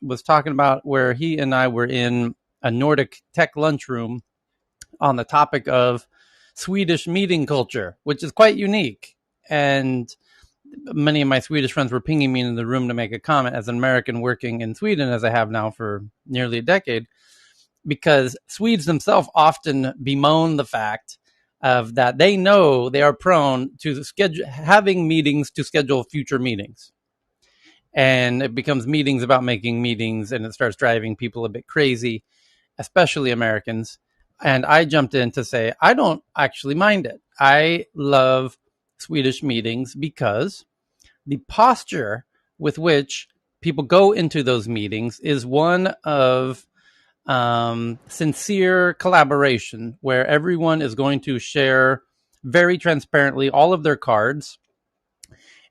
was talking about where he and I were in a Nordic tech lunchroom on the topic of Swedish meeting culture, which is quite unique. And many of my Swedish friends were pinging me in the room to make a comment as an American working in Sweden, as I have now for nearly a decade, because Swedes themselves often bemoan the fact of that they know they are prone to having meetings to schedule future meetings. And it becomes meetings about making meetings, and it starts driving people a bit crazy, especially Americans. And I jumped in to say, I don't actually mind it. I love Swedish meetings because the posture with which people go into those meetings is one of sincere collaboration, where everyone is going to share very transparently all of their cards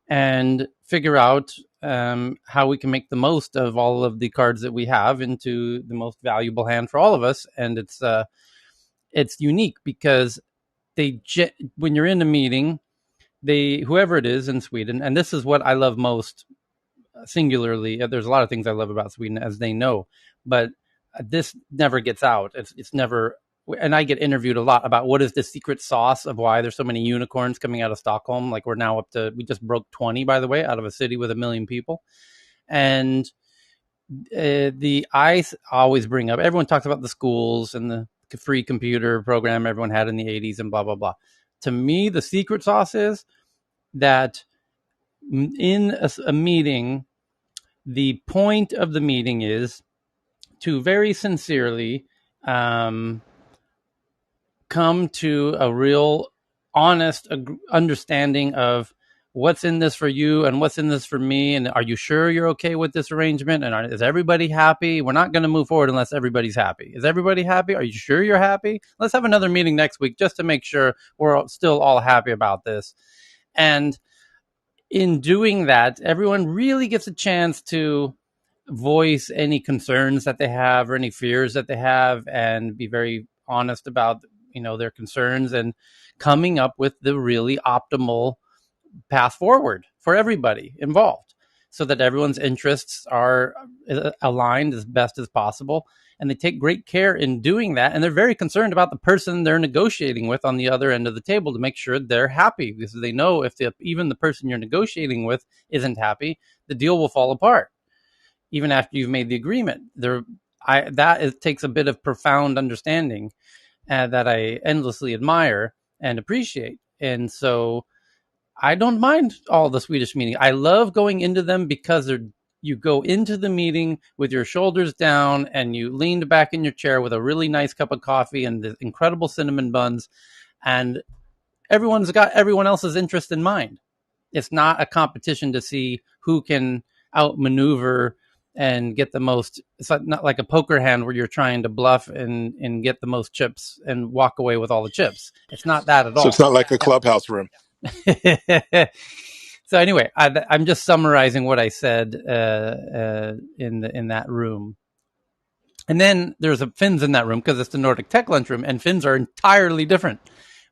and figure out how we can make the most of all of the cards that we have into the most valuable hand for all of us. And it's unique because when you're in a meeting, whoever it is in Sweden, and this is what I love most singularly. There's a lot of things I love about Sweden, as they know, but this never gets out. It's never. And I get interviewed a lot about what is the secret sauce of why there's so many unicorns coming out of Stockholm. Like we're now we just broke 20, by the way, out of a city with 1 million people. And I always bring up, everyone talks about the schools and the free computer program everyone had in the 80s and blah, blah, blah. To me, the secret sauce is that in a meeting, the point of the meeting is to very sincerely come to a real honest understanding of what's in this for you and what's in this for me, and are you sure you're okay with this arrangement, and is everybody happy? We're not going to move forward unless everybody's happy. Is everybody happy? Are you sure you're happy? Let's have another meeting next week just to make sure we're still all happy about this. And in doing that, everyone really gets a chance to voice any concerns that they have or any fears that they have, and be very honest about their concerns, and coming up with the really optimal path forward for everybody involved, so that everyone's interests are aligned as best as possible. And they take great care in doing that, and they're very concerned about the person they're negotiating with on the other end of the table, to make sure they're happy, because they know if even the person you're negotiating with isn't happy, the deal will fall apart even after you've made the agreement. Takes a bit of profound understanding that I endlessly admire and appreciate. And so I don't mind all the Swedish meetings. I love going into them because you go into the meeting with your shoulders down, and you leaned back in your chair with a really nice cup of coffee and the incredible cinnamon buns, and everyone's got everyone else's interest in mind. It's not a competition to see who can outmaneuver and get the most. It's not like a poker hand where you're trying to bluff and get the most chips and walk away with all the chips. It's not that at So all. it's not like a clubhouse room. So anyway, I'm just summarizing what I said in that room. And then there's Finns in that room, because it's the Nordic Tech Lunchroom, and Finns are entirely different,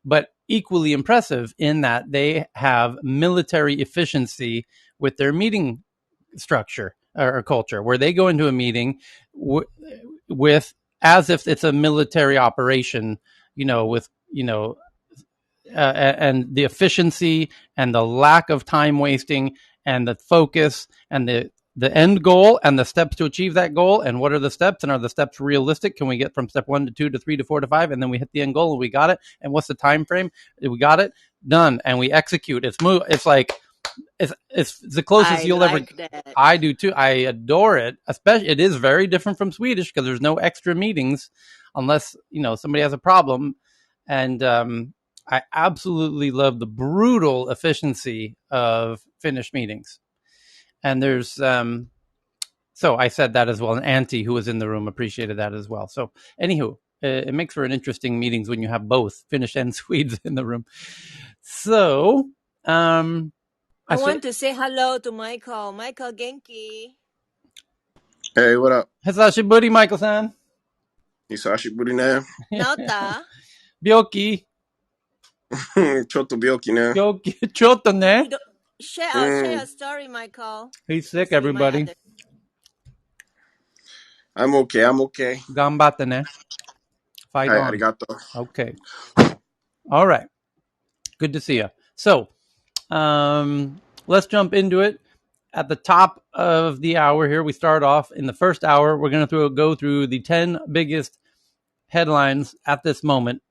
but equally impressive in that they have military efficiency with their meeting structure or culture, where they go into a meeting with as if it's a military operation, with and the efficiency and the lack of time wasting and the focus and the end goal and the steps to achieve that goal. And what are the steps, and are the steps realistic? Can we get from step 1 to 2 to 3 to 4 to 5, and then we hit the end goal and we got it? And what's the time frame? We got it done, and we execute. It's like it's the closest you'll ever. That. I do too. I adore it. Especially, it is very different from Swedish, because there's no extra meetings unless somebody has a problem. And I absolutely love the brutal efficiency of Finnish meetings. And there's so I said that as well. And Auntie, who was in the room, appreciated that as well. So anywho, it makes for an interesting meetings when you have both Finnish and Swedes in the room. So I want to say hello to Michael. Michael Genki. Hey, what up? Hisashiburi, Michael-san. Hisashiburi ne. Nauta. Byoki. Chotto byoki ne. Byoki. Chotto ne. Share a story, Michael. He's sick, everybody. I'm okay. I'm okay. Gambate ne. Fight Hi, on. arigato. Okay. All right. Good to see you. So, let's jump into it. At the top of the hour here, we start off in the first hour. We're going to go through the 10 biggest headlines at this moment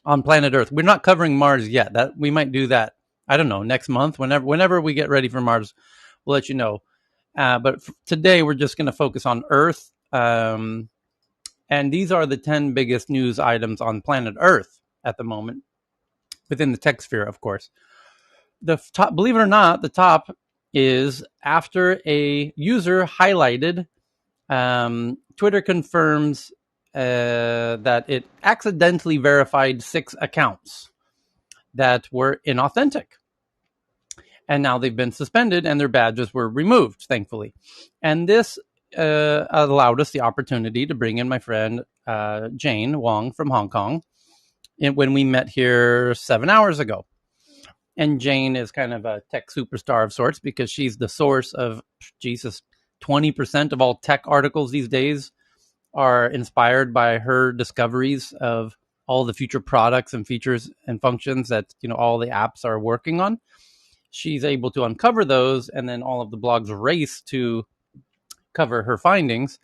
on planet Earth. We're not covering Mars yet. That we might do that. I don't know, next month, whenever we get ready for Mars, we'll let you know. But today we're just going to focus on Earth. And these are the 10 biggest news items on planet Earth at the moment, within the tech sphere, of course. The top, believe it or not, the top is after a user highlighted. Twitter confirms that it accidentally verified 6 accounts that were inauthentic. And now they've been suspended and their badges were removed, thankfully. And this allowed us the opportunity to bring in my friend Jane Wong from Hong Kong when we met here 7 hours ago. And Jane is kind of a tech superstar of sorts because she's the source of, 20% of all tech articles these days are inspired by her discoveries of all the future products and features and functions that all the apps are working on. She's able to uncover those, and then all of the blogs race to cover her findings.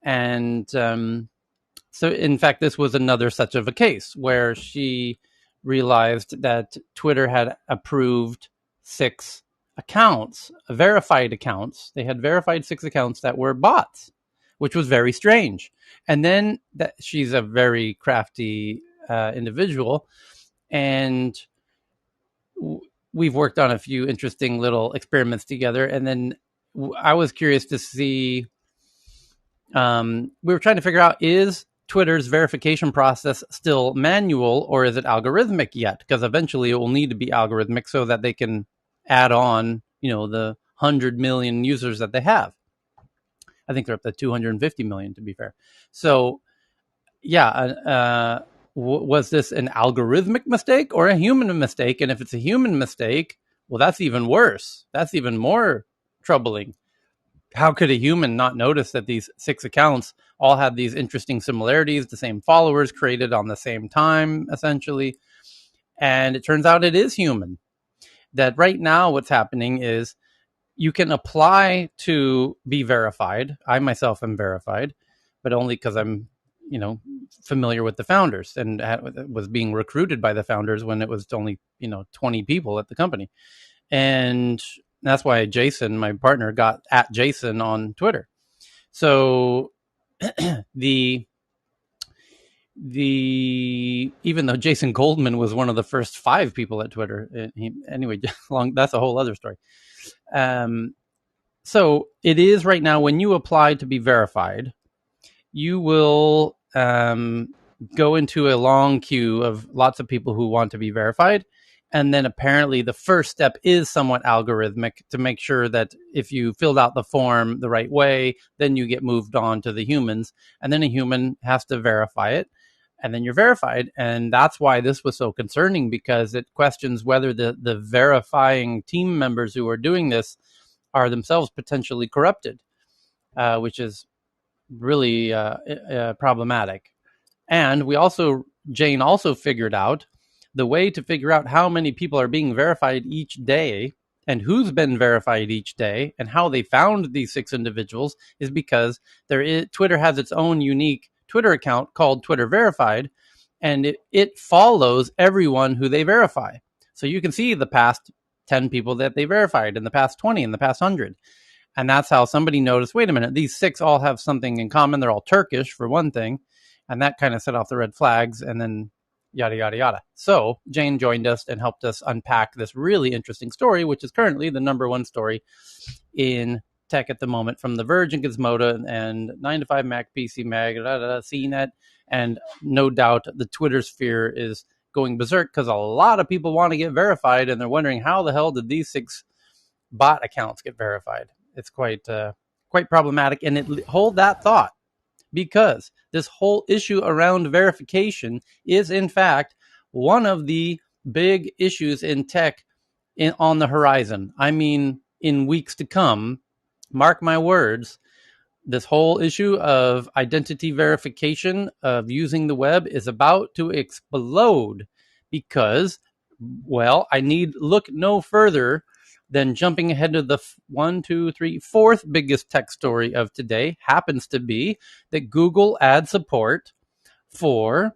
And so, in fact, this was another such of a case where she realized that Twitter had approved 6 accounts, verified accounts. They had verified 6 accounts that were bots, which was very strange. And then she's a very crafty individual, and we've worked on a few interesting little experiments together. And then I was curious to see, we were trying to figure out, is Twitter's verification process still manual or is it algorithmic yet? Because eventually it will need to be algorithmic so that they can add on, the 100 million users that they have. I think they're up to 250 million, to be fair. So, yeah, was this an algorithmic mistake or a human mistake? And if it's a human mistake, well, that's even worse. That's even more troubling. How could a human not notice that these 6 accounts all had these interesting similarities, the same followers created on the same time, essentially? And it turns out it is human. That right now what's happening is you can apply to be verified. I myself am verified, but only because I'm, familiar with the founders and was being recruited by the founders when it was only, 20 people at the company. And that's why Jason, my partner, got at Jason on Twitter. So the even though Jason Goldman was one of the first 5 people at Twitter, anyway, that's a whole other story. So it is right now, when you apply to be verified, you will go into a long queue of lots of people who want to be verified. And then apparently the first step is somewhat algorithmic to make sure that if you filled out the form the right way, then you get moved on to the humans. And then a human has to verify it. And then you're verified. And that's why this was so concerning, because it questions whether the verifying team members who are doing this are themselves potentially corrupted, which is really problematic. And Jane also figured out the way to figure out how many people are being verified each day and who's been verified each day and how they found these 6 individuals is because Twitter has its own unique Twitter account called Twitter Verified, and it follows everyone who they verify. So you can see the past 10 people that they verified, in the past 20, in the past 100. And that's how somebody noticed, wait a minute, these 6 all have something in common. They're all Turkish, for one thing. And that kind of set off the red flags, and then yada, yada, yada. So Jane joined us and helped us unpack this really interesting story, which is currently the #1 story in tech at the moment, from The Verge and Gizmodo and 9to5Mac, PC Mag, CNET. And no doubt the Twitter sphere is going berserk because a lot of people want to get verified, and they're wondering, how the hell did these 6 bot accounts get verified? It's quite problematic. And hold that thought, because this whole issue around verification is, in fact, one of the big issues in tech on the horizon. I mean, in weeks to come, mark my words, this whole issue of identity verification of using the web is about to explode because, well, I need look no further than jumping ahead to the fourth biggest tech story of today happens to be that Google adds support for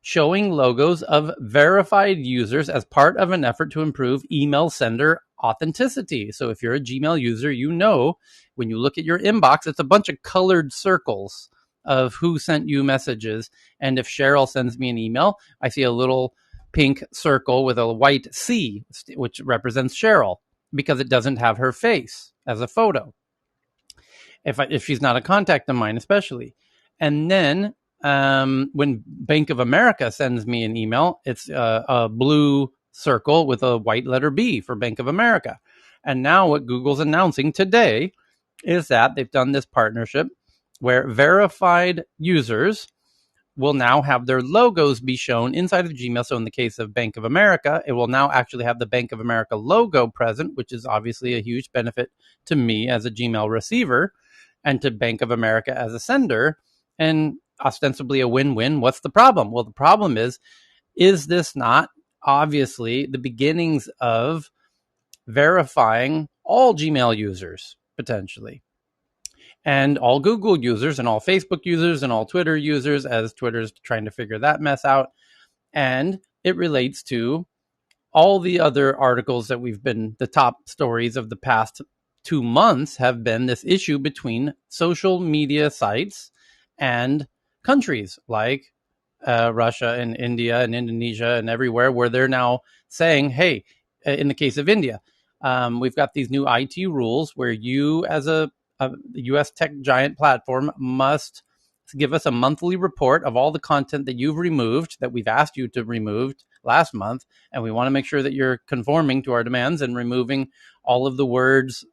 showing logos of verified users as part of an effort to improve email sender authenticity. So if you're a Gmail user, you know when you look at your inbox, it's a bunch of colored circles of who sent you messages. And if Cheryl sends me an email, I see a little pink circle with a white C, which represents Cheryl because it doesn't have her face as a photo. If she's not a contact of mine, especially. And then when Bank of America sends me an email, it's a blue circle with a white letter B for Bank of America. And now what Google's announcing today is that they've done this partnership where verified users will now have their logos be shown inside of Gmail. So in the case of Bank of America, it will now actually have the Bank of America logo present, which is obviously a huge benefit to me as a Gmail receiver and to Bank of America as a sender, and ostensibly a win-win. What's the problem? Well, the problem is this not obviously the beginnings of verifying all Gmail users, potentially? And all Google users and all Facebook users and all Twitter users, as Twitter's trying to figure that mess out. And it relates to all the other articles that the top stories of the past 2 months have been this issue between social media sites and countries like Russia and India and Indonesia and everywhere, where they're now saying, hey, in the case of India, we've got these new IT rules where you as a US tech giant platform must give us a monthly report of all the content that you've removed, that we've asked you to remove last month. And we want to make sure that you're conforming to our demands and removing all of the words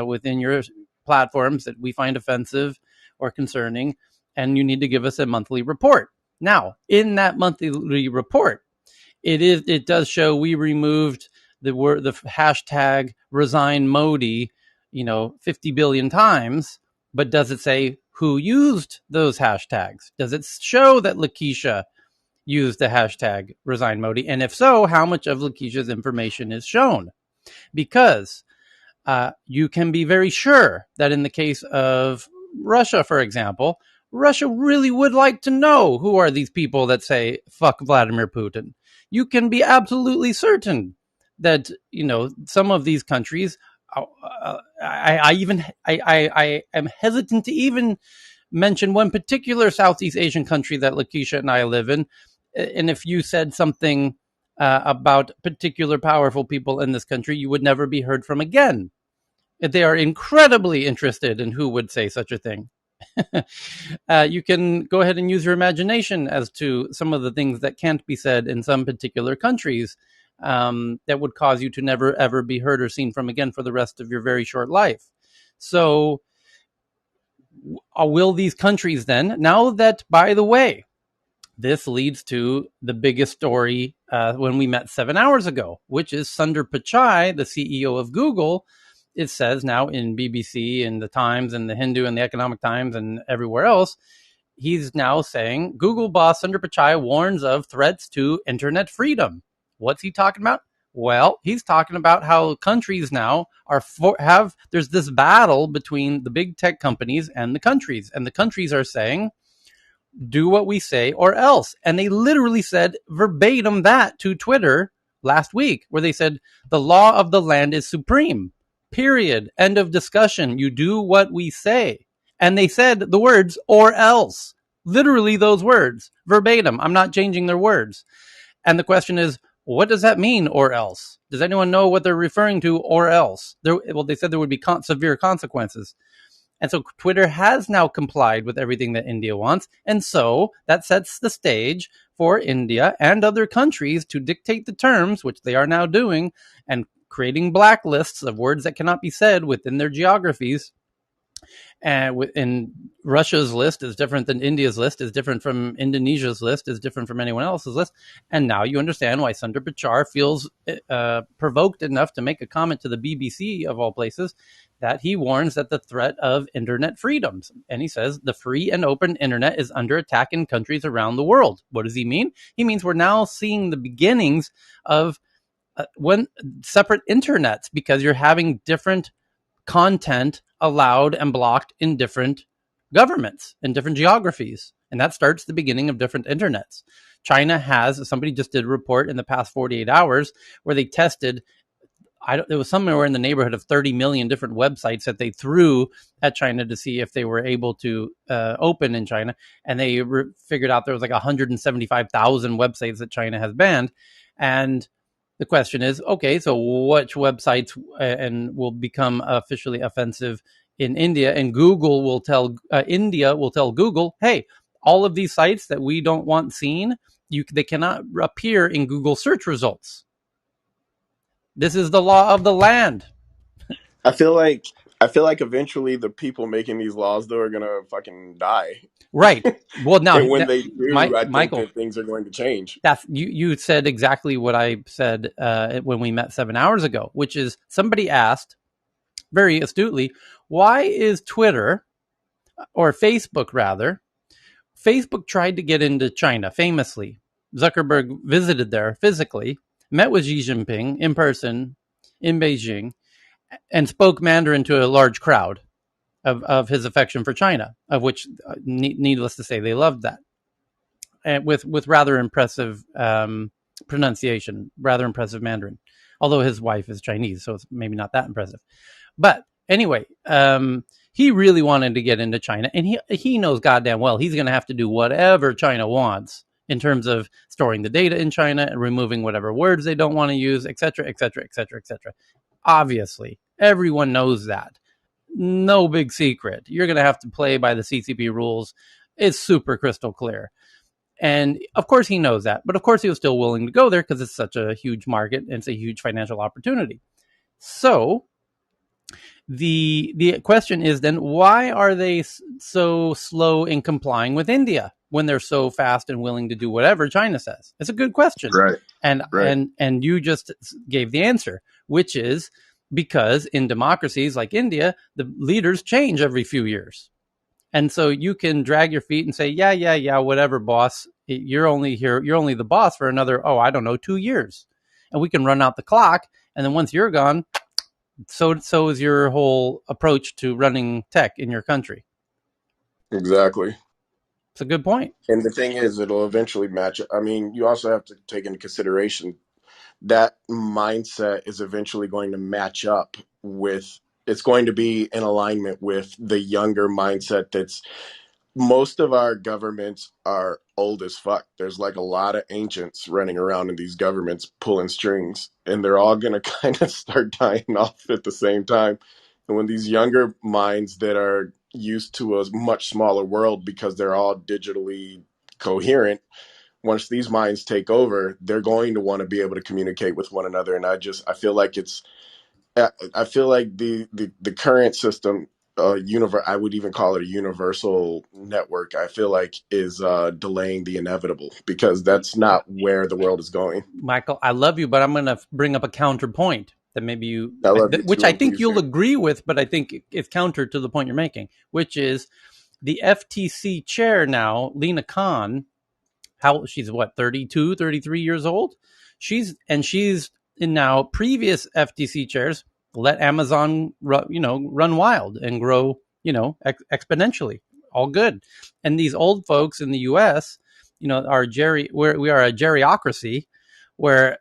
within your platforms that we find offensive or concerning. And you need to give us a monthly report. Now, in that monthly report, it does show we removed the hashtag resign Modi 50 billion times, but does it say who used those hashtags? Does it show that Lakeisha used the hashtag resign Modi? And if so, how much of Lakeisha's information is shown? Because you can be very sure that in the case of Russia, for example, Russia really would like to know who are these people that say fuck Vladimir Putin. You can be absolutely certain that some of these countries, I am hesitant to even mention one particular Southeast Asian country that Lakeisha and I live in. And if you said something about particular powerful people in this country, you would never be heard from again. They are incredibly interested in who would say such a thing. You can go ahead and use your imagination as to some of the things that can't be said in some particular countries that would cause you to never, ever be heard or seen from again for the rest of your very short life. So will these countries then, now that, by the way, this leads to the biggest story when we met 7 hours ago, which is Sundar Pichai, the CEO of Google. It says now in BBC and the Times and the Hindu and the Economic Times and everywhere else, he's now saying Google boss Sundar Pichai warns of threats to internet freedom. What's he talking about? Well, he's talking about how countries now there's this battle between the big tech companies and the countries. And the countries are saying, do what we say or else. And they literally said verbatim that to Twitter last week, where they said the law of the land is supreme. Period. End of discussion. You do what we say. And they said the words or else. Literally those words. Verbatim. I'm not changing their words. And the question is, what does that mean, or else? Does anyone know what they're referring to, or else? They said there would be severe consequences. And so Twitter has now complied with everything that India wants. And so that sets the stage for India and other countries to dictate the terms, which they are now doing, and creating blacklists of words that cannot be said within their geographies and Russia's list is different than India's list, is different from Indonesia's list, is different from anyone else's list. And now you understand why Sundar Pichai feels provoked enough to make a comment to the BBC, of all places, that he warns that the threat of internet freedoms. And he says the free and open internet is under attack in countries around the world. What does he mean? He means we're now seeing the beginnings of one separate internets, because you're having different content allowed and blocked in different governments in different geographies. And that starts the beginning of different internets. China has, somebody just did a report in the past 48 hours where they tested, it was somewhere in the neighborhood of 30 million different websites that they threw at China to see if they were able to open in China. And they figured out there was like 175,000 websites that China has banned. And the question is, okay, so which websites and will become officially offensive in India? And Google will tell India will tell Google, hey, all of these sites that we don't want seen, they cannot appear in Google search results. This is the law of the land. I feel like eventually the people making these laws though are gonna fucking die. Right. Well, now And when they do, I think Michael, that things are going to change. that's you said exactly what I said when we met 7 hours ago, which is somebody asked very astutely, why is Twitter, or Facebook rather, Facebook tried to get into China famously. Zuckerberg visited there physically, met with Xi Jinping in person in Beijing, and spoke Mandarin to a large crowd of his affection for China, of which, needless to say, they loved that. And with rather impressive pronunciation, rather impressive Mandarin. Although his wife is Chinese, so it's maybe not that impressive. But anyway, he really wanted to get into China, and he knows goddamn well he's going to have to do whatever China wants in terms of storing the data in China and removing whatever words they don't want to use, et cetera, et cetera, et cetera, et cetera. Obviously, everyone knows that. No big secret. You're going to have to play by the CCP rules. It's super crystal clear. And of course he knows that, but of course he was still willing to go there because it's such a huge market and it's a huge financial opportunity. So the question is then, why are they so slow in complying with India when they're so fast and willing to do whatever China says? It's a good question. Right. And you just gave the answer, which is because in democracies like India, the leaders change every few years. And so you can drag your feet and say, yeah, whatever, boss. You're only the boss for another, 2 years. And we can run out the clock. And then once you're gone, so is your whole approach to running tech in your country. Exactly. It's a good point. And the thing is, it'll eventually match. I mean, you also have to take into consideration that mindset is eventually going to match up with, it's going to be in alignment with the younger mindset that's, most of our governments are old as fuck. There's like a lot of ancients running around in these governments pulling strings, and they're all going to kind of start dying off at the same time. And when these younger minds that are used to a much smaller world because they're all digitally coherent, once these minds take over, they're going to want to be able to communicate with one another. And I feel like the current system, I would even call it a universal network, I feel like is delaying the inevitable, because that's not where the world is going. Michael, I love you, but I'm going to bring up a counterpoint that maybe which too, I think you'll agree with, but I think it's counter to the point you're making, which is the FTC chair now, Lena Khan. She's 32, 33 years old. She's in now previous FTC chairs let Amazon run wild and grow, exponentially. All good. And these old folks in the US, we are a geriocracy where,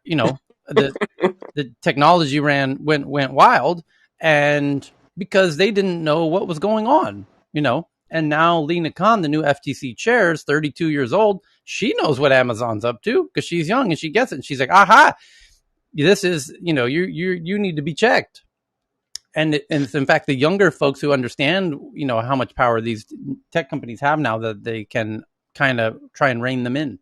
the technology went wild, and because they didn't know what was going on, and now Lena Khan, the new FTC chair, is 32 years old. She knows what Amazon's up to because she's young and she gets it. And she's like, aha, this is, you need to be checked. And it's in fact the younger folks who understand, how much power these tech companies have now, that they can kind of try and rein them in.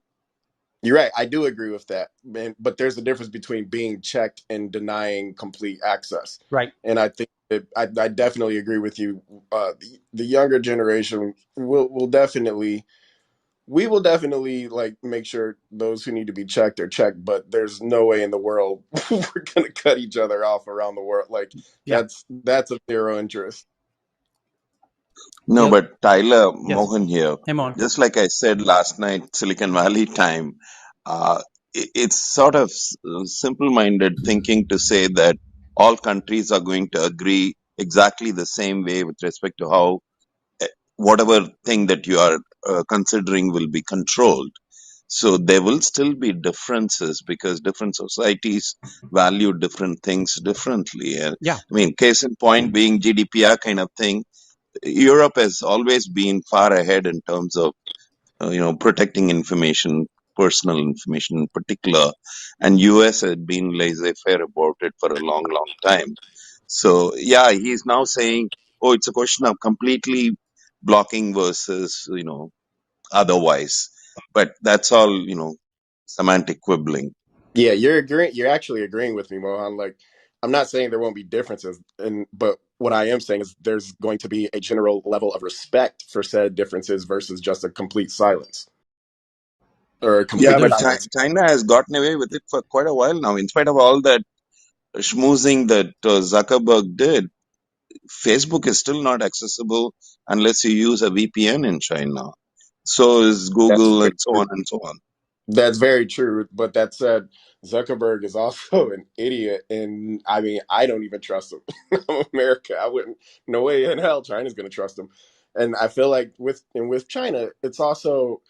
You're right. I do agree with that, man. But there's a difference between being checked and denying complete access. Right. And I think that I definitely agree with you. The younger generation will definitely we will definitely like make sure those who need to be checked are checked. But there's no way in the world we're gonna cut each other off around the world. Like Yeah. that's of zero interest. No, The but Tyler, Yes. Mohan here. Hey, Mon. Just like I said last night, Silicon Valley time, it's sort of simple-minded thinking to say that all countries are going to agree exactly the same way with respect to how whatever thing that you are considering will be controlled. So there will still be differences because different societies value different things differently. And Yeah. I mean, case in point being GDPR kind of thing, Europe has always been far ahead in terms of protecting information, personal information in particular, and US had been laissez-faire about it for a long, long time. So yeah, he's now saying, "Oh, it's a question of completely blocking versus otherwise," but that's all semantic quibbling. Yeah, you're agreeing. You're actually agreeing with me, Mohan. Like, I'm not saying there won't be differences, but what I am saying is there's going to be a general level of respect for said differences versus just a complete silence or a Yeah, complete but There's silence. China has gotten away with it for quite a while now, in spite of all that schmoozing that Zuckerberg did. Facebook is still not accessible unless you use a VPN in China. So is That's Google very and so true. on and so on. That's very true. But that said, Zuckerberg is also an idiot, and I mean, I don't even trust him. I'm America. I wouldn't. No way in hell China's going to trust him. And I feel like with China, it's also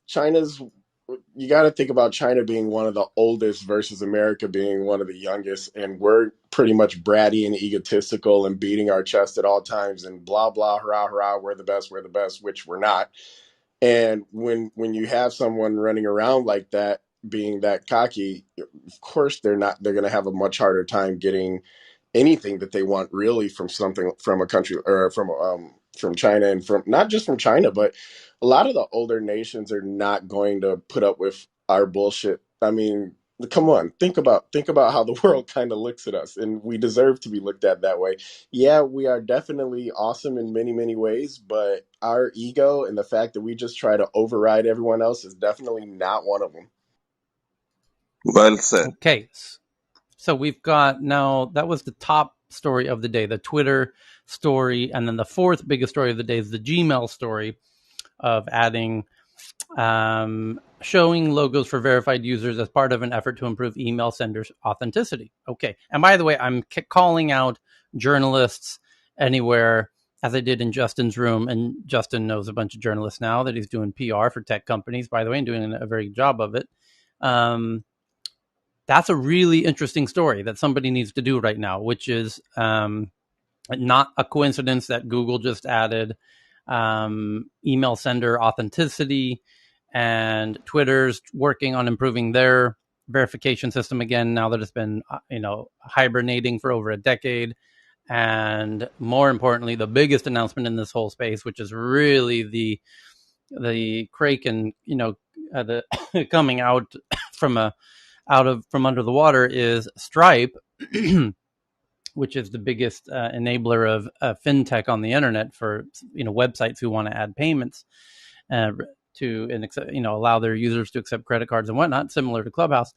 China's. You got to think about China being one of the oldest versus America being one of the youngest, and we're pretty much bratty and egotistical and beating our chest at all times and blah blah hurrah hurrah, we're the best, which we're not. And when you have someone running around like that, being that cocky, of course they're going to have a much harder time getting anything that they want really from something from a country or from China, and from not just from China, but a lot of the older nations are not going to put up with our bullshit. I mean, come on, think about how the world kind of looks at us, and we deserve to be looked at that way. Yeah, we are definitely awesome in many, many ways, but our ego and the fact that we just try to override everyone else is definitely not one of them. Well said. Okay. So we've got now, that was the top story of the day, the Twitter story. And then the fourth biggest story of the day is the Gmail story of adding showing logos for verified users as part of an effort to improve email senders' authenticity. Okay. And by the way, I'm calling out journalists anywhere, as I did in Justin's room. And Justin knows a bunch of journalists now that he's doing PR for tech companies, by the way, and doing a very good job of it. That's a really interesting story that somebody needs to do right now, which is not a coincidence that Google just added email sender authenticity, and Twitter's working on improving their verification system again now that it's been hibernating for over a decade. And more importantly, the biggest announcement in this whole space, which is really the Kraken, the coming out from from under the water, is Stripe, which is the biggest enabler of fintech on the internet for websites who want to add payments uh, to and allow their users to accept credit cards and whatnot, similar to Clubhouse,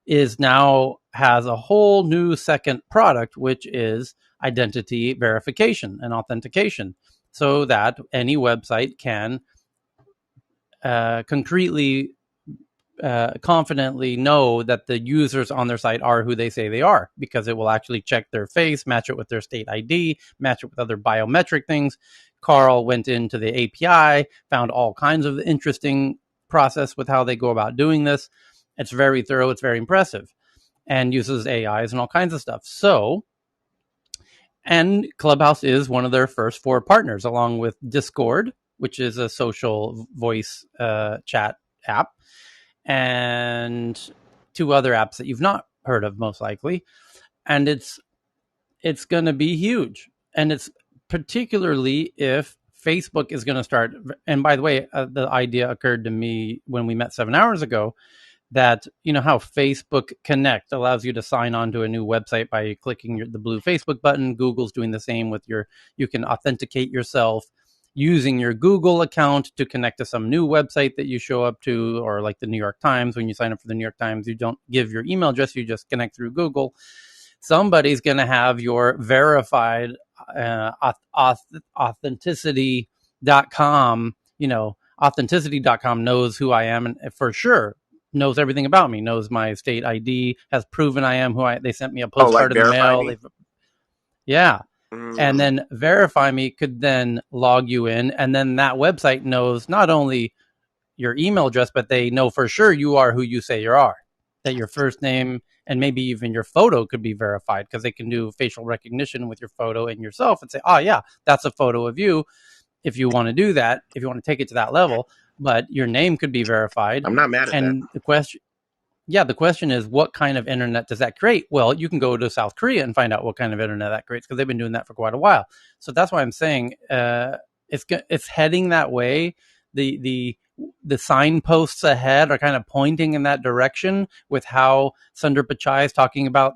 is now has a whole new second product, which is identity verification and authentication, so that any website can concretely confidently know that the users on their site are who they say they are, because it will actually check their face, match it with their state ID, match it with other biometric things. Carl went into the API, found all kinds of interesting process with how they go about doing this. It's very thorough. It's very impressive, and uses AIs and all kinds of stuff. So, and Clubhouse is one of their first four partners, along with Discord, which is a social voice chat app, and two other apps that you've not heard of, most likely. And it's going to be huge. And it's particularly if Facebook is going to start. And by the way, the idea occurred to me when we met 7 hours ago, that, you know, how Facebook Connect allows you to sign on to a new website by clicking the blue Facebook button. Google's doing the same with you can authenticate yourself using your Google account to connect to some new website that you show up to, or like the New York Times. When you sign up for the New York Times, you don't give your email address, you just connect through Google. Somebody's going to have your verified authenticity.com, authenticity.com knows who I am, and for sure knows everything about me, knows my state ID, has proven I am they sent me a Oh, like postcard in the verify mail. me? Yeah. And Mm. then Verify Me could then log you in. And then that website knows not only your email address, but they know for sure you are who you say you are, that your first name and maybe even your photo could be verified, because they can do facial recognition with your photo and yourself and say, oh, yeah, that's a photo of you. If you want to do that, if you want to take it to that level, but your name could be verified. I'm not mad at that. And the question is, what kind of internet does that create? Well, you can go to South Korea and find out what kind of internet that creates, because they've been doing that for quite a while. So that's why I'm saying it's heading that way. The signposts ahead are kind of pointing in that direction, with how Sundar Pichai is talking about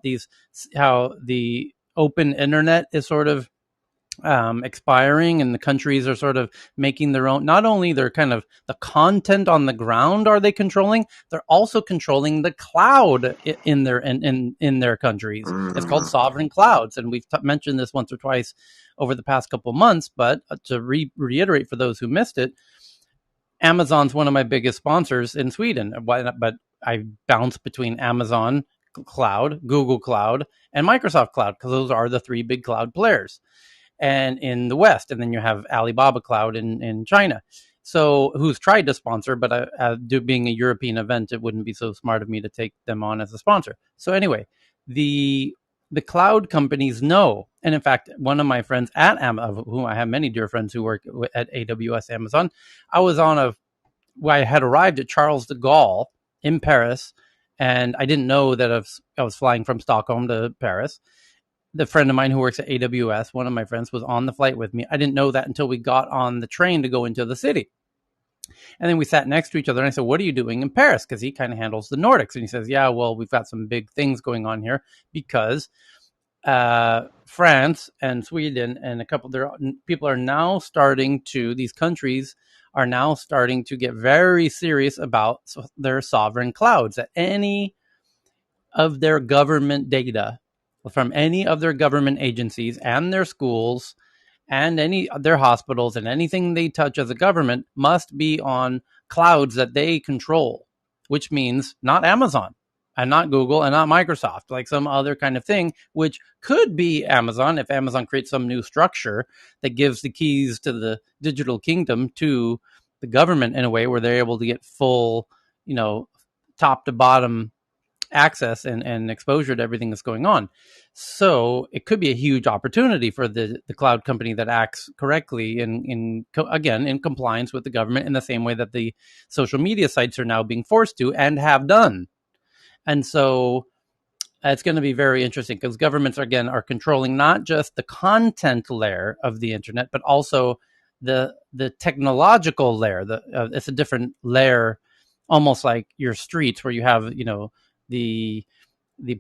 how the open internet is sort of expiring, and the countries are sort of making their own. Not only their kind of the content on the ground are they controlling, they're also controlling the cloud in their countries. It's called Mm. sovereign clouds, and we've mentioned this once or twice over the past couple months. But to reiterate for those who missed it, Amazon's one of my biggest sponsors in Sweden, but I bounce between Amazon Cloud, Google Cloud, and Microsoft Cloud, because those are the three big cloud players and in the West. And then you have Alibaba Cloud in China. So who's tried to sponsor, but being a European event, it wouldn't be so smart of me to take them on as a sponsor. So anyway, the cloud companies know. And in fact, one of my friends at Amazon, whom I have many dear friends who work at AWS Amazon, I had arrived at Charles de Gaulle in Paris, and I didn't know that I was flying from Stockholm to Paris. The friend of mine who works at AWS, one of my friends, was on the flight with me. I didn't know that until we got on the train to go into the city. And then we sat next to each other, and I said, what are you doing in Paris? Because he kind of handles the Nordics. And he says, yeah, well, we've got some big things going on here, because France and Sweden and a couple there people are now starting to, these countries are now starting to get very serious about their sovereign clouds, that any of their government data from any of their government agencies and their schools and any their hospitals, and anything they touch as a government must be on clouds that they control, which means not Amazon and not Google and not Microsoft, like some other kind of thing, which could be Amazon if Amazon creates some new structure that gives the keys to the digital kingdom to the government in a way where they're able to get full, top to bottom access and exposure to everything that's going on. So it could be a huge opportunity for the cloud company that acts correctly in compliance with the government, in the same way that the social media sites are now being forced to and have done. And so it's going to be very interesting, because governments are controlling not just the content layer of the internet, but also the technological layer. It's a different layer, almost like your streets, where you have the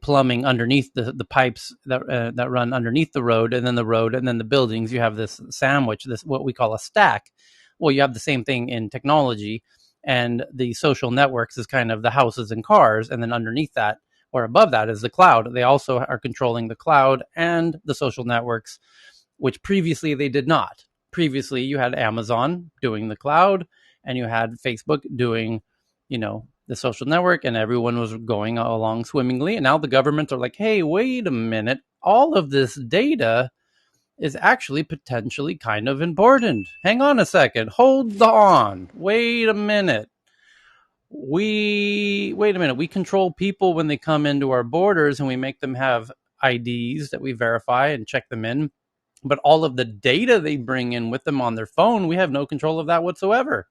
plumbing underneath the pipes that run underneath the road, and then the road, and then the buildings. You have this sandwich, this what we call a stack. Well, you have the same thing in technology, and the social networks is kind of the houses and cars, and then underneath that or above that is the cloud. They also are controlling the cloud and the social networks, which previously they did not. Previously, you had Amazon doing the cloud, and you had Facebook doing, the social network, and everyone was going along swimmingly. And now the governments are like, hey, wait a minute. All of this data is actually potentially kind of important. Hang on a second. Hold on. Wait a minute. We control people when they come into our borders, and we make them have IDs that we verify and check them in. But all of the data they bring in with them on their phone, we have no control of that whatsoever.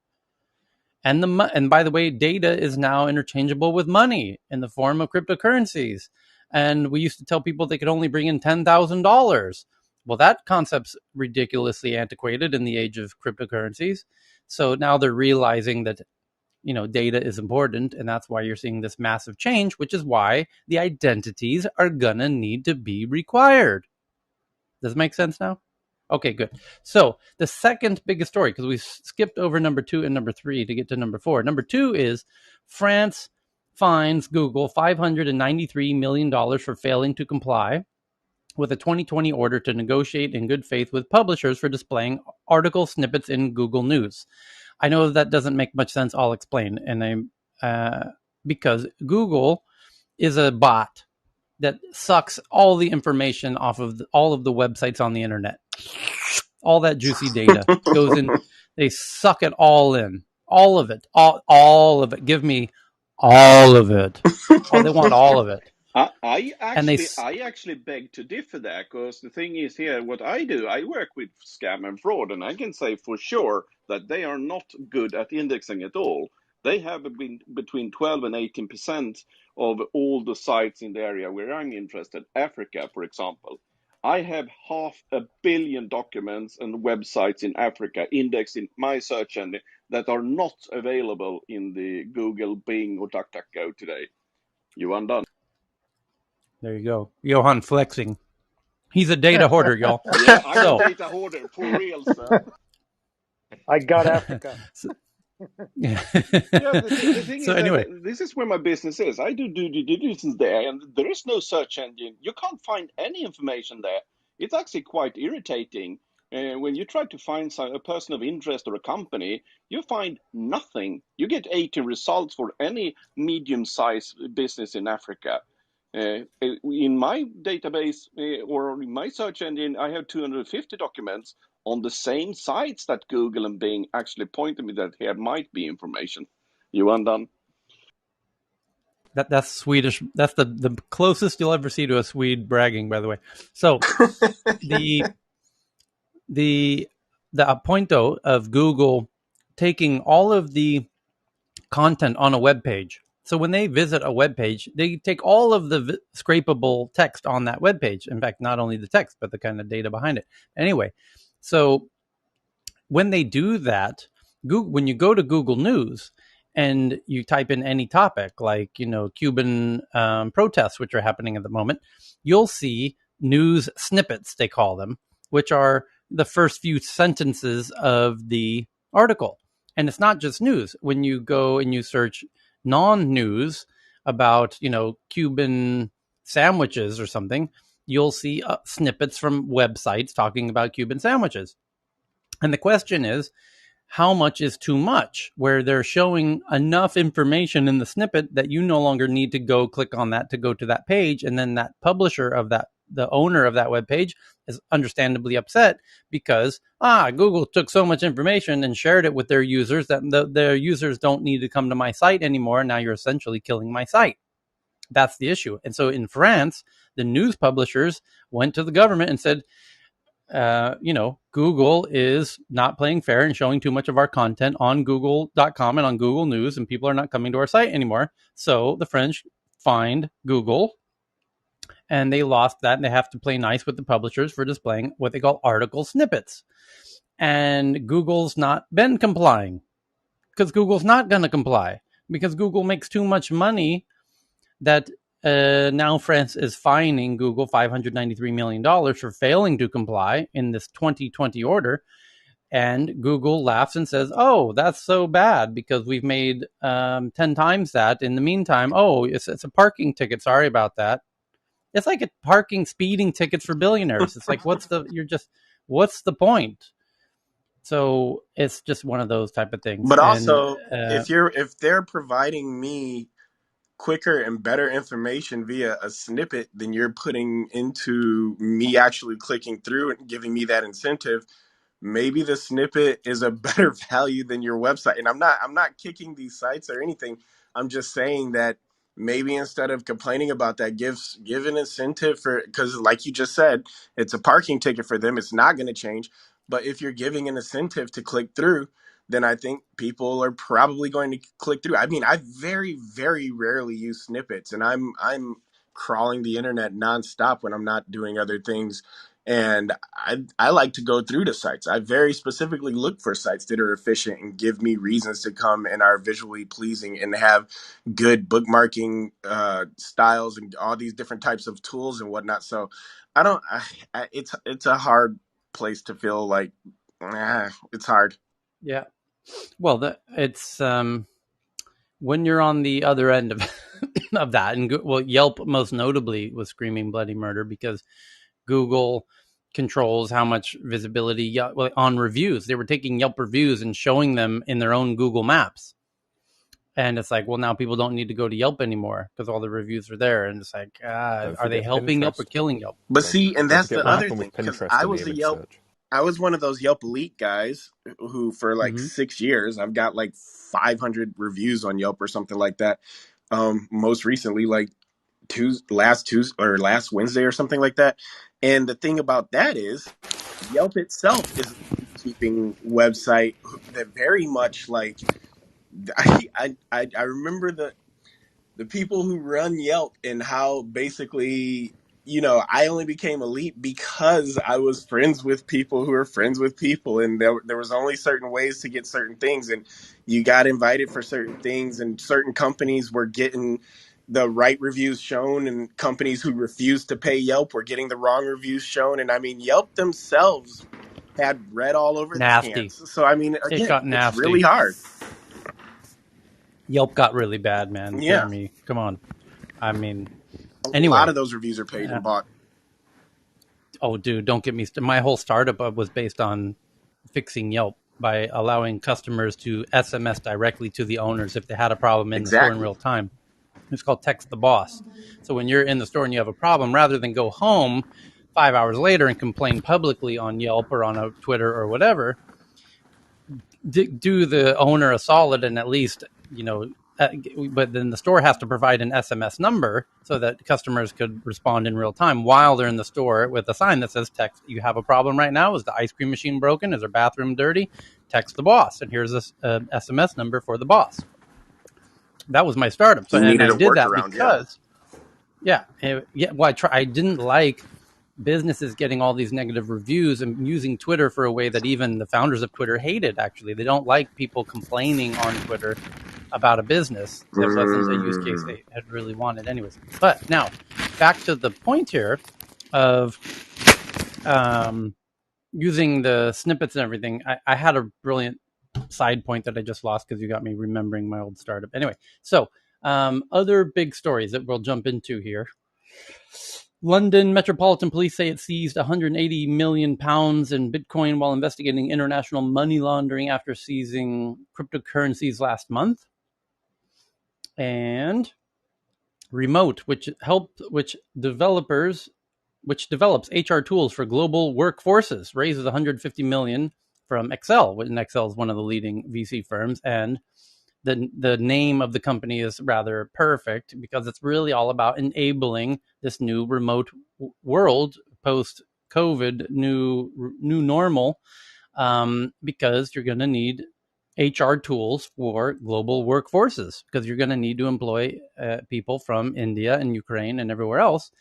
And by the way, data is now interchangeable with money in the form of cryptocurrencies. And we used to tell people they could only bring in $10,000. Well, that concept's ridiculously antiquated in the age of cryptocurrencies. So now they're realizing that data is important, and that's why you're seeing this massive change, which is why the identities are gonna need to be required. Does it make sense now? Okay, good. So the second biggest story, because we skipped over number 2 and number 3 to get to number 4. Number 2 is France fines Google $593 million for failing to comply with a 2020 order to negotiate in good faith with publishers for displaying article snippets in Google News. I know that doesn't make much sense. I'll explain. Because Google is a bot that sucks all the information off of all of the websites on the internet. All that juicy data goes in. They suck it all in. All of it. All of it. Give me all of it. Oh, they want all of it. I And they actually beg to differ there, because the thing is here, what I do, I work with scam and fraud, and I can say for sure that they are not good at indexing at all. They have been between 12 and 18% of all the sites in the area where I'm interested. Africa, for example. I have 500 million documents and websites in Africa indexed in my search engine that are not available in the Google, Bing, or DuckDuckGo today. You undone. There you go. Johan flexing. He's a data hoarder, y'all. Yeah, I'm a data hoarder for real, sir. I got Africa. Yeah. Yeah, the thing So is anyway, that this is where my business is. I do due diligence there, and there is no search engine. You can't find any information there. It's actually quite irritating. When you try to find a person of interest or a company, you find nothing. You get 80 results for any medium-sized business in Africa. In my database or in my search engine, I have 250 documents on the same sites that Google and Bing actually pointed me that here might be information. You undone? that's Swedish. That's the closest you'll ever see to a Swede bragging, by the way. So the the appointo of Google taking all of the content on a web page. So when they visit a web page, they take all of the scrapable text on that web page. In fact, not only the text, but the kind of data behind it. Anyway, so when they do that, Google, when you go to Google News and you type in any topic like Cuban protests, which are happening at the moment, you'll see news snippets, they call them, which are the first few sentences of the article. And it's not just news. When you go and you search non-news about Cuban sandwiches or something, you'll see snippets from websites talking about Cuban sandwiches. And the question is, how much is too much, where they're showing enough information in the snippet that you no longer need to go click on that to go to that page. And then that publisher of that, the owner of that web page, is understandably upset because Google took so much information and shared it with their users that their users don't need to come to my site anymore. Now you're essentially killing my site. That's the issue. And so in France, the news publishers went to the government and said, Google is not playing fair and showing too much of our content on google.com and on Google News, and people are not coming to our site anymore. So the French fined Google, and they lost that, and they have to play nice with the publishers for displaying what they call article snippets. And Google's not been complying because Google's not going to comply because Google makes too much money that now France is fining Google $593 million for failing to comply in this 2020 order. And Google laughs and says, oh, that's so bad because we've made 10 times that. In the meantime, it's a parking ticket. Sorry about that. It's like a parking speeding tickets for billionaires. It's like, what's the point? So it's just one of those type of things. But also, if they're providing me quicker and better information via a snippet than you're putting into me actually clicking through and giving me that incentive, maybe the snippet is a better value than your website. And I'm not kicking these sites or anything. I'm just saying that maybe instead of complaining about that, give an incentive for, because like you just said, it's a parking ticket for them. It's not going to change. But if you're giving an incentive to click through, then I think people are probably going to click through. I mean, I very, very rarely use snippets, and I'm crawling the internet nonstop when I'm not doing other things. And I like to go through the sites. I very specifically look for sites that are efficient and give me reasons to come and are visually pleasing and have good bookmarking styles and all these different types of tools and whatnot. So I don't. It's a hard place to feel like it's hard. Yeah. Well, it's when you're on the other end of of that, and well, Yelp most notably was screaming bloody murder because Google controls how much visibility on reviews. They were taking Yelp reviews and showing them in their own Google Maps. And it's like, well, now people don't need to go to Yelp anymore because all the reviews are there. And it's like, are they helping Yelp or killing Yelp? But see, and that's the other With thing, because Pinterest and the image search. I was one of those Yelp elite guys who, for like 6 years, I've got like 500 reviews on Yelp or something like that. Most recently, like last Wednesday or something like that. And the thing about that is, Yelp itself is a keeping website that very much like I remember the people who run Yelp and how basically, I only became elite because I was friends with people who were friends with people. And there was only certain ways to get certain things. And you got invited for certain things, and certain companies were getting the right reviews shown, and companies who refused to pay Yelp were getting the wrong reviews shown. And I mean, Yelp themselves had red all over their Nasty. hands. So I mean, It again, got it's nasty. really hard. Yelp got really bad, man. Yeah. Hear me. Come on. I mean, a lot of those reviews are paid and bought. Oh, dude, don't get me started. My whole startup was based on fixing Yelp by allowing customers to SMS directly to the owners if they had a problem in the store in real time. It's called Text the Boss. So when you're in the store and you have a problem, rather than go home 5 hours later and complain publicly on Yelp or on a Twitter or whatever, do the owner a solid and at least, but then the store has to provide an SMS number so that customers could respond in real time while they're in the store with a sign that says, text, you have a problem right now. Is the ice cream machine broken? Is their bathroom dirty? Text the boss. And here's this SMS number for the boss. That was my startup. So, and I did that because, well, I didn't like businesses getting all these negative reviews and using Twitter for a way that even the founders of Twitter hated, actually. They don't like people complaining on Twitter about a business. That wasn't a use case they had really wanted anyways. But now, back to the point here of using the snippets and everything. I had a brilliant side point that I just lost because you got me remembering my old startup. Anyway, so other big stories that we'll jump into here. London Metropolitan Police say it seized £180 million in Bitcoin while investigating international money laundering after seizing cryptocurrencies last month. And Remote, which develops HR tools for global workforces, raises $150 million from Excel. And Excel is one of the leading VC firms, and the name of the company is rather perfect because it's really all about enabling this new remote world post COVID, new normal, because you're going to need HR tools for global workforces because you're going to need to employ people from India and Ukraine and everywhere else.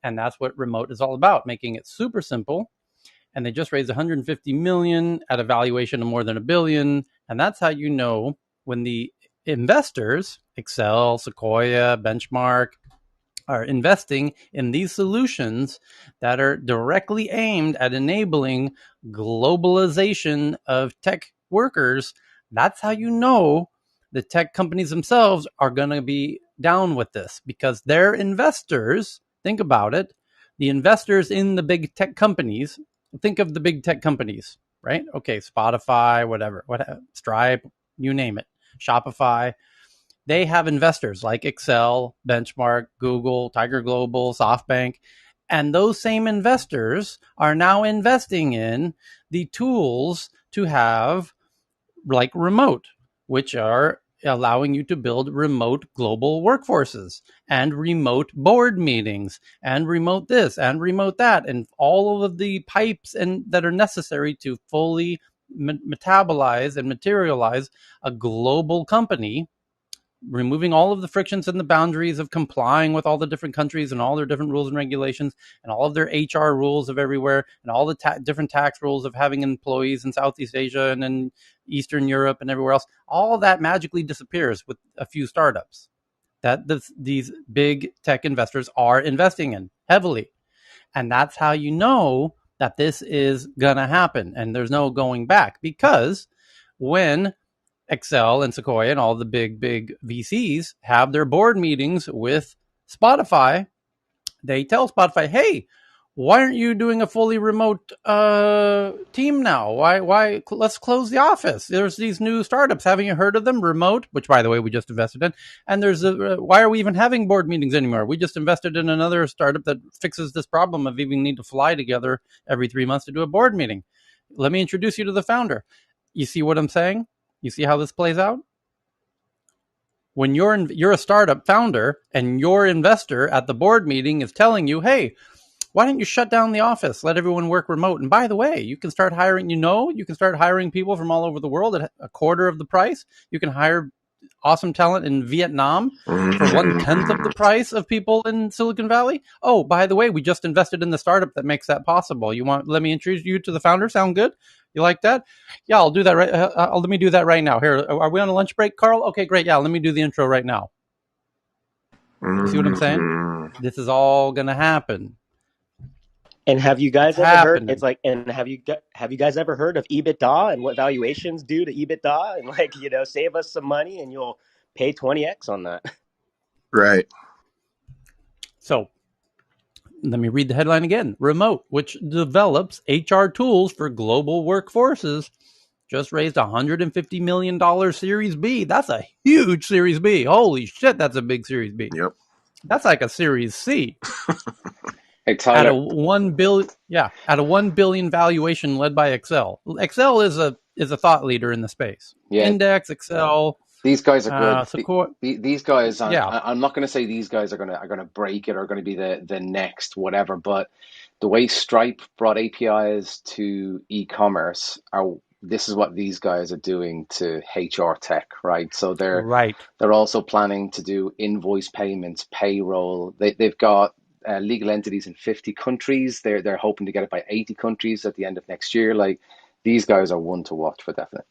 And that's what Remote is all about, making it super simple. And they just raised $150 million at a valuation of more than $1 billion. And that's how you know when the investors, Excel, Sequoia, Benchmark, are investing in these solutions that are directly aimed at enabling globalization of tech workers. That's how you know the tech companies themselves are going to be down with this because their investors, think about it, the investors in the big tech companies, think of the big tech companies, right? Okay, Spotify, whatever, Stripe, you name it, Shopify. They have investors like Excel, Benchmark, Google, Tiger Global, SoftBank. And those same investors are now investing in the tools to have like Remote, which are allowing you to build remote global workforces and remote board meetings and remote this and remote that and all of the pipes and that are necessary to fully metabolize and materialize a global company removing all of the frictions and the boundaries of complying with all the different countries and all their different rules and regulations and all of their HR rules of everywhere and all the different tax rules of having employees in Southeast Asia and in Eastern Europe and everywhere else. All that magically disappears with a few startups that these big tech investors are investing in heavily. And that's how you know that this is going to happen and there's no going back, because when Excel and Sequoia and all the big VCs have their board meetings with Spotify, they tell Spotify, hey, why aren't you doing a fully remote team now? Why let's close the office. There's these new startups. Haven't you heard of them? Remote, which by the way we just invested in. And there's why are we even having board meetings anymore? We just invested in another startup that fixes this problem of even need to fly together every 3 months to do a board meeting. Let me introduce you to the founder. You see what I'm saying? You see how this plays out? When you're a startup founder and your investor at the board meeting is telling you, hey, why don't you shut down the office? Let everyone work remote. And by the way, you can start hiring, you can start hiring people from all over the world at a quarter of the price. You can hire awesome talent in Vietnam for 1/10 of the price of people in Silicon Valley. Oh, by the way, we just invested in the startup that makes that possible. Let me introduce you to the founder. Sound good? You like that? Yeah, I'll do that right. Let me do that right now. Here, are we on a lunch break, Carl? Okay, great. Yeah, let me do the intro right now. You see what I'm saying? This is all going to happen. And have you guys It's ever heard? happening. It's like, and have you guys ever heard of EBITDA and what valuations do to EBITDA? And save us some money, and you'll pay 20x on that. Right. So let me read the headline again. Remote, which develops HR tools for global workforces, just raised $150 million Series B. That's a huge Series B. Holy shit, that's a big Series B. Yep. That's like a Series C. Hey, At a Tyler. 1 billion, at a 1 billion valuation led by Excel. Excel is a thought leader in the space. Yeah, Index, Excel, these guys are good. Sequoia. These guys, Yeah, I'm not going to say these guys are gonna break it or going to be the next whatever, but the way Stripe brought APIs to e-commerce, this is what these guys are doing to HR tech, right? So right. they're also planning to do invoice payments, payroll. They've got legal entities in 50 countries. They're hoping to get it by 80 countries at the end of next year. Like, these guys are one to watch for definite.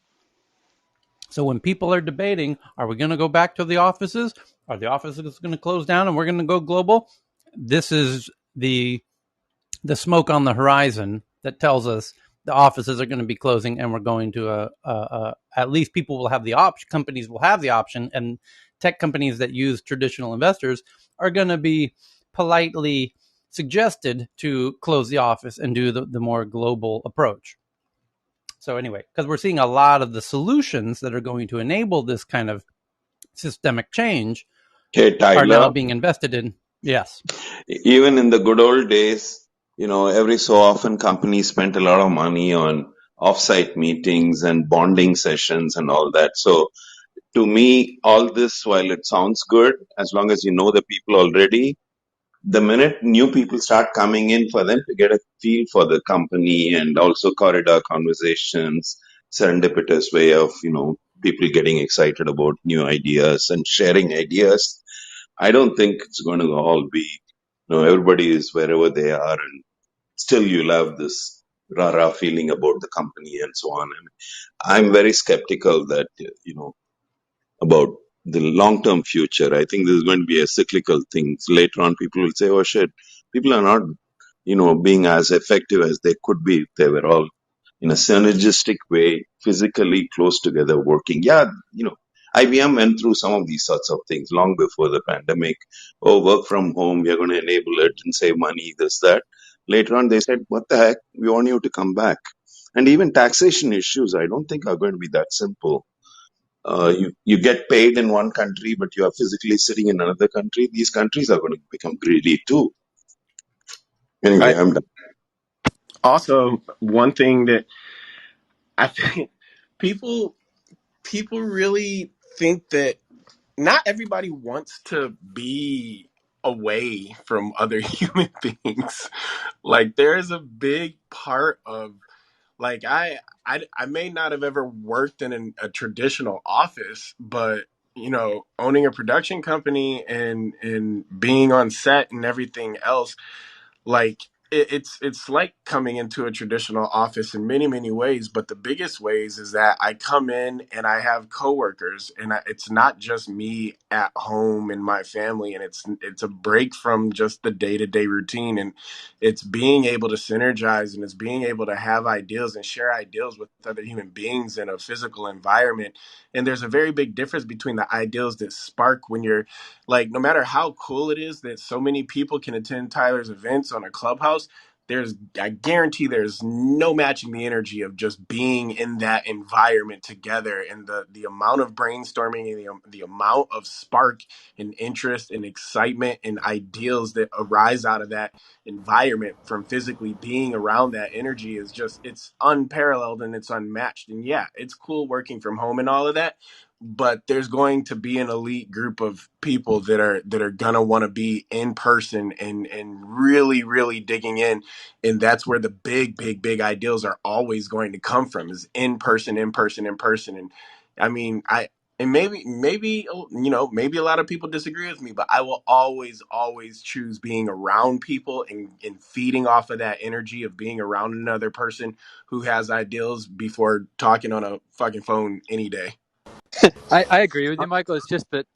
So when people are debating, are we going to go back to the offices? Are the offices going to close down and we're going to go global? This is the smoke on the horizon that tells us the offices are going to be closing and we're going to at least people will have the option, companies will have the option, and tech companies that use traditional investors are going to be politely suggested to close the office and do the more global approach. So anyway, because we're seeing a lot of the solutions that are going to enable this kind of systemic change Hey, are now Tyler, being invested in. Yes. even in the good old days, every so often companies spent a lot of money on offsite meetings and bonding sessions and all that. So to me, all this, while it sounds good, as long as you know the people already, the minute new people start coming in, for them to get a feel for the company and also corridor conversations, serendipitous way of, people getting excited about new ideas and sharing ideas. I don't think it's going to all be, everybody is wherever they are, and still you'll have this rah-rah feeling about the company and so on. And I'm very skeptical that, about the long-term future. I think this is going to be a cyclical thing. Later on, people will say, oh shit, people are not, being as effective as they could be if they were all in a synergistic way, physically close together working. Yeah, IBM went through some of these sorts of things long before the pandemic. Oh, work from home, we are going to enable it and save money, this, that. Later on, they said, what the heck, we want you to come back. And even taxation issues, I don't think are going to be that simple. You get paid in one country, but you are physically sitting in another country. These countries are going to become greedy too. Anyway, I I'm done. also, one thing that I think people people really think that not everybody wants to be away from other human beings. Like, there's a big part of, I may not have ever worked in a traditional office, but owning a production company and being on set and everything else, like it's like coming into a traditional office in many ways, but the biggest ways is that I come in and I have coworkers, and it's not just me at home and my family, and it's a break from just the day-to-day routine, and it's being able to synergize, and it's being able to have ideas and share ideas with other human beings in a physical environment. And there's a very big difference between the ideals that spark when you're, like, no matter how cool it is that so many people can attend Tyler's events on a Clubhouse, I guarantee there's no matching the energy of just being in that environment together, and the amount of brainstorming and the amount of spark and interest and excitement and ideals that arise out of that environment from physically being around that energy is just, it's unparalleled and it's unmatched. And yeah, it's cool working from home and all of that, but there's going to be an elite group of people that are gonna want to be in person and really digging in, and that's where the big ideals are always going to come from, is in person. And I mean, and maybe maybe a lot of people disagree with me, but I will always choose being around people and feeding off of that energy of being around another person who has ideals before talking on a fucking phone any day. I agree with you, Michael. It's just that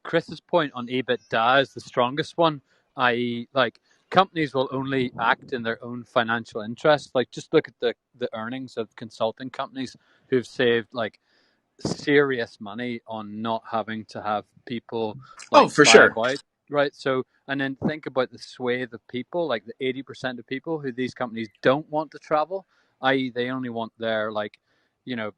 Chris's point on EBITDA is the strongest one. I.e., like companies will only act in their own financial interest. Like just look at the earnings of consulting companies who've saved like serious money on not having to have people Oh, like for fly sure. about, right? So, and then think about the swathe of people, like the 80% of people who these companies don't want to travel, i.e., they only want their like, you know,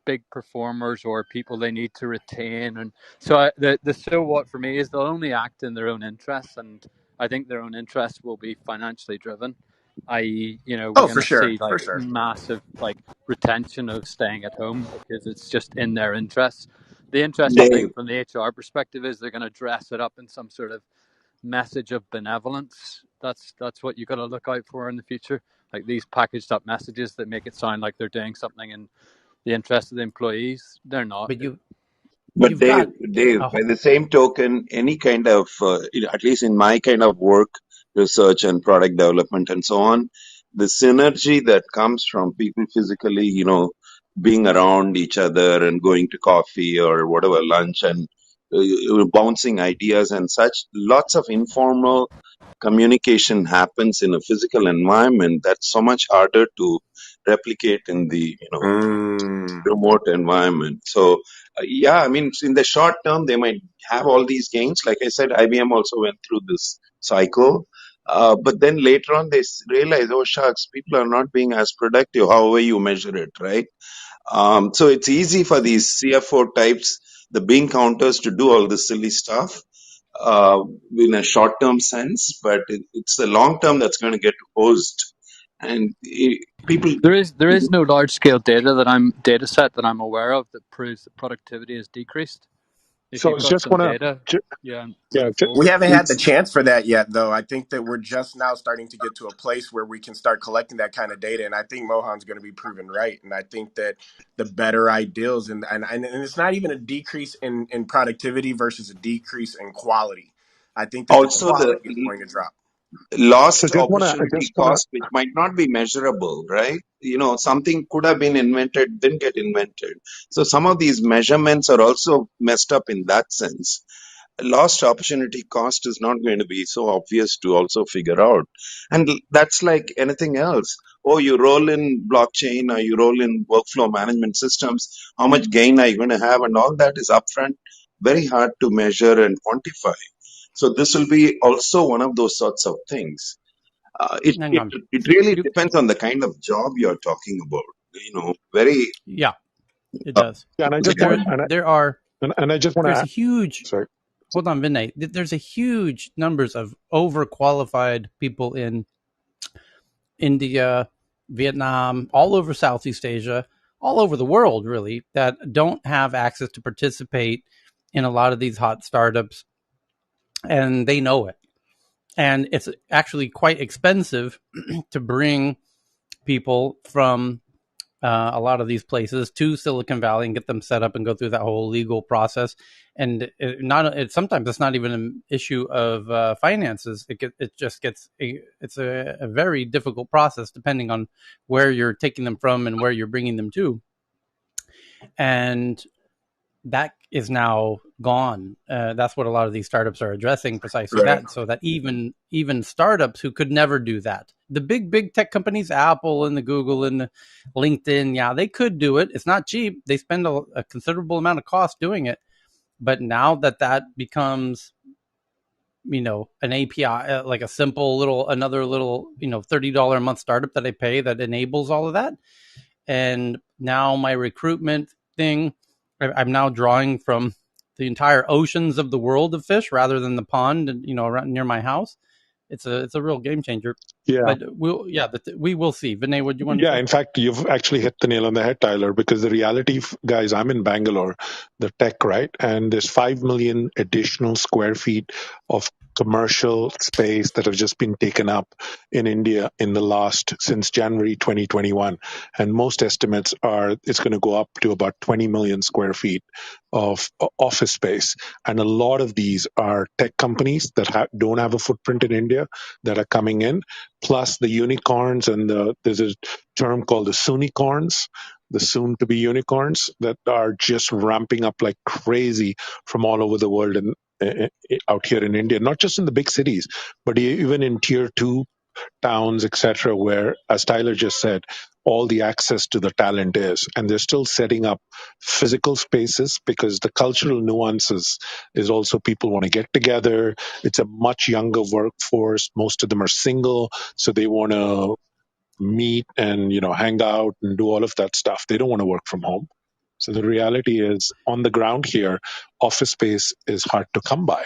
big performers or people they need to retain. And so, the so what for me is they'll only act in their own interests, and I think their own interests will be financially driven. I.e., we're Oh, going for to see sure. like For sure. massive like retention of staying at home because it's just in their interests. The interesting thing Dave, from the HR perspective is they're going to dress it up in some sort of message of benevolence. That's what you got to look out for in the future. Like these packaged up messages that make it sound like they're doing something in the interest of the employees. They're not. But but you've got Dave, a by the same token, any kind of, at least in my kind of work, research and product development and so on, the synergy that comes from people physically, being around each other and going to coffee or whatever, lunch and bouncing ideas and such, lots of informal communication happens in a physical environment that's so much harder to replicate in the, Mm. remote environment. So, yeah, I mean, in the short term, they might have all these gains. Like I said, IBM also went through this cycle. But then later on, they realize, oh, shucks, people are not being as productive, however you measure it, right? So it's easy for these CFO types, the bean counters, to do all this silly stuff in a short term sense, but it's the long term that's going to get hosed. And people. There is no large scale data set that I'm aware of that proves that productivity has decreased. If So I you've was got just some want data, to, yeah, put yeah, it forward. We haven't had the It's chance for that yet, though. I think that we're just now starting to get to a place where we can start collecting that kind of data, and I think Mohan's going to be proven right. And I think that the better ideals, and it's not even a decrease in productivity versus a decrease in quality. I think that the also the quality is going to drop. so lost I opportunity just want to, cost, which might not be measurable, right? Something could have been invented, didn't get invented. So some of these measurements are also messed up in that sense. Lost opportunity cost is not going to be so obvious to also figure out. And that's like anything else. Oh, you roll in blockchain or you roll in workflow management systems, how much gain are you going to have? And all that is upfront, very hard to measure and quantify. So this will be also one of those sorts of things. It, hang it, on. it really You depends on the kind of job you're talking about. Very, Yeah, it uh, does. yeah, and I But just want there to, there are and I just want there's to, a huge sorry. hold on, Vinay. There's a huge numbers of overqualified people in India, Vietnam, all over Southeast Asia, all over the world, really, that don't have access to participate in a lot of these hot startups, and they know it. And it's actually quite expensive to bring people from a lot of these places to Silicon Valley and get them set up and go through that whole legal process. And sometimes it's not even an issue of finances. It just gets it's a very difficult process depending on where you're taking them from and where you're bringing them to. And that is now gone. That's what a lot of these startups are addressing, precisely Right. that, so that even startups who could never do that, the big tech companies, Apple and the Google and the LinkedIn, yeah, they could do it. It's not cheap. They spend a considerable amount of cost doing it. But now that becomes, an API, like a simple another little, $30 a month startup that I pay that enables all of that. And now my recruitment thing, I'm now drawing from the entire oceans of the world of fish rather than the pond, around near my house. It's a real game changer. Yeah. But we will see. Vinay, what do you want to Yeah, say? in fact, you've actually hit the nail on the head, Tyler, because the reality, guys, I'm in Bangalore, the tech, right? And there's 5 million additional square feet of commercial space that have just been taken up in India since January 2021. And most estimates are it's going to go up to about 20 million square feet of office space. And a lot of these are tech companies that don't have a footprint in India that are coming in, plus the unicorns and there's a term called the Soonicorns, the soon to be unicorns that are just ramping up like crazy from all over the world and out here in India, not just in the big cities, but even in tier two towns, etc., where, as Tyler just said, all the access to the talent is. And they're still setting up physical spaces because the cultural nuances is also people want to get together. It's a much younger workforce. Most of them are single, so they want to meet and hang out and do all of that stuff. They don't want to work from home. So the reality is, on the ground here, office space is hard to come by.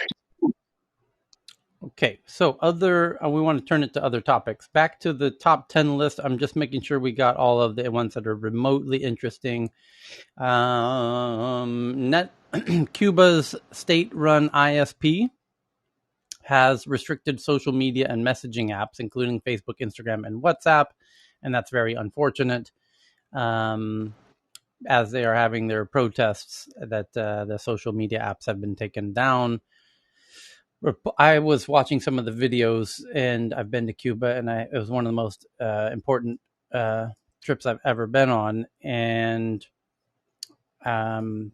Okay, so we want to turn it to other topics. Back to the top 10 list. I'm just making sure we got all of the ones that are remotely interesting. Cuba's state-run ISP has restricted social media and messaging apps, including Facebook, Instagram, and WhatsApp, and that's very unfortunate. As they are having their protests that the social media apps have been taken down. I was watching some of the videos, and I've been to Cuba, and it was one of the most important trips I've ever been on. And man,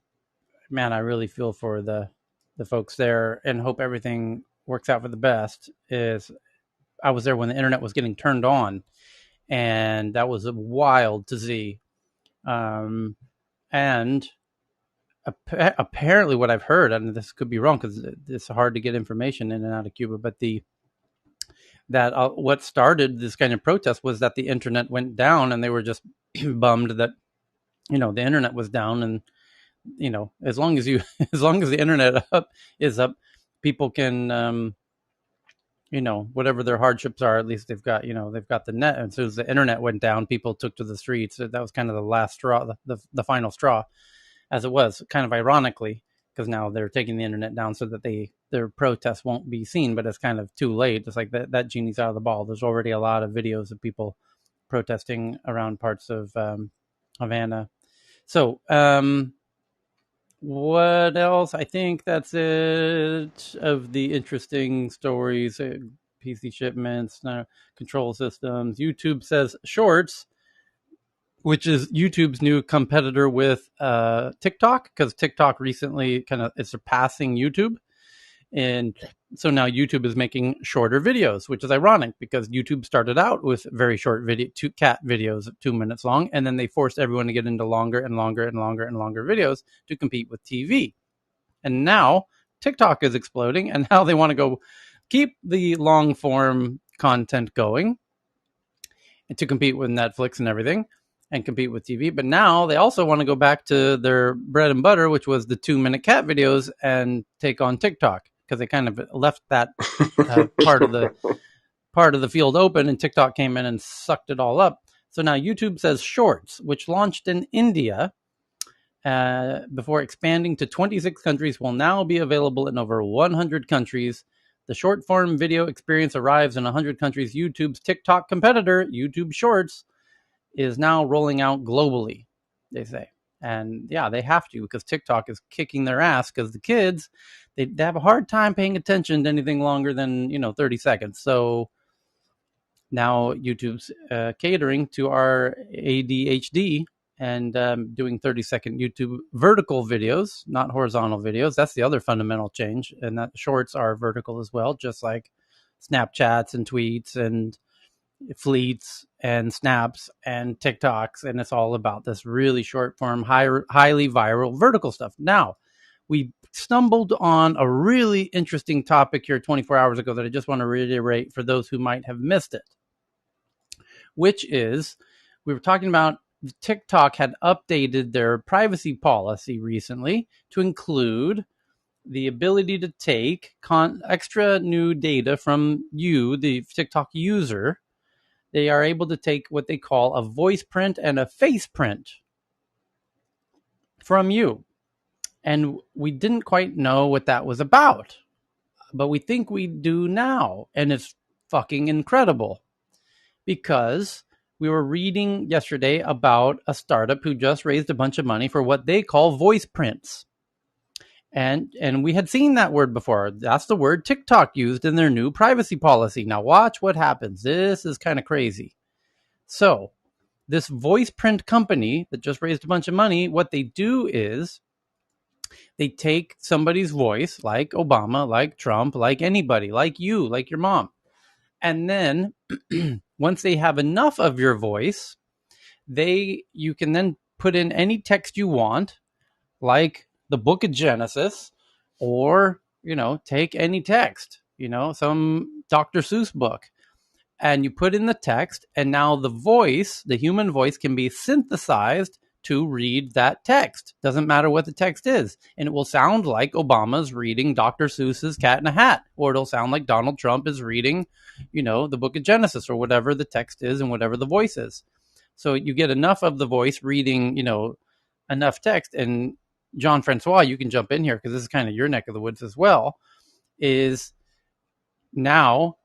I really feel for the folks there, and hope everything works out for the best. I was there when the internet was getting turned on, and that was wild to see. And apparently, what I've heard, and this could be wrong because it's hard to get information in and out of Cuba, but what started this kind of protest was that the internet went down, and they were just bummed that the internet was down, and as long as the internet is up, people can whatever their hardships are, at least they've got the net. And so as the internet went down, people took to the streets. That was kind of the last straw, the final straw, as it was, kind of ironically, because now they're taking the internet down so that their protests won't be seen. But it's kind of too late. It's like that genie's out of the ball. There's already a lot of videos of people protesting around parts of Havana. So what else? I think that's it of the interesting stories. PC shipments, control systems. YouTube says Shorts, which is YouTube's new competitor with TikTok, because TikTok recently is surpassing YouTube. And so now YouTube is making shorter videos, which is ironic because YouTube started out with very short cat videos, 2 minutes long, and then they forced everyone to get into longer and longer and longer and longer videos to compete with TV. And now TikTok is exploding, and now they want to go keep the long form content going and to compete with Netflix and everything and compete with TV. But now they also want to go back to their bread and butter, which was the 2-minute cat videos, and take on TikTok, because they kind of left that part of the field open, and TikTok came in and sucked it all up. So now YouTube says Shorts, which launched in India before expanding to 26 countries, will now be available in over 100 countries. The short form video experience arrives in 100 countries. YouTube's TikTok competitor, YouTube Shorts, is now rolling out globally, they say. And yeah, they have to, because TikTok is kicking their ass, because the kids, they have a hard time paying attention to anything longer than 30 seconds. So now YouTube's catering to our ADHD and doing 30-second YouTube vertical videos, not horizontal videos. That's the other fundamental change, and that shorts are vertical as well, just like Snapchats and tweets and fleets and snaps and TikToks, and it's all about this really short form, highly viral vertical stuff. Now, we stumbled on a really interesting topic here 24 hours ago that I just want to reiterate for those who might have missed it, which is we were talking about TikTok had updated their privacy policy recently to include the ability to take extra new data from you, the TikTok user. They are able to take what they call a voice print and a face print from you. And we didn't quite know what that was about, but we think we do now. And it's fucking incredible, because we were reading yesterday about a startup who just raised a bunch of money for what they call voice prints. And we had seen that word before. That's the word TikTok used in their new privacy policy. Now watch what happens. This is kind of crazy. So this voice print company that just raised a bunch of money, what they do is they take somebody's voice, like Obama, like Trump, like anybody, like you, like your mom. And then once they have enough of your voice, you can then put in any text you want, like the book of Genesis, or, take any text, some Dr. Seuss book, and you put in the text, and now the human voice can be synthesized to read that text. Doesn't matter what the text is. And it will sound like Obama's reading Dr. Seuss's Cat in a Hat, or it'll sound like Donald Trump is reading, the book of Genesis, or whatever the text is and whatever the voice is. So you get enough of the voice reading, enough text. And Jean Francois, you can jump in here, because this is kind of your neck of the woods as well, is now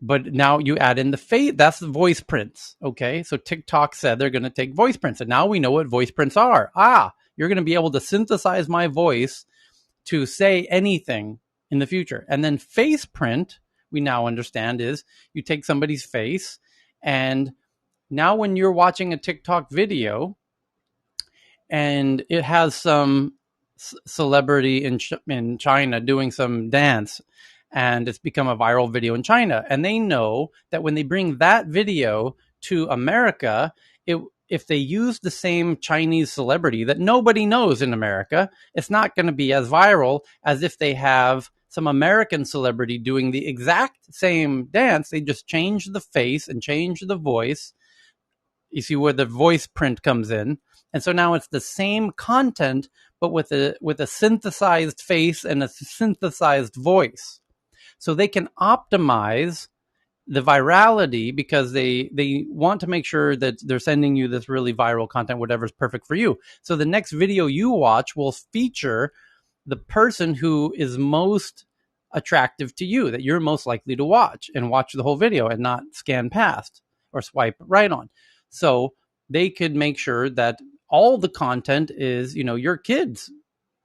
you add in the face. That's the voice prints. Okay. So TikTok said they're going to take voice prints, and now we know what voice prints are. You're going to be able to synthesize my voice to say anything in the future. And then face print, we now understand, is you take somebody's face, and now when you're watching a TikTok video and it has some celebrity in China doing some dance, and it's become a viral video in China, and they know that when they bring that video to America, if they use the same Chinese celebrity that nobody knows in America, it's not going to be as viral as if they have some American celebrity doing the exact same dance. They just change the face and change the voice. You see where the voice print comes in. And so now it's the same content, but with a synthesized face and a synthesized voice. So they can optimize the virality, because they want to make sure that they're sending you this really viral content, whatever's perfect for you. So the next video you watch will feature the person who is most attractive to you, that you're most likely to watch, and watch the whole video and not scan past or swipe right on. So they could make sure that all the content is, your kids'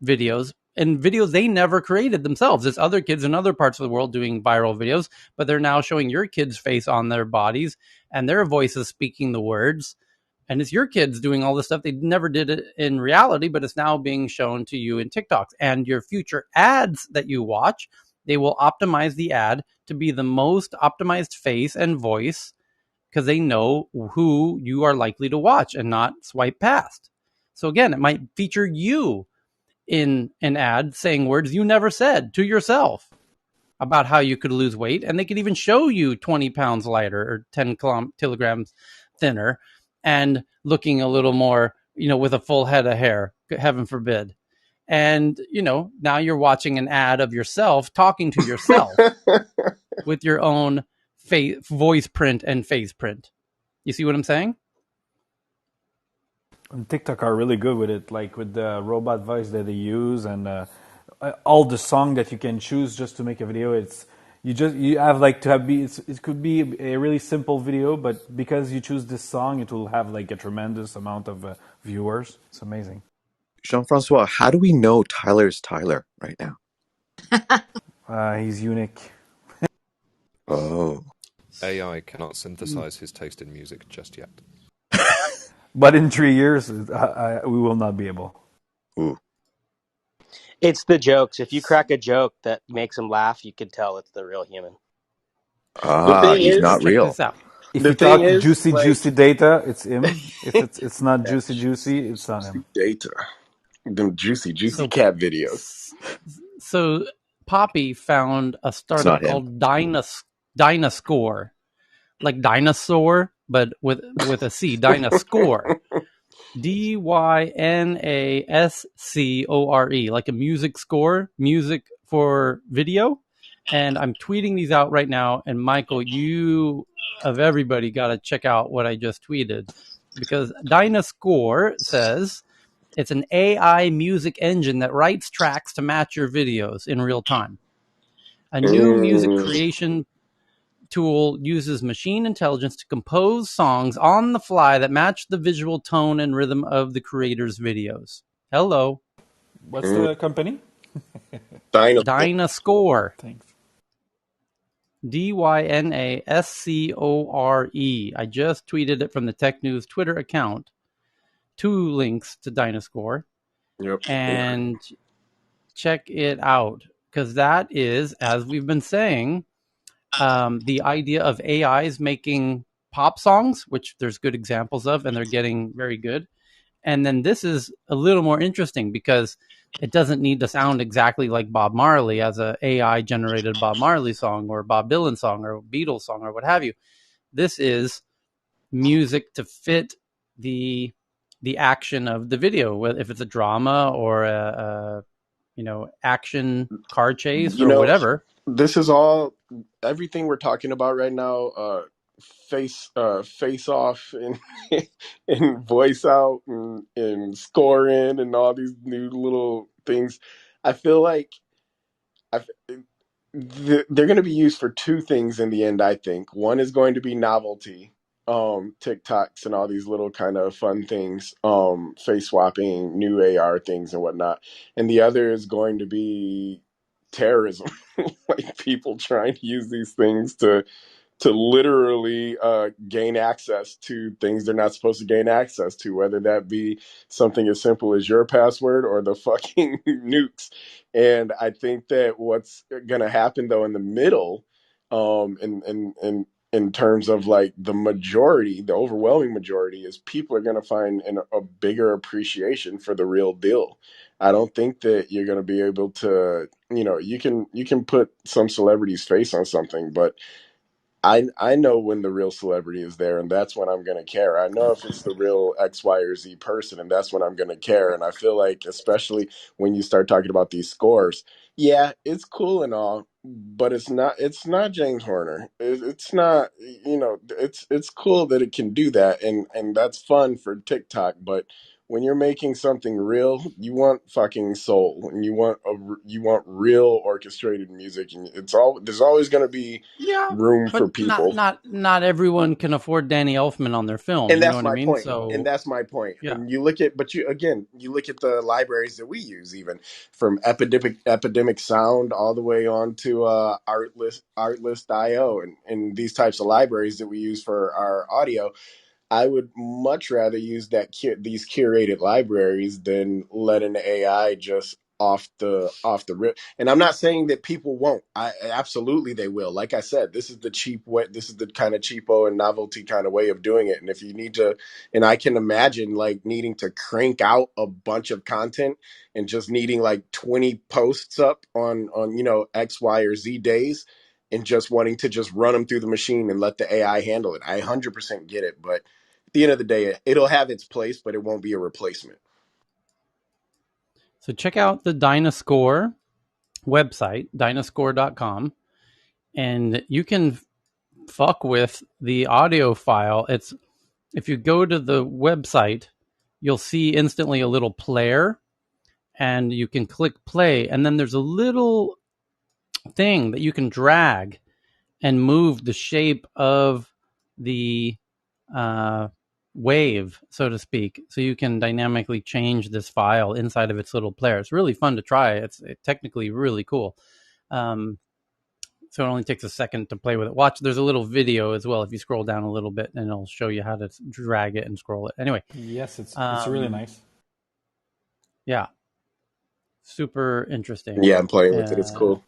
videos, and videos they never created themselves. There's other kids in other parts of the world doing viral videos, but they're now showing your kids' face on their bodies, and their voices speaking the words. And it's your kids doing all this stuff. They never did it in reality, but it's now being shown to you in TikToks. And your future ads that you watch, they will optimize the ad to be the most optimized face and voice, because they know who you are likely to watch and not swipe past. So again, it might feature you in an ad saying words you never said to yourself about how you could lose weight. And they could even show you 20 pounds lighter or 10 kilograms thinner and looking a little more, with a full head of hair, heaven forbid. And, now you're watching an ad of yourself talking to yourself with your own voice print and face print. You see what I'm saying? And TikTok are really good with it, like with the robot voice that they use, and all the song that you can choose just to make a video. It's You have like to have it could be a really simple video, but because you choose this song, it will have like a tremendous amount of viewers. It's amazing. Jean-Francois, how do we know Tyler's Tyler right now? He's unique. Oh. AI cannot synthesize his taste in music just yet. But in 3 years, we will not be able. Ooh. It's the jokes. If you crack a joke that makes him laugh, you can tell it's the real human. The Ah, thing he's So not is, check real. this out. If the you thing talk is, juicy data, it's him. If it's not that juicy, it's not him. data, them juicy So cat videos. so Poppy found a It's startup not him. called Dynascore, like dinosaur, but with a C, Dynascore. Dynascore, like a music score, music for video. And I'm tweeting these out right now. And Michael, you of everybody got to check out what I just tweeted, because Dynascore says it's an AI music engine that writes tracks to match your videos in real time. A new music Mm, creation tool uses machine intelligence to compose songs on the fly that match the visual tone and rhythm of the creator's videos. Hello. What's mm, the company? dinosaur. Dynascore. Thanks. Dynascore. I just tweeted it from the Tech News Twitter account. 2 links to Dynascore. Yep. And check it out, because that is, as we've been saying, the idea of AIs making pop songs, which there's good examples of, and they're getting very good. And then this is a little more interesting because it doesn't need to sound exactly like Bob Marley as a AI generated Bob Marley song or Bob Dylan song or Beatles song or what have you. This is music to fit the action of the video, if it's a drama or a action car chase You or know, whatever. this is all everything we're talking about right now. Face off and and voice out and score in and all these new little things. I feel like I they're going to be used for two things in the end. I think one is going to be novelty, TikToks and all these little kind of fun things, face swapping, new AR things and whatnot, and the other is going to be terrorism, like people trying to use these things to literally gain access to things they're not supposed to gain access to, whether that be something as simple as your password or the fucking nukes. And I think that what's going to happen though in the middle, in terms of like the majority, the overwhelming majority, is people are going to find a bigger appreciation for the real deal. I don't think that you're going to be able to, you can put some celebrity's face on something, but I know when the real celebrity is there, and that's when I'm going to care. I know if it's the real X, Y, or Z person, and that's when I'm going to care. And I feel like, especially when you start talking about these scores, yeah, it's cool and all, but it's not. It's not James Horner. It's not. It's cool that it can do that, and that's fun for TikTok. But when you're making something real, you want fucking soul, and you want real orchestrated music, and there's always going to be Yeah, room for but not people. not not everyone can afford Danny Elfman on their film. And You know that's what I my mean? point. And So that's my point. yeah, And you look at the libraries that we use, even from epidemic sound all the way on to artlist.io and these types of libraries that we use for our audio. I would much rather use these curated libraries than let an AI just off the rip. And I'm not saying that people won't. I absolutely they will. Like I said, this is the cheap way. This is the kind of cheapo and novelty kind of way of doing it. And if you need to, and I can imagine like needing to crank out a bunch of content and just needing like 20 posts up on X, Y, or Z days. And just wanting to just run them through the machine and let the AI handle it. I 100% get it, but at the end of the day, it'll have its place, but it won't be a replacement. so check out the Dynascore website, dynascore.com, and you can fuck with the audio file. It's If you go to the website, you'll see instantly a little player, and you can click play, and then there's a little thing that you can drag and move the shape of the wave, so to speak. So you can dynamically change this file inside of its little player. It's really fun to try. It's technically really cool. So it only takes a second to play with it. Watch, there's a little video as well if you scroll down a little bit, and it'll show you how to drag it and scroll it. Anyway. Yes, it's really nice. Yeah. Super interesting. Yeah, I'm playing with it. It's cool.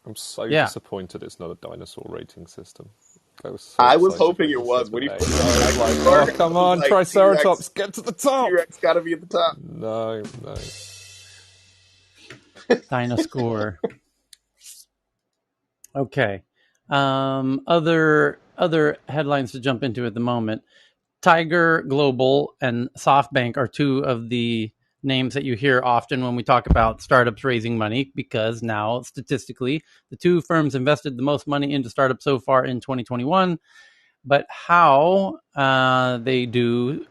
I'm so disappointed it's not a dinosaur rating system. I was so I was excited hoping when it you was said when the he name. put I the was like, dinosaur. oh, come I was on, like, Triceratops, get to the top! T-Rex got to be at the top. No. Dinosaur. Okay. Other headlines to jump into at the moment. Tiger Global and SoftBank are two of the names that you hear often when we talk about startups raising money, because now statistically the two firms invested the most money into startups so far in 2021. But how they do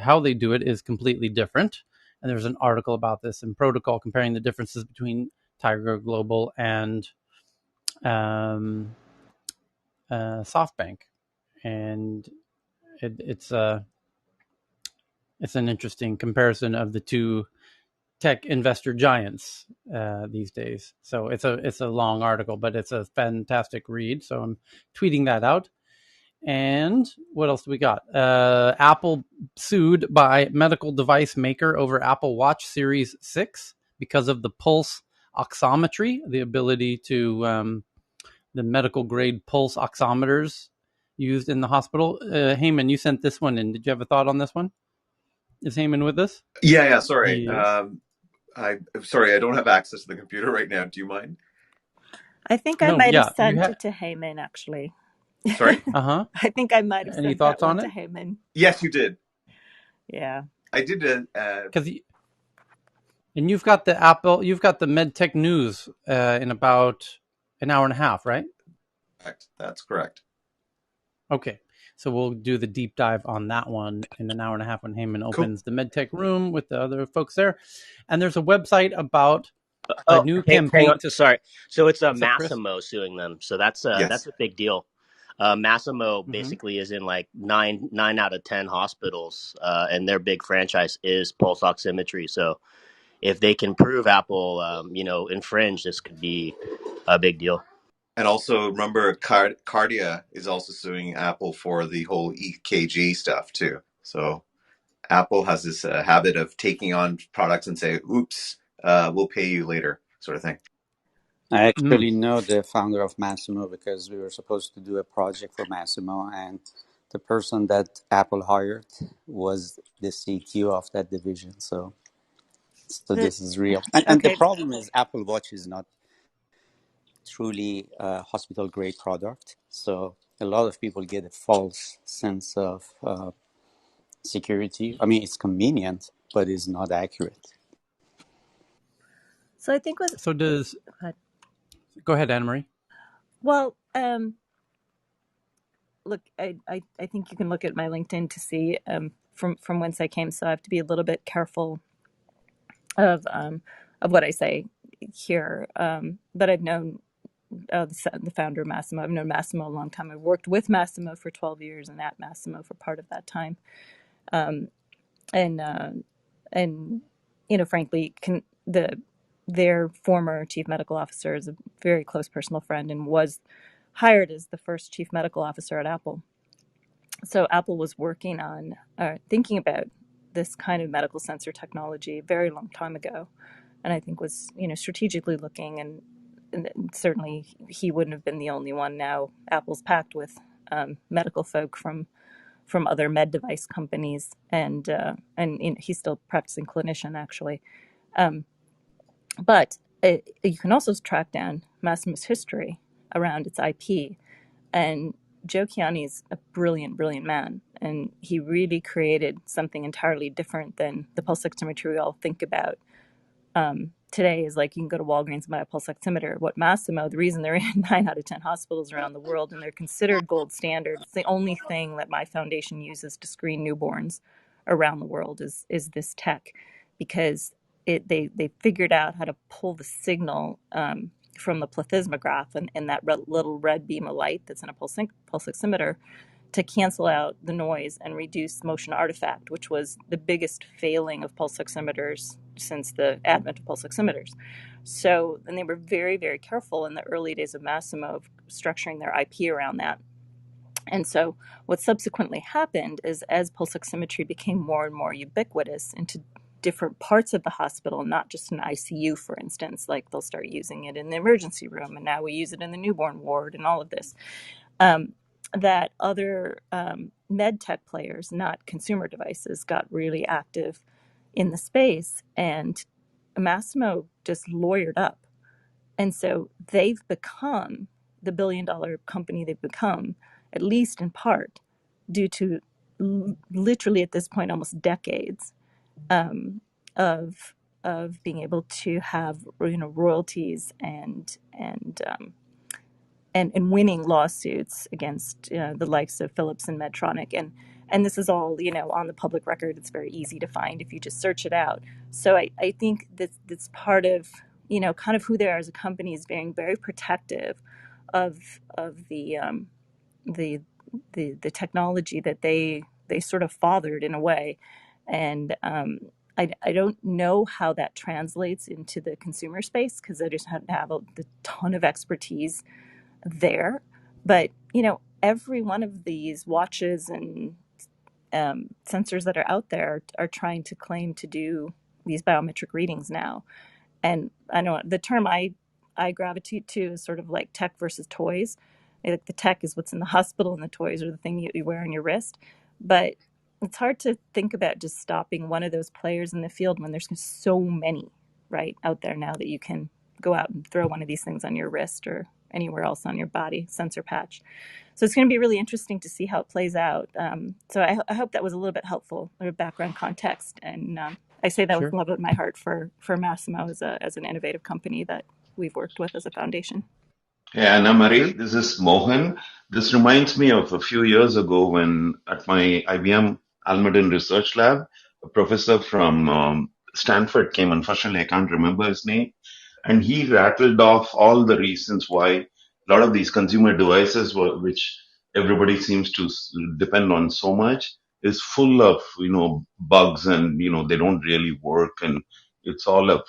it is completely different. And there's an article about this in Protocol comparing the differences between Tiger Global and SoftBank, and it's an interesting comparison of the two tech investor giants these days. So it's a long article, but it's a fantastic read. So I'm tweeting that out. And what else do we got? Apple sued by medical device maker over Apple Watch Series 6 because of the pulse oximetry, the ability to the medical grade pulse oximeters used in the hospital. Heyman, you sent this one in. Did you have a thought on this one? Is Heyman with us? Yeah, sorry. Yes. I'm sorry, I don't have access to the computer right now. Do you mind? I think I might have sent it to Heyman, actually. Sorry? Uh-huh. I think I might have Any sent that thoughts one on to it? Heyman. Yes, you did. Yeah. I did. And you've got the MedTech news in about an hour and a half, right? Correct. That's correct. Okay. So we'll do the deep dive on that one in an hour and a half when Heyman opens the MedTech room with the other folks there. And there's a website about a new campaign. Hang on. Sorry. So it's What's up, Massimo suing them. So that's a big deal. Massimo basically is in like nine out of 10 hospitals, and their big franchise is pulse oximetry. So if they can prove Apple, infringe, this could be a big deal. And also remember, Cardia is also suing Apple for the whole EKG stuff too. So Apple has this habit of taking on products and say, "Oops, we'll pay you later," sort of thing. I actually know the founder of Massimo because we were supposed to do a project for Massimo, and the person that Apple hired was the CTO of that division. So this is real. And the problem is Apple Watch is not truly a hospital grade product. So a lot of people get a false sense of security. I mean, it's convenient, but it's not accurate. So I think go ahead, Anne-Marie. Well, look, I think you can look at my LinkedIn to see from whence I came. So I have to be a little bit careful of what I say here. But I've known the founder of Massimo. I've known Massimo a long time. I've worked with Massimo for 12 years and at Massimo for part of that time. And frankly, their former chief medical officer is a very close personal friend and was hired as the first chief medical officer at Apple. So Apple was working on thinking about this kind of medical sensor technology a very long time ago, and I think was strategically looking, and certainly he wouldn't have been the only one. Now Apple's packed with medical folk from other med device companies, and he's still practicing clinician actually. But you can also track down Massimo's history around its IP, and Joe Chiani is a brilliant, brilliant man, and he really created something entirely different than the pulse oximetry we all think about today. Is like you can go to Walgreens and buy a pulse oximeter. What Massimo, the reason they're in 9 out of 10 hospitals around the world and they're considered gold standard, it's the only thing that my foundation uses to screen newborns around the world is this tech, because they figured out how to pull the signal from the plethysmograph and that little red beam of light that's in a pulse oximeter to cancel out the noise and reduce motion artifact, which was the biggest failing of pulse oximeters since the advent of pulse oximeters. So, and they were very, very careful in the early days of Masimo of structuring their IP around that. And so, what subsequently happened is as pulse oximetry became more and more ubiquitous into different parts of the hospital, not just an ICU, for instance, like they'll start using it in the emergency room, and now we use it in the newborn ward and all of this. That other med tech players, not consumer devices, got really active in the space, and Massimo just lawyered up. And so they've become the billion-dollar company they've become, at least in part, due to literally at this point almost decades of being able to have royalties and winning lawsuits against the likes of Philips and Medtronic. And this is all, on the public record. It's very easy to find if you just search it out. So I think that's part of, kind of who they are as a company, is being very protective of the technology that they sort of fathered in a way. And I don't know how that translates into the consumer space, because I just have a ton of expertise there. But every one of these watches and sensors that are out there are trying to claim to do these biometric readings now. And I know the term I gravitate to is sort of like tech versus toys. Like the tech is what's in the hospital, and the toys are the thing you wear on your wrist. But it's hard to think about just stopping one of those players in the field when there's so many right out there now that you can go out and throw one of these things on your wrist or anywhere else on your body, sensor patch. So it's going to be really interesting to see how it plays out. So I hope that was a little bit helpful, or background context. And I say that with love in my heart for Massimo as an innovative company that we've worked with as a foundation. Hey, Anna Marie, this is Mohan. This reminds me of a few years ago when at my IBM Almaden Research Lab, a professor from Stanford came. Unfortunately, I can't remember his name. And he rattled off all the reasons why a lot of these consumer devices, which everybody seems to depend on so much, is full of, bugs, and, they don't really work. And it's all a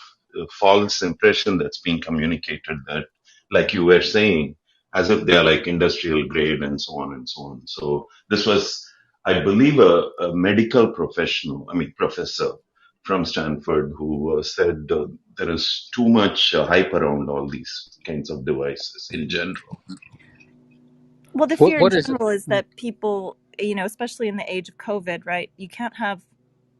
false impression that's being communicated that, like you were saying, as if they are like industrial grade and so on and so on. So this was, I believe, a medical professor from Stanford who said there is too much hype around all these kinds of devices in general. Well, the fear in What is it? general is that people, especially in the age of COVID, right? You can't have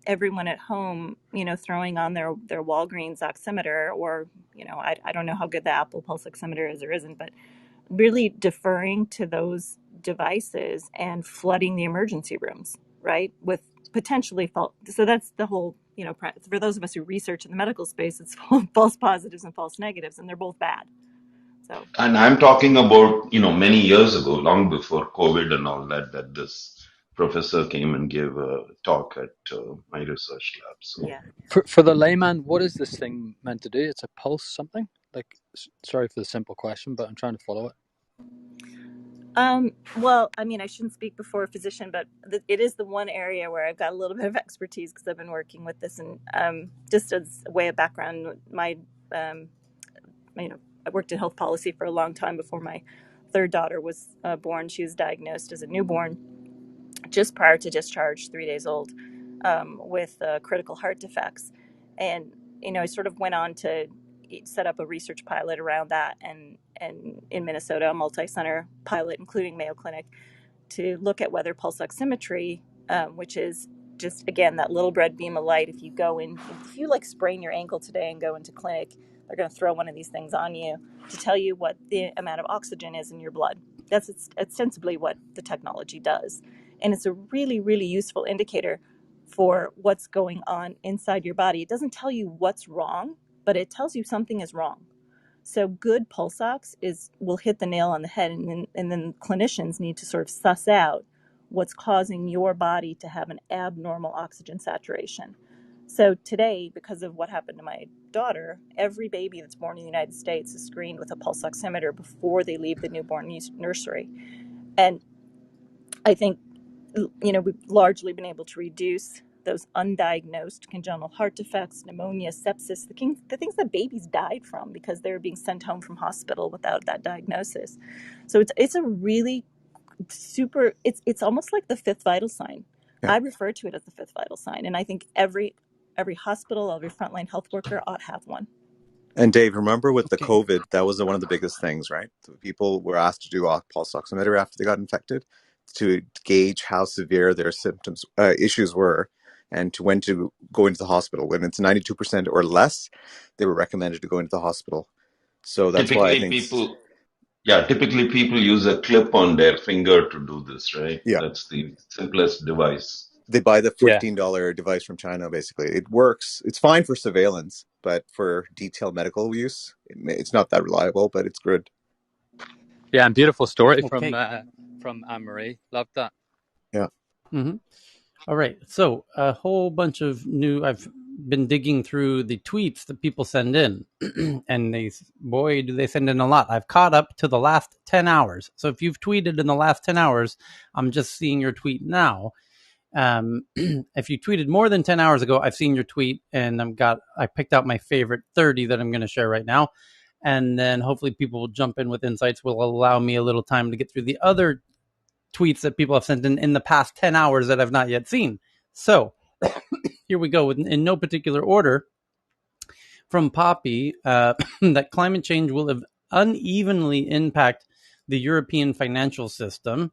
everyone at home, throwing on their Walgreens oximeter, or, I don't know how good the Apple Pulse oximeter is or isn't, but really deferring to those devices and flooding the emergency rooms, right? With potentially false. So that's the whole, for those of us who research in the medical space, it's false positives and false negatives, and they're both bad. So, And I'm talking about, many years ago, long before COVID and all that, that this professor came and gave a talk at my research lab. So. yeah. For the layman, what is this thing meant to do? It's a pulse something? Like, sorry for the simple question, but I'm trying to follow it. Well, I mean, I shouldn't speak before a physician, but it is the one area where I've got a little bit of expertise because I've been working with this. And just as a way of background, I worked in health policy for a long time before my third daughter was born. She was diagnosed as a newborn just prior to discharge, 3 days old, with critical heart defects. And, I sort of went on to set up a research pilot around that, and in Minnesota, a multi-center pilot, including Mayo Clinic, to look at whether pulse oximetry, which is just, again, that little red beam of light. If you like sprain your ankle today and go into clinic, they're going to throw one of these things on you to tell you what the amount of oxygen is in your blood. That's ostensibly what the technology does. And it's a really, really useful indicator for what's going on inside your body. It doesn't tell you what's wrong, but it tells you something is wrong. So good pulse ox will hit the nail on the head, and then clinicians need to sort of suss out what's causing your body to have an abnormal oxygen saturation. So today, because of what happened to my daughter, every baby that's born in the United States is screened with a pulse oximeter before they leave the newborn nursery. And I think, we've largely been able to reduce those undiagnosed congenital heart defects, pneumonia, sepsis, the things that babies died from because they were being sent home from hospital without that diagnosis. So it's a really super, it's almost like the fifth vital sign. I refer to it as the fifth vital sign, and I think every hospital, every frontline health worker ought to have one. And Dave, remember with the COVID, that was one of the biggest things, right? So people were asked to do a pulse oximeter after they got infected to gauge how severe their symptoms, issues were, and to when to go into the hospital. When it's 92% or less, they were recommended to go into the hospital. So that's why I Typically, think, people use a clip on their finger to do this, right? yeah, That's the simplest device. they buy the $15 device from China, basically. It works. It's fine for surveillance, but for detailed medical use, it's not that reliable, but it's good. Yeah, and beautiful story from Anne-Marie. Love that. Yeah. Mm-hmm. All right. So a whole bunch of I've been digging through the tweets that people send in, and boy, do they send in a lot. I've caught up to the last 10 hours. So if you've tweeted in the last 10 hours, I'm just seeing your tweet now. If you tweeted more than 10 hours ago, I've seen your tweet, and I picked out my favorite 30 that I'm going to share right now. And then hopefully people will jump in with insights, will allow me a little time to get through the other tweets that people have sent in the past 10 hours that I've not yet seen. So here we go, in no particular order. From Poppy, that climate change will unevenly impact the European financial system,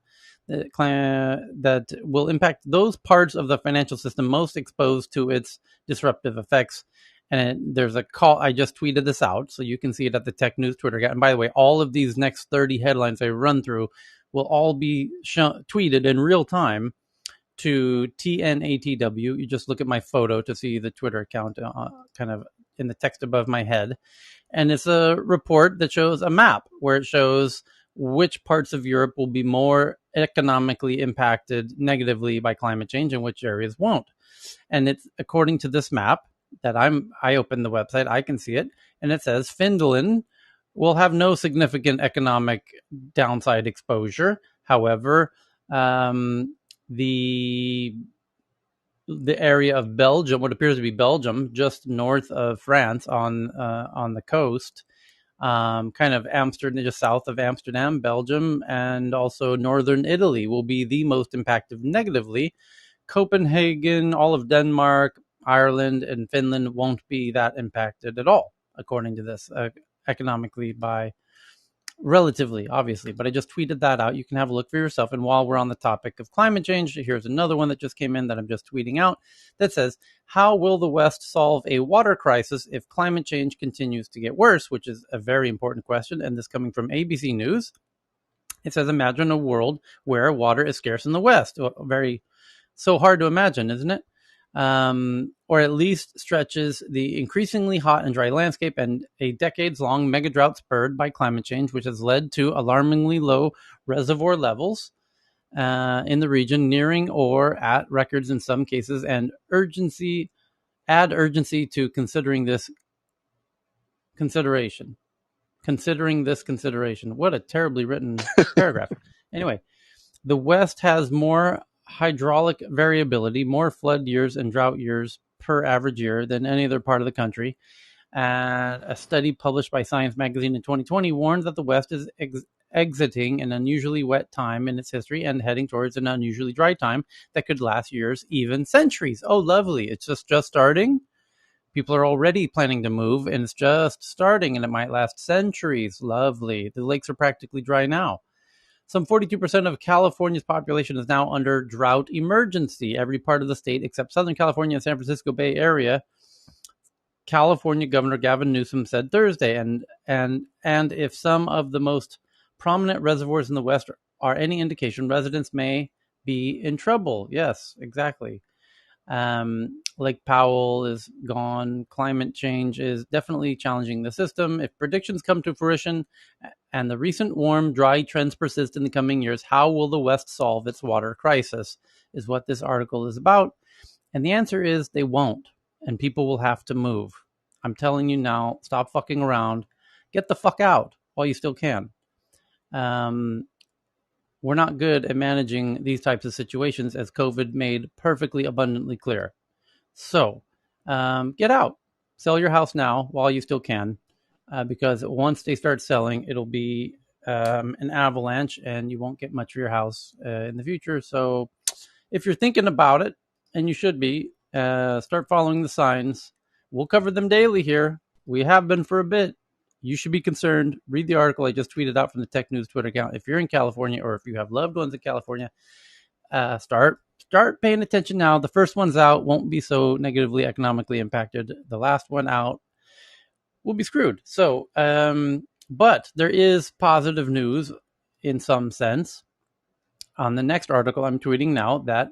that will impact those parts of the financial system most exposed to its disruptive effects. And there's a call. I just tweeted this out, so you can see it at the Tech News Twitter account. And by the way, all of these next 30 headlines I run through will all be tweeted in real time to TNATW. You just look at my photo to see the Twitter account kind of in the text above my head. And it's a report that shows a map where it shows which parts of Europe will be more economically impacted negatively by climate change and which areas won't. And it's according to this map that I opened the website, I can see it, and it says Finland will have no significant economic downside exposure. However, the area of Belgium, what appears to be Belgium, just north of France on the coast, kind of Amsterdam, just south of Amsterdam, Belgium, and also northern Italy will be the most impacted negatively. Copenhagen, all of Denmark, Ireland, and Finland won't be that impacted at all, according to this, economically by relatively, obviously. But I just tweeted that out. You can have a look for yourself. And while we're on the topic of climate change, here's another one that just came in that I'm just tweeting out that says, how will the West solve a water crisis if climate change continues to get worse? Which is a very important question. And this coming from ABC News. It says, imagine a world where water is scarce in the West. So hard to imagine, isn't it? Or at least stretches the increasingly hot and dry landscape and a decades-long mega drought spurred by climate change, which has led to alarmingly low reservoir levels in the region, nearing or at records in some cases, and add urgency to considering this consideration. What a terribly written paragraph. Anyway, the West has more hydraulic variability, more flood years and drought years per average year than any other part of the country. And a study published by Science Magazine in 2020 warned that the West is exiting an unusually wet time in its history and heading towards an unusually dry time that could last years, even centuries. Oh, lovely. It's just starting. People are already planning to move, and it's just starting, and it might last centuries. Lovely. The lakes are practically dry now. Some 42% of California's population is now under drought emergency. Every part of the state except Southern California and San Francisco Bay Area, California Governor Gavin Newsom said Thursday. And if some of the most prominent reservoirs in the West are any indication, residents may be in trouble. Yes, exactly. Lake Powell is gone. Climate change is definitely challenging the system. If predictions come to fruition and the recent warm, dry trends persist in the coming years, how will the West solve its water crisis? Is what this article is about. And the answer is they won't, and people will have to move. I'm telling you now, stop fucking around. Get the fuck out while you still can. We're not good at managing these types of situations, as COVID made perfectly abundantly clear. So get out. Sell your house now while you still can, because once they start selling, it'll be an avalanche and you won't get much for your house in the future. So if you're thinking about it, and you should be, start following the signs. We'll cover them daily here. We have been for a bit. You should be concerned. Read the article I just tweeted out from the Tech News Twitter account. If you're in California, or if you have loved ones in California, start paying attention now. The first one's out won't be so negatively economically impacted. The last one out will be screwed. So, but there is positive news in some sense. On the next article I'm tweeting now, that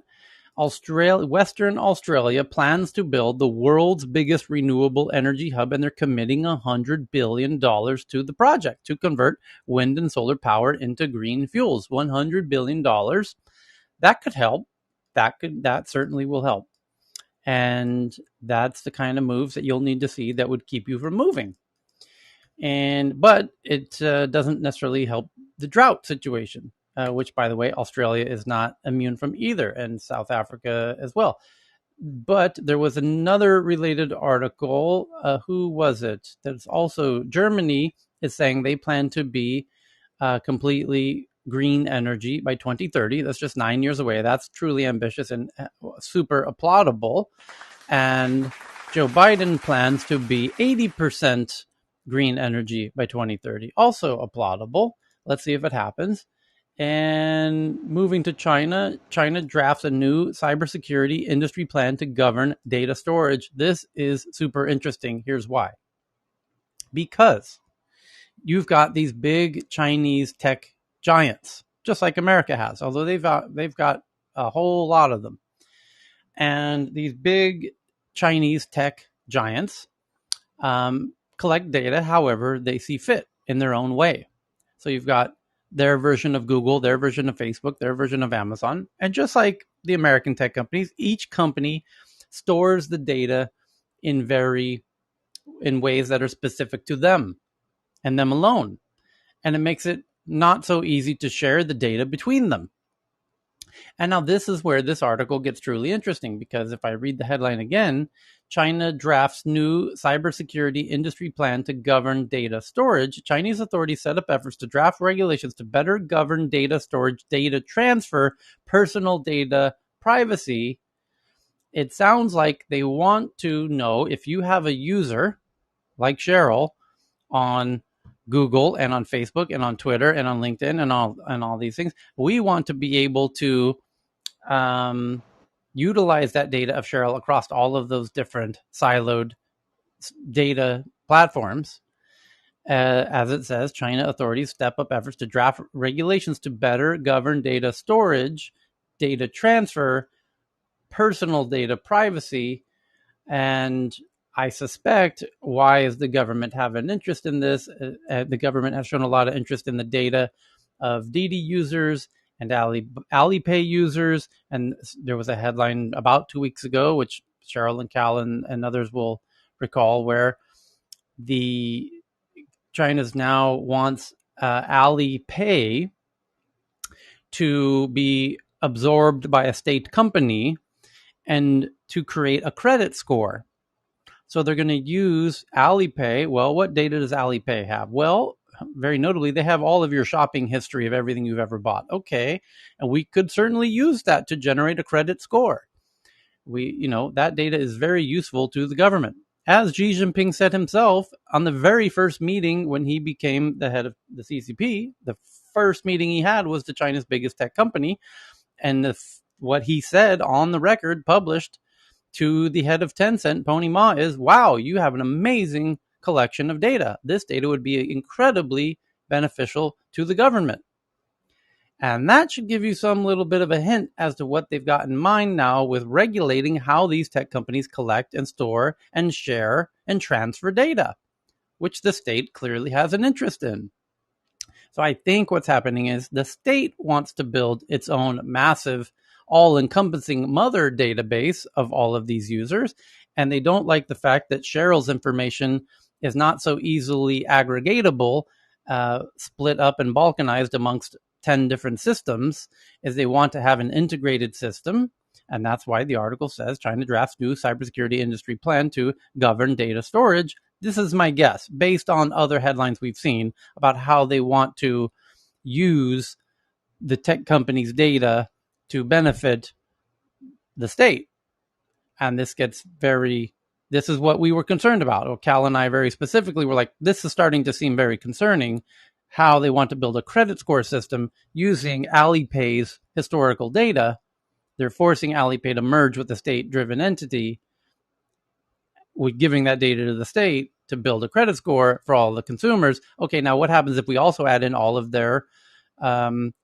Western Australia plans to build the world's biggest renewable energy hub, and they're committing $100 billion to the project to convert wind and solar power into green fuels. $100 billion. That could help. That certainly will help. And that's the kind of moves that you'll need to see that would keep you from moving. But it doesn't necessarily help the drought situation, which, by the way, Australia is not immune from either, and South Africa as well. But there was another related article. Who was it? That's also Germany is saying they plan to be completely green energy by 2030. That's just 9 years away. That's truly ambitious and super applaudable. And Joe Biden plans to be 80% green energy by 2030. Also applaudable. Let's see if it happens. And moving to China, China drafts a new cybersecurity industry plan to govern data storage. This is super interesting. Here's why. Because you've got these big Chinese tech giants, just like America has, although they've got a whole lot of them. And these big Chinese tech giants collect data however they see fit in their own way. So you've got their version of Google, their version of Facebook, their version of Amazon. And just like the American tech companies, each company stores the data in ways that are specific to them and them alone. And it makes it not so easy to share the data between them. And now this is where this article gets truly interesting, because if I read the headline again, China drafts new cybersecurity industry plan to govern data storage. Chinese authorities set up efforts to draft regulations to better govern data storage, data transfer, personal data privacy. It sounds like they want to know if you have a user like Cheryl on Google and on Facebook and on Twitter and on LinkedIn and all these things. We want to be able to utilize that data of Cheryl across all of those different siloed data platforms. As it says, China authorities step up efforts to draft regulations to better govern data storage, data transfer, personal data privacy, and I suspect, why does the government have an interest in this? The government has shown a lot of interest in the data of Didi users and Alipay users. And there was a headline about 2 weeks ago, which Cheryl and Cal and others will recall, where the China's now wants Alipay to be absorbed by a state company and to create a credit score. So they're going to use Alipay. Well, what data does Alipay have? Well, very notably, they have all of your shopping history of everything you've ever bought. Okay. And we could certainly use that to generate a credit score. That data is very useful to the government. As Xi Jinping said himself on the very first meeting when he became the head of the CCP, the first meeting he had was to China's biggest tech company. And what he said on the record published to the head of Tencent, Pony Ma, is, wow, you have an amazing collection of data. This data would be incredibly beneficial to the government. And that should give you some little bit of a hint as to what they've got in mind now with regulating how these tech companies collect and store and share and transfer data, which the state clearly has an interest in. So I think what's happening is the state wants to build its own massive, all-encompassing mother database of all of these users. and they don't like the fact that Cheryl's information is not so easily aggregatable, split up and balkanized amongst 10 different systems, is they want to have an integrated system. And that's why the article says China drafts new cybersecurity industry plan to govern data storage. This is my guess, based on other headlines we've seen about how they want to use the tech companies' data to benefit the state. And this is what we were concerned about. Or Cal and I very specifically were like, this is starting to seem very concerning, how they want to build a credit score system using Alipay's historical data. They're forcing Alipay to merge with the state-driven entity, with giving that data to the state to build a credit score for all the consumers. Okay, now what happens if we also add in all of their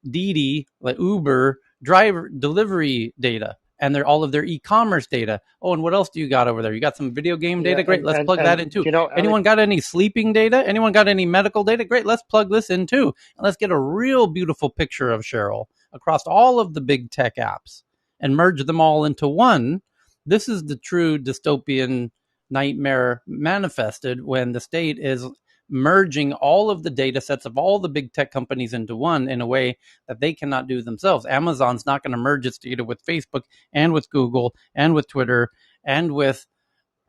Didi, like Uber driver delivery data, and all of their e-commerce data? Oh, and what else do you got over there? You got some video game data? Great, let's plug that in too. Anyone got any sleeping data? Anyone got any medical data? Great, let's plug this in too. And let's get a real beautiful picture of Cheryl across all of the big tech apps and merge them all into one. This is the true dystopian nightmare manifested, when the state is merging all of the data sets of all the big tech companies into one in a way that they cannot do themselves. Amazon's not going to merge its data with Facebook and with Google and with Twitter and with,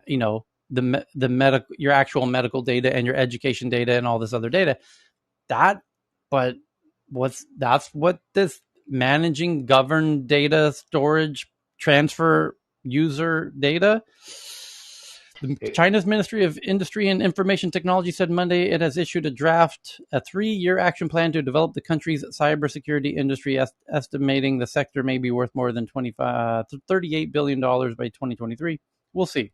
the medical, your actual medical data and your education data and all this other data. That's what this managing governed data storage transfer user data. China's Ministry of Industry and Information Technology said Monday it has issued a 3-year action plan to develop the country's cybersecurity industry, estimating the sector may be worth more than $38 billion by 2023. We'll see.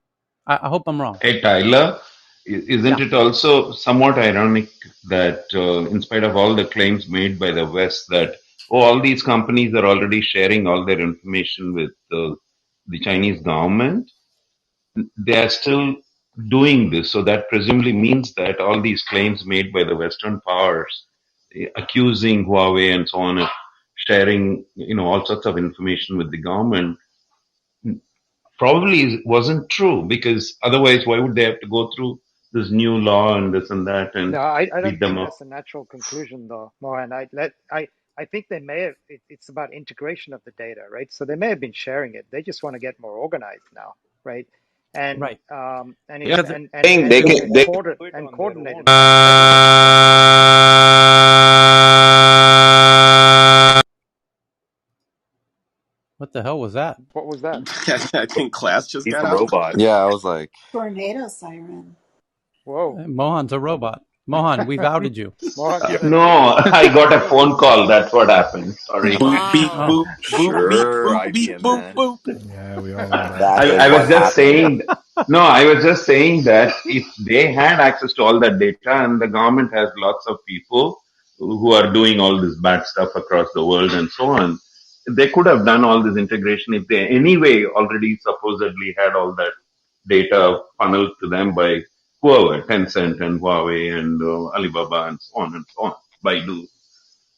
I hope I'm wrong. Hey, Tyler, isn't it also somewhat ironic that in spite of all the claims made by the West that, all these companies are already sharing all their information with the Chinese government, they are still doing this? So that presumably means that all these claims made by the Western powers, accusing Huawei and so on of sharing, all sorts of information with the government, probably wasn't true, because otherwise, why would they have to go through this new law and this and that and No, I beat don't them think up? that's a natural conclusion, though, Mohan. I think they may have. It's about integration of the data, right? So they may have been sharing it. They just want to get more organized now, right? And Right. and Yeah, and they do can. and They, coordinated with the federal government. What the hell was that? What was that? I think class just He's got a out. robot. Yeah, I was like, Tornado siren. Whoa, Mohan's a robot. Mohan, we've outed you. Mohan Yeah. got a no, I got a phone call. That's what happened. Sorry. Boop beep Oh, Wow. boop boop beep Sure, boop beep IBM boop man. boop. Yeah, we all know that. that is I was what just happened. saying. No, I was just saying that if they had access to all that data, and the government has lots of people who are doing all this bad stuff across the world and so on, they could have done all this integration if they anyway already supposedly had all that data funneled to them by whoever, Tencent and Huawei and Alibaba and so on, Baidu,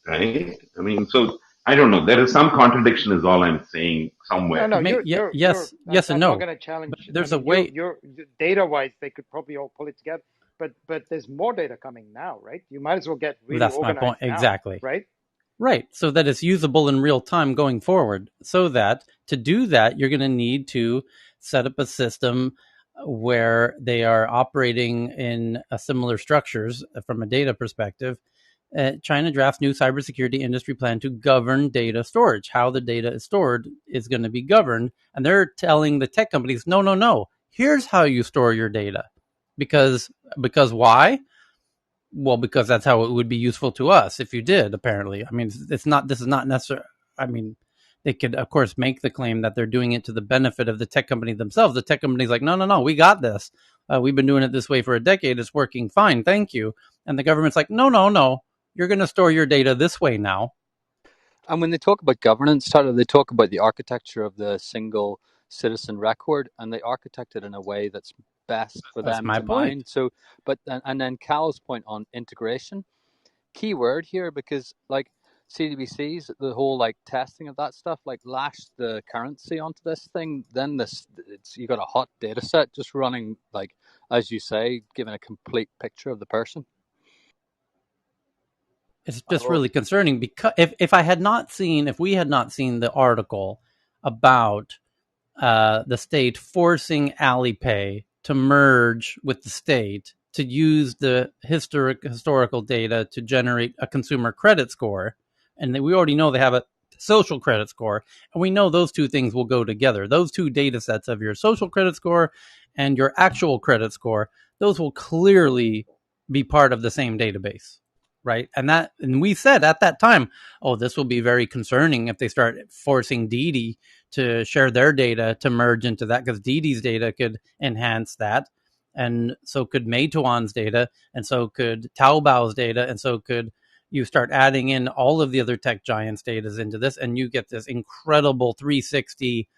right? I mean, so I don't know. There is some contradiction, is all I'm saying somewhere. no. yes, yes and I'm not no. going to But challenge. I there's a mean, way. you're data wise, they could probably all pull it together. But there's more data coming now, right? You might as well get really That's my point. organized now, Exactly. right? Right. So that it's usable in real time going forward. So that to do that, you're going to need to set up a system where they are operating in similar structures from a data perspective. China drafts new cybersecurity industry plan to govern data storage. How the data is stored is going to be governed. And they're telling the tech companies, no, no, no. Here's how you store your data. Because why? Well, because that's how it would be useful to us if you did, apparently. I mean, this is not necessary. I mean, they could, of course, make the claim that they're doing it to the benefit of the tech company themselves. The tech company's like, no, no, no, we got this. We've been doing it this way for a decade. It's working fine. Thank you. And the government's like, no, no, no. You're going to store your data this way now. And when they talk about governance, Tyler, they talk about the architecture of the single citizen record, and they architect it in a way that's best for That's them my to point. mine. So, and then Cal's point on integration, key word here, because CDBCs, the whole like testing of that stuff, like lash the currency onto this thing, then you got a hot data set just running, like, as you say, giving a complete picture of the person. It's just really concerning because if we had not seen the article about the state forcing Alipay to merge with the state to use the historical data to generate a consumer credit score, and we already know they have a social credit score, and we know those two things will go together. Those two data sets of your social credit score and your actual credit score, those will clearly be part of the same database, right? And we said at that time, oh, this will be very concerning if they start forcing Didi to share their data to merge into that, because Didi's data could enhance that, and so could Meituan's data, and so could Taobao's data, and so could you start adding in all of the other tech giants' data into this, and you get this incredible 360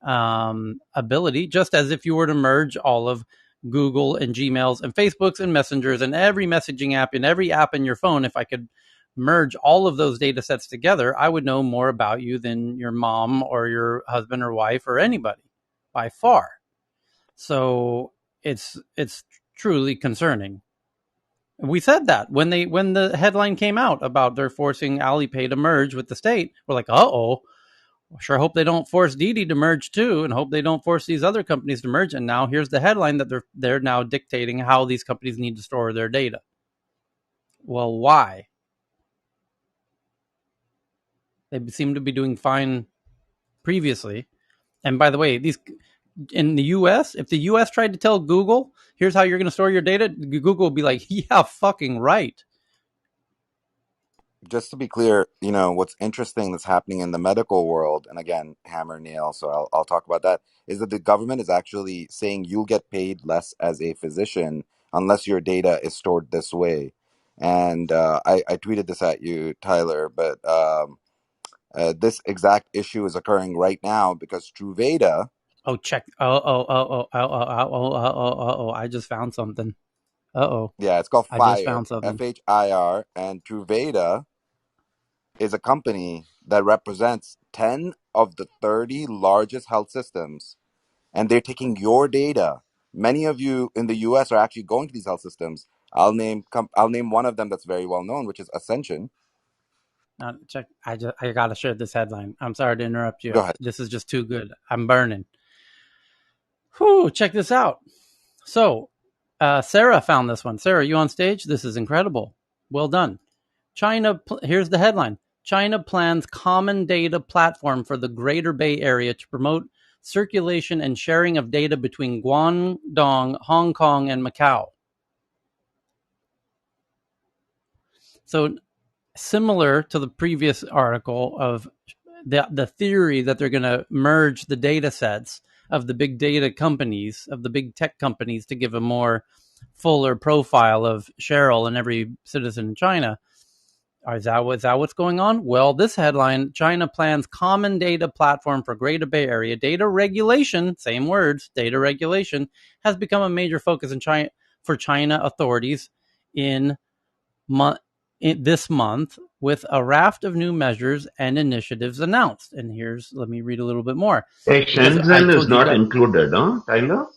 ability, just as if you were to merge all of Google and Gmails and Facebooks and Messengers and every messaging app and every app in your phone. If I could merge all of those data sets together, I would know more about you than your mom or your husband or wife or anybody by far. So it's truly concerning. We said that when the headline came out about they're forcing Alipay to merge with the state, we're like, uh-oh, sure hope they don't force Didi to merge too, and hope they don't force these other companies to merge. And now here's the headline that they're now dictating how these companies need to store their data. Well, why? They seem to be doing fine previously. And by the way, these in the US, if the US tried to tell Google, here's how you're going to store your data, Google will be like, yeah, fucking right. Just to be clear, what's interesting that's happening in the medical world, and again, hammer nail, so I'll talk about that, is that the government is actually saying you'll get paid less as a physician unless your data is stored this way. And I tweeted this at you, Tyler, but this exact issue is occurring right now because Truvada. Oh, check. Oh, I just found something. Yeah, it's called I just FHIR, found something. FHIR, and Truvada is a company that represents 10 of the 30 largest health systems, and they're taking your data. Many of you in the US are actually going to these health systems. I'll name one of them that's very well known, which is Ascension. Check. I gotta share this headline. I'm sorry to interrupt you. Go ahead. This is just too good. I'm burning. Whew, check this out. So, Sarah found this one. Sarah, you on stage? This is incredible. Well done. Here's the headline. China plans common data platform for the Greater Bay Area to promote circulation and sharing of data between Guangdong, Hong Kong, and Macau. So similar to the previous article of the theory that they're going to merge the data sets of the big data companies, of the big tech companies, to give a more fuller profile of Cheryl and every citizen in China. Is that what's going on? Well, this headline, China plans common data platform for Greater Bay Area. Data regulation, same words, data regulation, has become a major focus in China for China authorities in this month, with a raft of new measures and initiatives announced. And let me read a little bit more. Hey, Because I Shenzhen is told you not guys, included, huh, Tyler?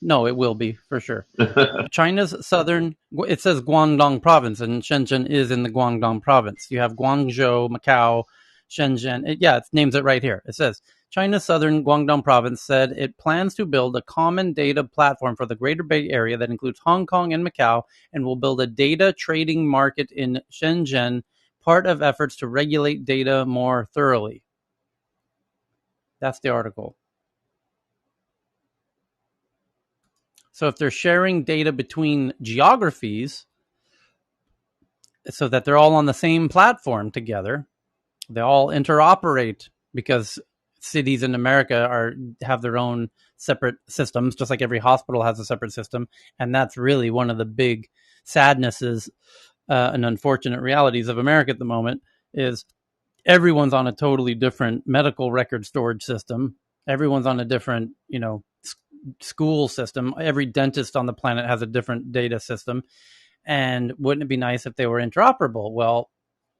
no, it will be for sure. China's southern, it says Guangdong province, and Shenzhen is in the Guangdong province. You have Guangzhou, Macau, Shenzhen. It names it right here. It says China's southern Guangdong province said it plans to build a common data platform for the Greater Bay Area that includes Hong Kong and Macau, and will build a data trading market in Shenzhen, part of efforts to regulate data more thoroughly. That's the article. So if they're sharing data between geographies so that they're all on the same platform together, they all interoperate, because cities in America have their own separate systems, just like every hospital has a separate system. And that's really one of the big sadnesses and unfortunate realities of America at the moment, is everyone's on a totally different medical record storage system. Everyone's on a different, school system. Every dentist on the planet has a different data system. And wouldn't it be nice if they were interoperable? Well,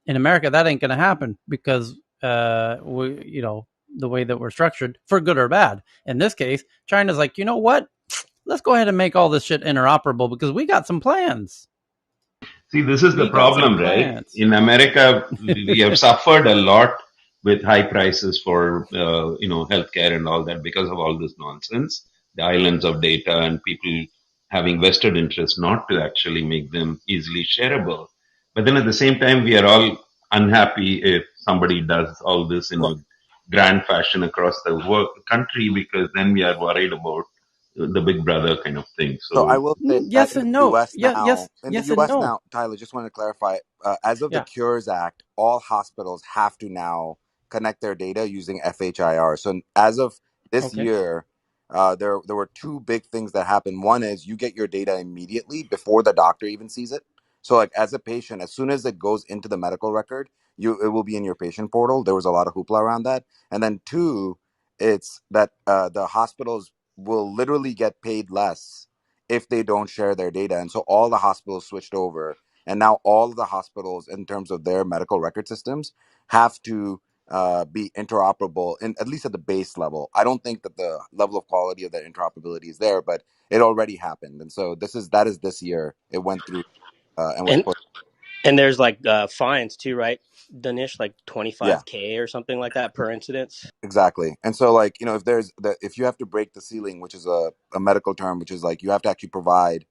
In America, that ain't going to happen because the way that we're structured, for good or bad. In this case, China's like, you know what? Let's go ahead and make all this shit interoperable because we got some plans. See, this is the We got some problem, right? plans. In America, we have suffered a lot with high prices for healthcare and all that because of all this nonsense. The islands of data and people having vested interest not to actually make them easily shareable. But then at the same time, we are all unhappy if somebody does all this in a grand fashion across the country because then we are worried about the big brother kind of thing. So I So will say that Yes in and the no. U.S. Yeah, now, yes and no. Tyler, just want to clarify, as of the Yeah. Cures Act, all hospitals have to now connect their data using FHIR. So as of this Okay. year, there were two big things that happened. One is you get your data immediately before the doctor even sees it. So like as a patient, as soon as it goes into the medical record, it will be in your patient portal. There was a lot of hoopla around that. And then two, it's that the hospitals will literally get paid less if they don't share their data. And so all the hospitals switched over. And now all of the hospitals, in terms of their medical record systems, have to be interoperable, in, at least at the base level. I don't think that the level of quality of that interoperability is there, but it already happened. And so that is this year. It went through and was And put. and there's like fines too, right, Danish? Like Yeah. 25K or something like that per incidence. Exactly. And so like, if you have to break the ceiling, which is a medical term, which is like you have to actually provide,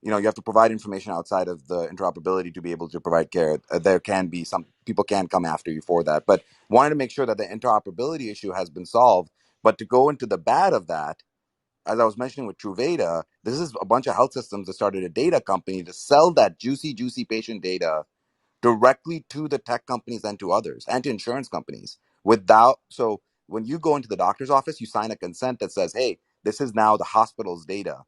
you have to provide information outside of the interoperability to be able to provide care. There can be some people can come after you for that, but wanted to make sure that the interoperability issue has been solved. But to go into the bad of that, as I was mentioning with Truvada, this is a bunch of health systems that started a data company to sell that juicy patient data directly to the tech companies and to others and to insurance companies without. So when you go into the doctor's office, you sign a consent that says, hey, this is now the hospital's data,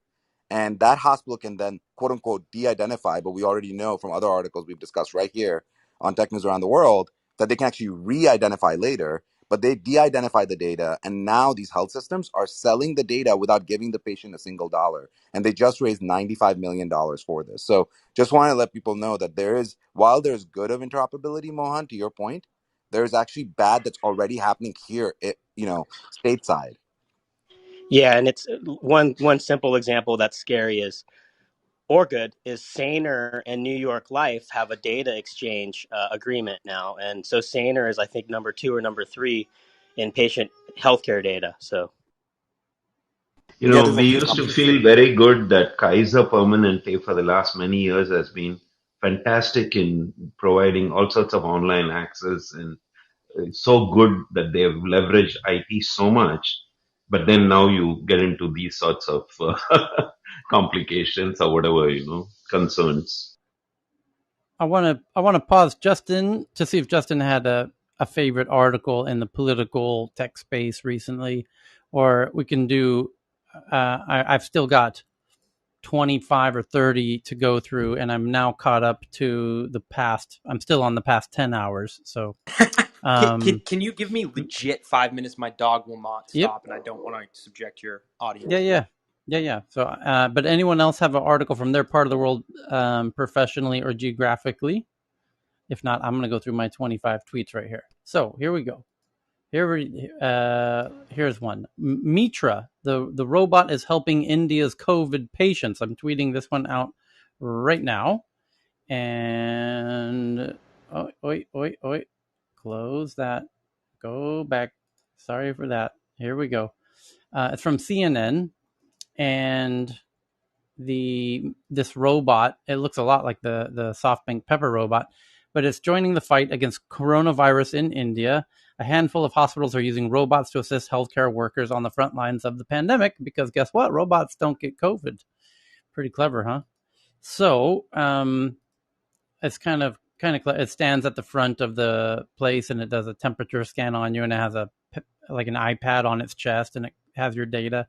and that hospital can then quote unquote de-identify. But we already know from other articles we've discussed right here on Tech News Around the World that they can actually re-identify later, but they de-identify the data, and now these health systems are selling the data without giving the patient a single dollar, and they just raised $95 million for this. So just want to let people know that while there's good of interoperability, Mohan, to your point, there's actually bad that's already happening here, stateside. Yeah, and it's one simple example that's scary is or good is Saner and New York Life have a data exchange agreement now, and so Saner is I think number 2 or number 3 in patient healthcare data. So Yeah, there's a We few used to companies here. feel very good that Kaiser Permanente for the last many years has been fantastic in providing all sorts of online access, and it's so good that they have leveraged IT so much. But then now you get into these sorts of complications or whatever, concerns. I want to pause Justin to see if Justin had a favorite article in the political tech space recently, or we can do. I've still got 25 or 30 to go through, and I'm now caught up to the past. I'm still on the past 10 hours. So, can you give me legit 5 minutes? My dog will not yep. stop, and I don't want to subject your audience. Yeah. So, but anyone else have an article from their part of the world, professionally or geographically? If not, I'm going to go through my 25 tweets right here. So here we go. Here's one. Mitra, the robot is helping India's COVID patients. I'm tweeting this one out right now. And close that. Go back. Sorry for that. Here we go. It's from CNN, and this robot, it looks a lot like the SoftBank Pepper robot, but it's joining the fight against coronavirus in India. A handful of hospitals are using robots to assist healthcare workers on the front lines of the pandemic because guess what? Robots don't get COVID. Pretty clever, huh? So it's kind of it stands at the front of the place and it does a temperature scan on you, and it has like an iPad on its chest, and it has your data.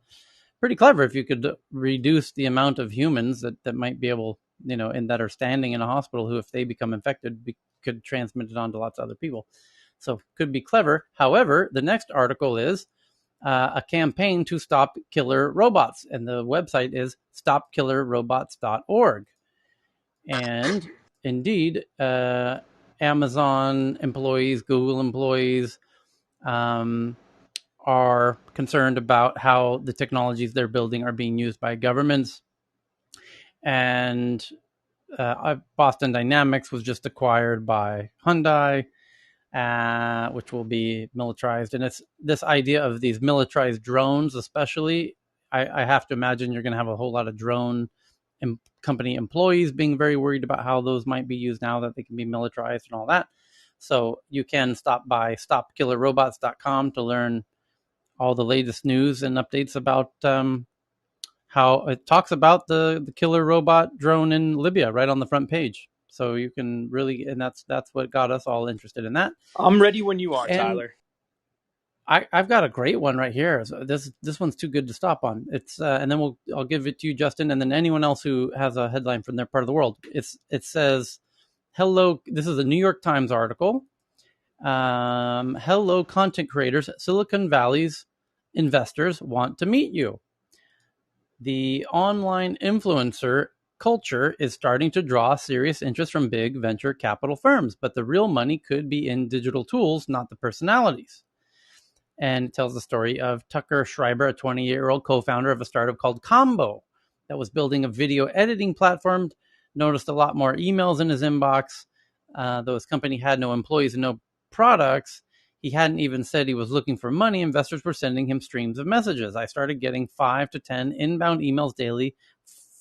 Pretty clever if you could reduce the amount of humans that might be able, and that are standing in a hospital who, if they become infected, could transmit it on to lots of other people. So could be clever. However, the next article is a campaign to stop killer robots, and the website is stopkillerrobots.org. And indeed, Amazon employees, Google employees are concerned about how the technologies they're building are being used by governments. And Boston Dynamics was just acquired by Hyundai, which will be militarized. And it's this idea of these militarized drones, especially. I have to imagine you're going to have a whole lot of drone company employees being very worried about how those might be used now that they can be militarized and all that. So you can stop by stopkillerrobots.com to learn all the latest news and updates about how it talks about the killer robot drone in Libya right on the front page. So you can really, and that's what got us all interested in that. I'm ready when you are, And Tyler. I've got a great one right here. So this one's too good to stop on. It's and then I'll give it to you, Justin, and then anyone else who has a headline from their part of the world. It says, "Hello." This is a New York Times article. Hello, content creators. Silicon Valley's investors want to meet you. The online influencer culture is starting to draw serious interest from big venture capital firms, but the real money could be in digital tools, not the personalities. And it tells the story of Tucker Schreiber, a 20-year-old co-founder of a startup called Combo that was building a video editing platform. Noticed a lot more emails in his inbox. Though his company had no employees and no products, he hadn't even said he was looking for money. Investors were sending him streams of messages. I started getting 5 to 10 inbound emails daily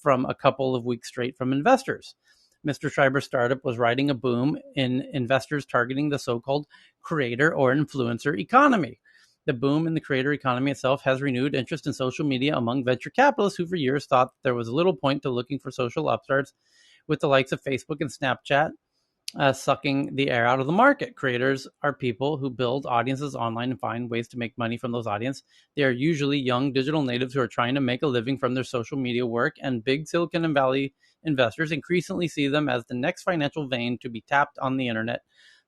from a couple of weeks straight from investors. Mr. Schreiber's startup was riding a boom in investors targeting the so-called creator or influencer economy. The boom in the creator economy itself has renewed interest in social media among venture capitalists who for years thought there was little point to looking for social upstarts, with the likes of Facebook and Snapchat sucking the air out of the market. Creators are people who build audiences online and find ways to make money from those audiences. They are usually young digital natives who are trying to make a living from their social media work, and big Silicon Valley investors increasingly see them as the next financial vein to be tapped on the internet.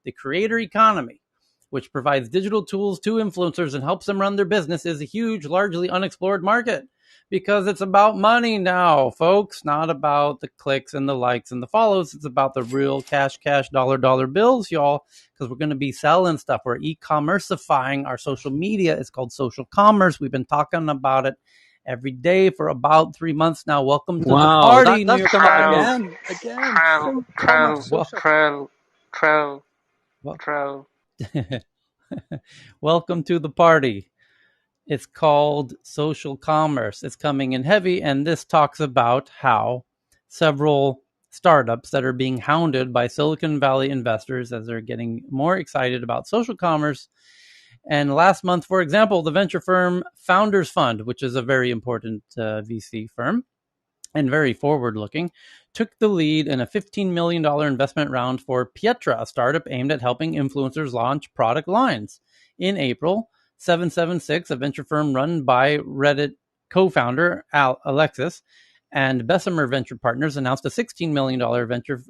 The creator economy, which provides digital tools to influencers and helps them run their business, is a huge, largely unexplored market because it's about money now, folks, not about the clicks and the likes and the follows. It's about the real cash, dollar bills, y'all, because we're going to be selling stuff. We're e-commerceifying our social media. It's called social commerce. We've been talking about it every day for about 3 months now. Welcome to the Wow, party, New that's York come up Times. again. Well, welcome to the party. It's called social commerce. It's coming in heavy, and this talks about how several startups that are being hounded by Silicon Valley investors as they're getting more excited about social commerce. And last month, for example, the venture firm Founders Fund, which is a very important VC firm and very forward-looking, took the lead in a $15 million investment round for Pietra, a startup aimed at helping influencers launch product lines. In April, 776, a venture firm run by Reddit co-founder Alexis, and Bessemer Venture Partners announced a $16 million venture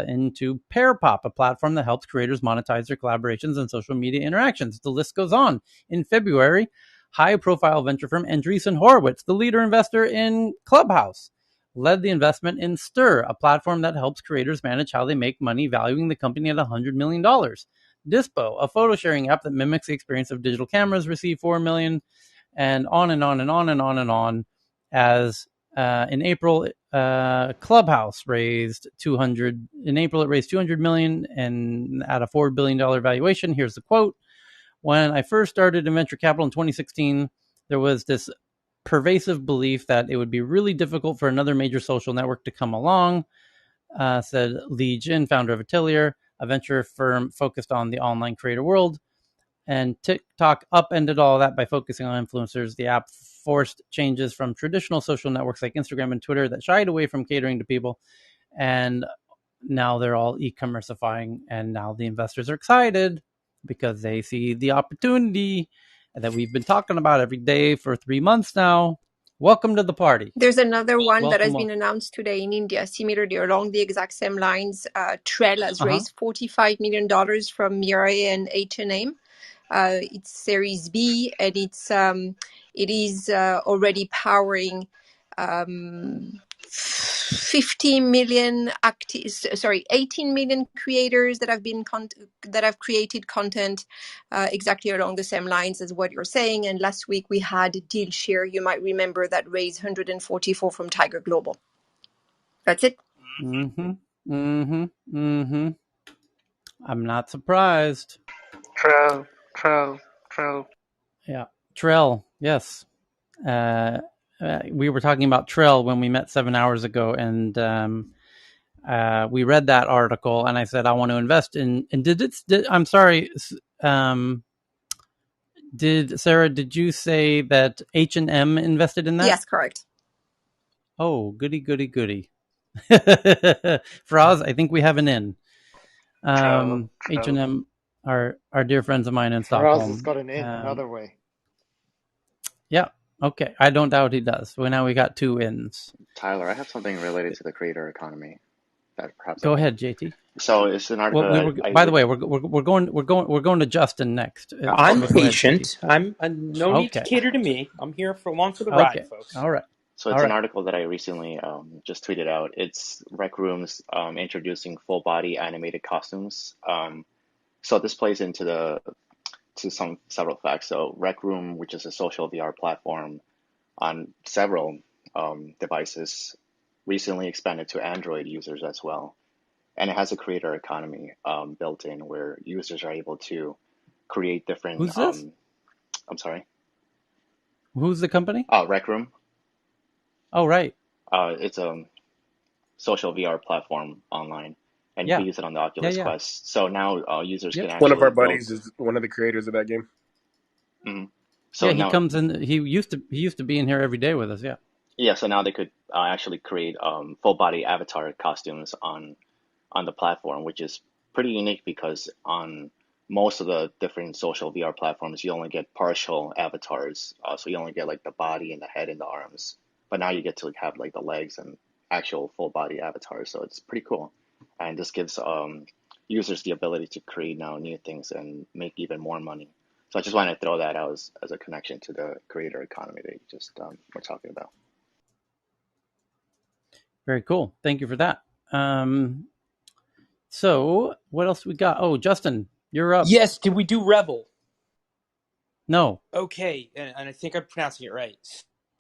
into Pearpop, a platform that helps creators monetize their collaborations and social media interactions. The list goes on. In February, high-profile venture firm Andreessen Horowitz, the leader investor in Clubhouse, led the investment in Stir, a platform that helps creators manage how they make money, valuing the company at $100 million. Dispo, a photo sharing app that mimics the experience of digital cameras, received $4 million, and on and on and on and on and on. As in April, Clubhouse raised $200 million and at a $4 billion valuation. Here's the quote: "When I first started in venture capital in 2016, there was this pervasive belief that it would be really difficult for another major social network to come along," said Li Jin, founder of Atelier, a venture firm focused on the online creator world. And TikTok upended all of that by focusing on influencers. The app forced changes from traditional social networks like Instagram and Twitter that shied away from catering to people. And now they're all e-commerceifying. And now the investors are excited because they see the opportunity that we've been talking about every day for 3 months now. Welcome to the party. There's another one that has Welcome. been announced today in India, similarly along the exact same lines. Trell has raised $45 million from Mirai and H&M. It's Series B, and it is already powering 50 million 18 million creators that have created content exactly along the same lines as what you're saying. And last week we had Dealshare, you might remember, that raised 144 from Tiger Global. That's it. I'm not surprised. Trell. Yeah. Trell, yes. We were talking about Trell when we met 7 hours ago, and we read that article, and I said I want to invest in. And I'm sorry. Sarah? Did you say that H&M invested in that? Yes, correct. Oh, goody. Froz, I think we have an in. H&M are dear friends of mine in Faraz has Stockholm. got an in another way. Yeah. Okay. I don't doubt he does. Well, now we got two ins. Tyler, I have something related to the creator economy that perhaps I Go can. ahead, JT. So it's an article Well, that I by the way, we're going to Justin next. I'm Go ahead, JT. patient. No need to Okay. cater to me. I'm here along for the ride, Okay. folks. All right. So it's an article that I recently just tweeted out. It's Rec Rooms introducing full body animated costumes. So this plays into several facts. So Rec Room, which is a social VR platform on several devices, recently expanded to Android users as well. And it has a creator economy built in where users are able to create different. Who's this? I'm sorry. Who's the company? Rec Room. Oh, right. It's a social VR platform online, and you can use it on the Oculus Quest. So now users can actually one of our build. buddies is one of the creators of that game. Mm-hmm. So he comes in. He used to be in here every day with us. Yeah. Yeah. So now they could actually create full body avatar costumes on the platform, which is pretty unique because on most of the different social VR platforms, you only get partial avatars. So you only get like the body and the head and the arms, but now you get to have like the legs and actual full body avatars. So it's pretty cool, and this gives users the ability to create now new things and make even more money. So I just wanted to throw that out as a connection to the creator economy that you just were talking about. Very cool. Thank you for that. So what else we got? Oh, Justin, you're up. Yes. Did we do Revel? No. Okay, and I think I'm pronouncing it right.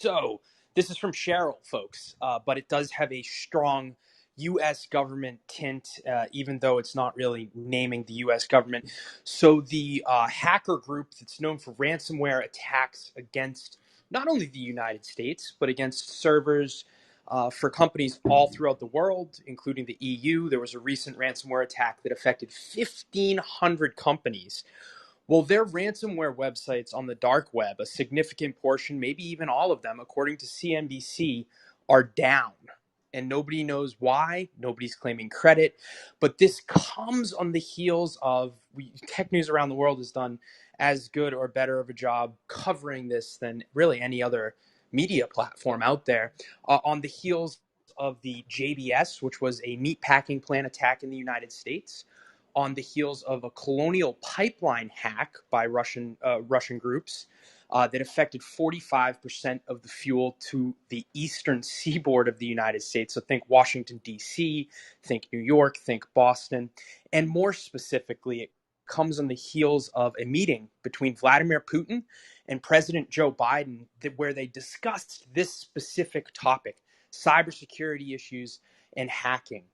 So this is from Cheryl, folks, but it does have a strong U.S. government tint, even though it's not really naming the U.S. government. So the hacker group that's known for ransomware attacks against not only the United States, but against servers for companies all throughout the world, including the EU. There was a recent ransomware attack that affected 1,500 companies. Well, their ransomware websites on the dark web, a significant portion, maybe even all of them, according to CNBC, are down. And nobody knows why. Nobody's claiming credit. But this comes on the heels of Tech News Around the World has done as good or better of a job covering this than really any other media platform out there. On the heels of the JBS, which was a meatpacking plant attack in the United States, on the heels of a colonial pipeline hack by Russian groups that affected 45% of the fuel to the eastern seaboard of the United States. So think Washington, D.C., think New York, think Boston. And more specifically, it comes on the heels of a meeting between Vladimir Putin and President Joe Biden where they discussed this specific topic, cybersecurity issues and hacking.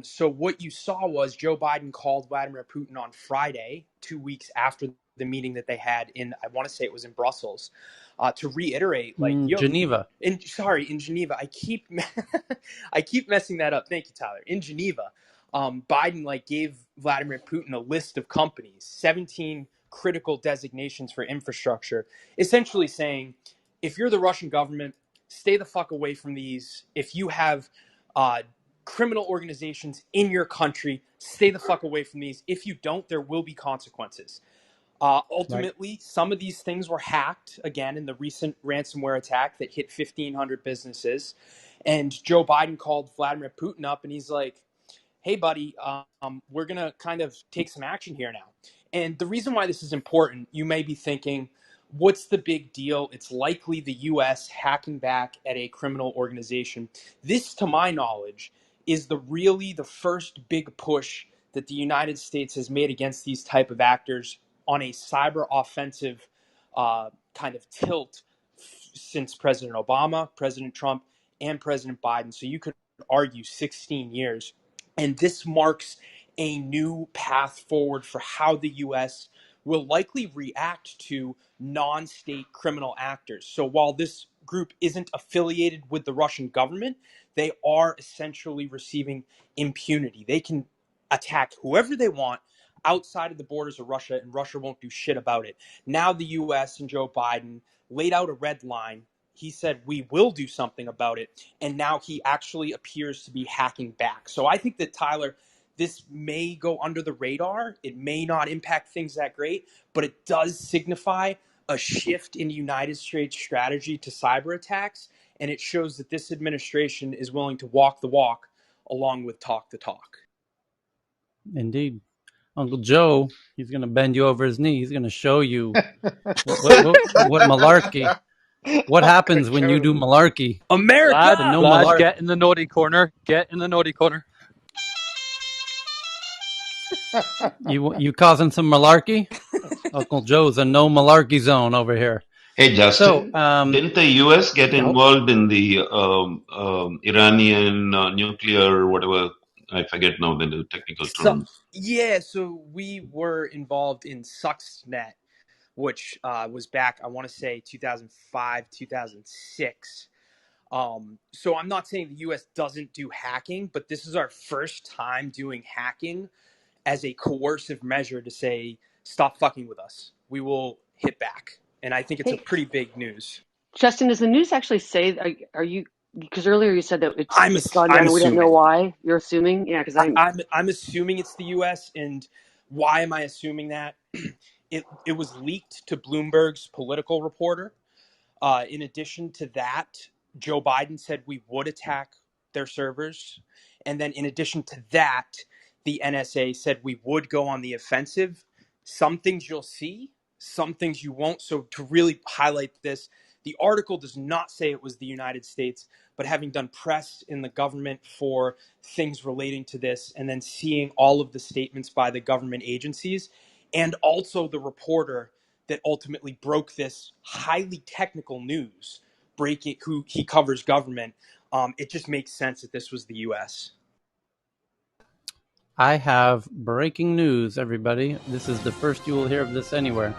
So what you saw was Joe Biden called Vladimir Putin on Friday, 2 weeks after the meeting that they had I want to say it was in Brussels, to reiterate, like, Geneva. in Geneva. I keep messing that up. Thank you, Tyler. In Geneva, Biden gave Vladimir Putin a list of companies, 17 critical designations for infrastructure, essentially saying, if you're the Russian government, stay the fuck away from these. If you have criminal organizations in your country, stay the fuck away from these. If you don't, there will be consequences. Ultimately, some of these things were hacked, again, in the recent ransomware attack that hit 1,500 businesses. And Joe Biden called Vladimir Putin up and he's like, hey, buddy, we're going to kind of take some action here now. And the reason why this is important, you may be thinking, What's the big deal? It's likely the US hacking back at a criminal organization. This, to my knowledge, is the first big push that the United States has made against these type of actors on a cyber offensive kind of tilt since President Obama, President Trump, and President Biden. So you could argue 16 years. And this marks a new path forward for how the US will likely react to non state criminal actors. So while this group isn't affiliated with the Russian government, they are essentially receiving impunity. They can attack whoever they want outside of the borders of Russia, and Russia won't do shit about it. Now, the US and Joe Biden laid out a red line. He said, we will do something about it. And now he actually appears to be hacking back. So I think that, Tyler, this may go under the radar. It may not impact things that great, but it does signify a shift in the United States strategy to cyber attacks. And it shows that this administration is willing to walk the walk along with talk the talk. Indeed. Uncle Joe, he's going to bend you over his knee. He's going to show you what malarkey. What happens when you do malarkey? America! No Lad, malarkey. get in the naughty corner. Get in the naughty corner. You causing some malarkey? Uncle Joe's a no malarkey zone over here. Hey, Justin, didn't the U.S. get involved in the Iranian nuclear, whatever, I forget now the technical terms. Yeah, so we were involved in Stuxnet, which was back, I want to say, 2005, 2006. So I'm not saying the U.S. doesn't do hacking, but this is our first time doing hacking as a coercive measure to say, stop fucking with us. We will hit back. And I think it's a pretty big news. Justin, does the news actually say, are you, because earlier you said that it's gone down I'm and we don't know assuming. why. You're assuming? Yeah, because I'm assuming it's the U.S. And why am I assuming that? It was leaked to Bloomberg's political reporter. In addition to that, Joe Biden said we would attack their servers. And then in addition to that, the NSA said we would go on the offensive. Some things you'll see, some things you won't. So to really highlight this, the article does not say it was the United States, but having done press in the government for things relating to this, and then seeing all of the statements by the government agencies, and also the reporter that ultimately broke this highly technical news, who he covers government, it just makes sense that this was the U.S. I have breaking news, everybody. This is the first you will hear of this anywhere.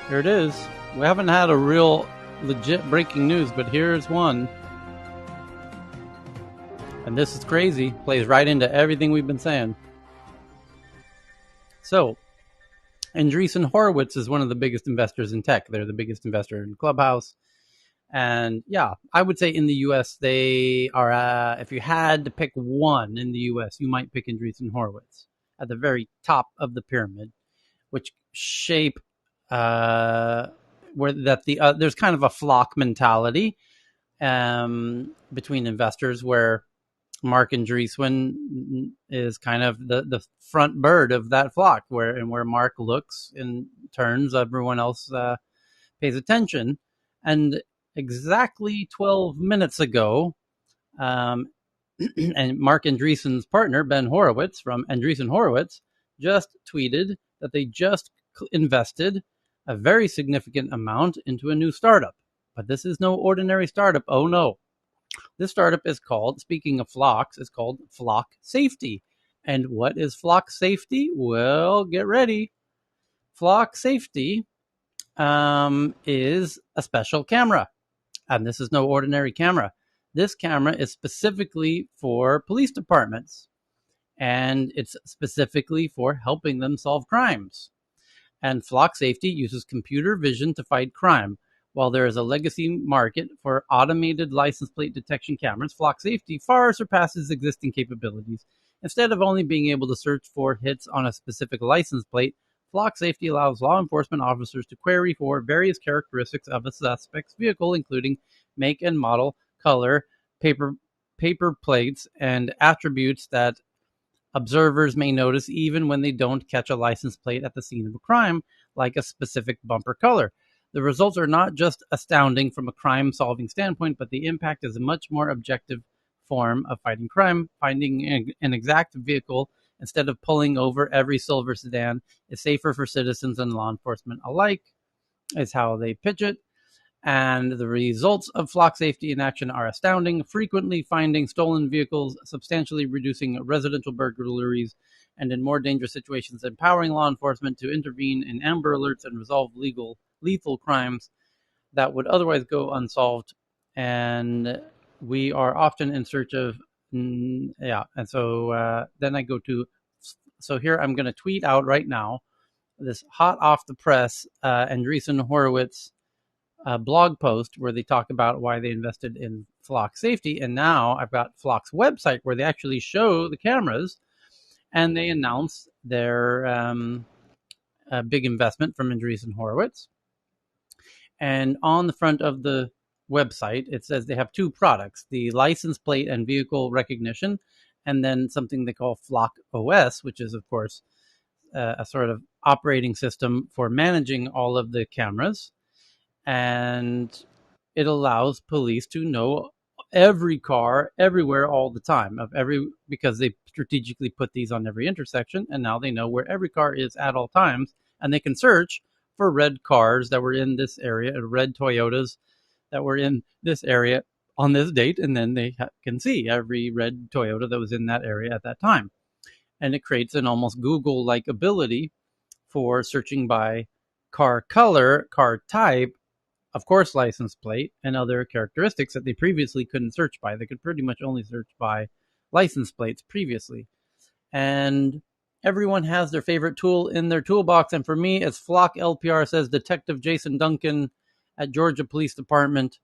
Here it is. We haven't had a real legit breaking news, but here's one. And this is crazy. Plays right into everything we've been saying. So, Andreessen Horowitz is one of the biggest investors in tech. They're the biggest investor in Clubhouse. And yeah, I would say in the U.S., they are, if you had to pick one in the U.S., you might pick Andreessen Horowitz at the very top of the pyramid, which shape there's kind of a flock mentality between investors where Mark Andreessen is kind of the front bird of that flock, where Mark looks and turns, everyone else pays attention. And exactly 12 minutes ago, and Mark Andreessen's partner, Ben Horowitz from Andreessen Horowitz, just tweeted that they just invested a very significant amount into a new startup. But this is no ordinary startup. Oh, no. This startup is called, speaking of flocks, is called Flock Safety. And what is Flock Safety? Well, get ready. Flock Safety is a special camera. And this is no ordinary camera. This camera is specifically for police departments. And it's specifically for helping them solve crimes. And Flock Safety uses computer vision to fight crime. While there is a legacy market for automated license plate detection cameras, Flock Safety far surpasses existing capabilities. Instead of only being able to search for hits on a specific license plate, Flock Safety allows law enforcement officers to query for various characteristics of a suspect's vehicle, including make and model, color, paper plates, and attributes that observers may notice even when they don't catch a license plate at the scene of a crime, like a specific bumper color. The results are not just astounding from a crime-solving standpoint, but the impact is a much more objective form of fighting crime. Finding an exact vehicle instead of pulling over every silver sedan is safer for citizens and law enforcement alike, is how they pitch it. And the results of flock safety in action are astounding, frequently finding stolen vehicles, substantially reducing residential burglaries, and in more dangerous situations, empowering law enforcement to intervene in Amber Alerts and resolve lethal crimes that would otherwise go unsolved. And we are often in search of, yeah. And so then I go to, so here I'm going to tweet out right now this hot off the press Andreessen Horowitz blog post where they talk about why they invested in Flock safety. And now I've got Flock's website where they actually show the cameras and they announce their big investment from Andreessen Horowitz. And on the front of the website, it says they have two products, the license plate and vehicle recognition, and then something they call Flock OS, which is, of course, a sort of operating system for managing all of the cameras. And it allows police to know every car everywhere all the time because they strategically put these on every intersection, and now they know where every car is at all times, and they can search for red cars that were in this area, red Toyotas that were in this area on this date, and then they can see every red Toyota that was in that area at that time. And it creates an almost Google-like ability for searching by car color, car type, of course, license plate, and other characteristics that they previously couldn't search by. They could pretty much only search by license plates previously. And everyone has their favorite tool in their toolbox. And for me, it's Flock LPR, says Detective Jason Duncan at Georgia Police Department.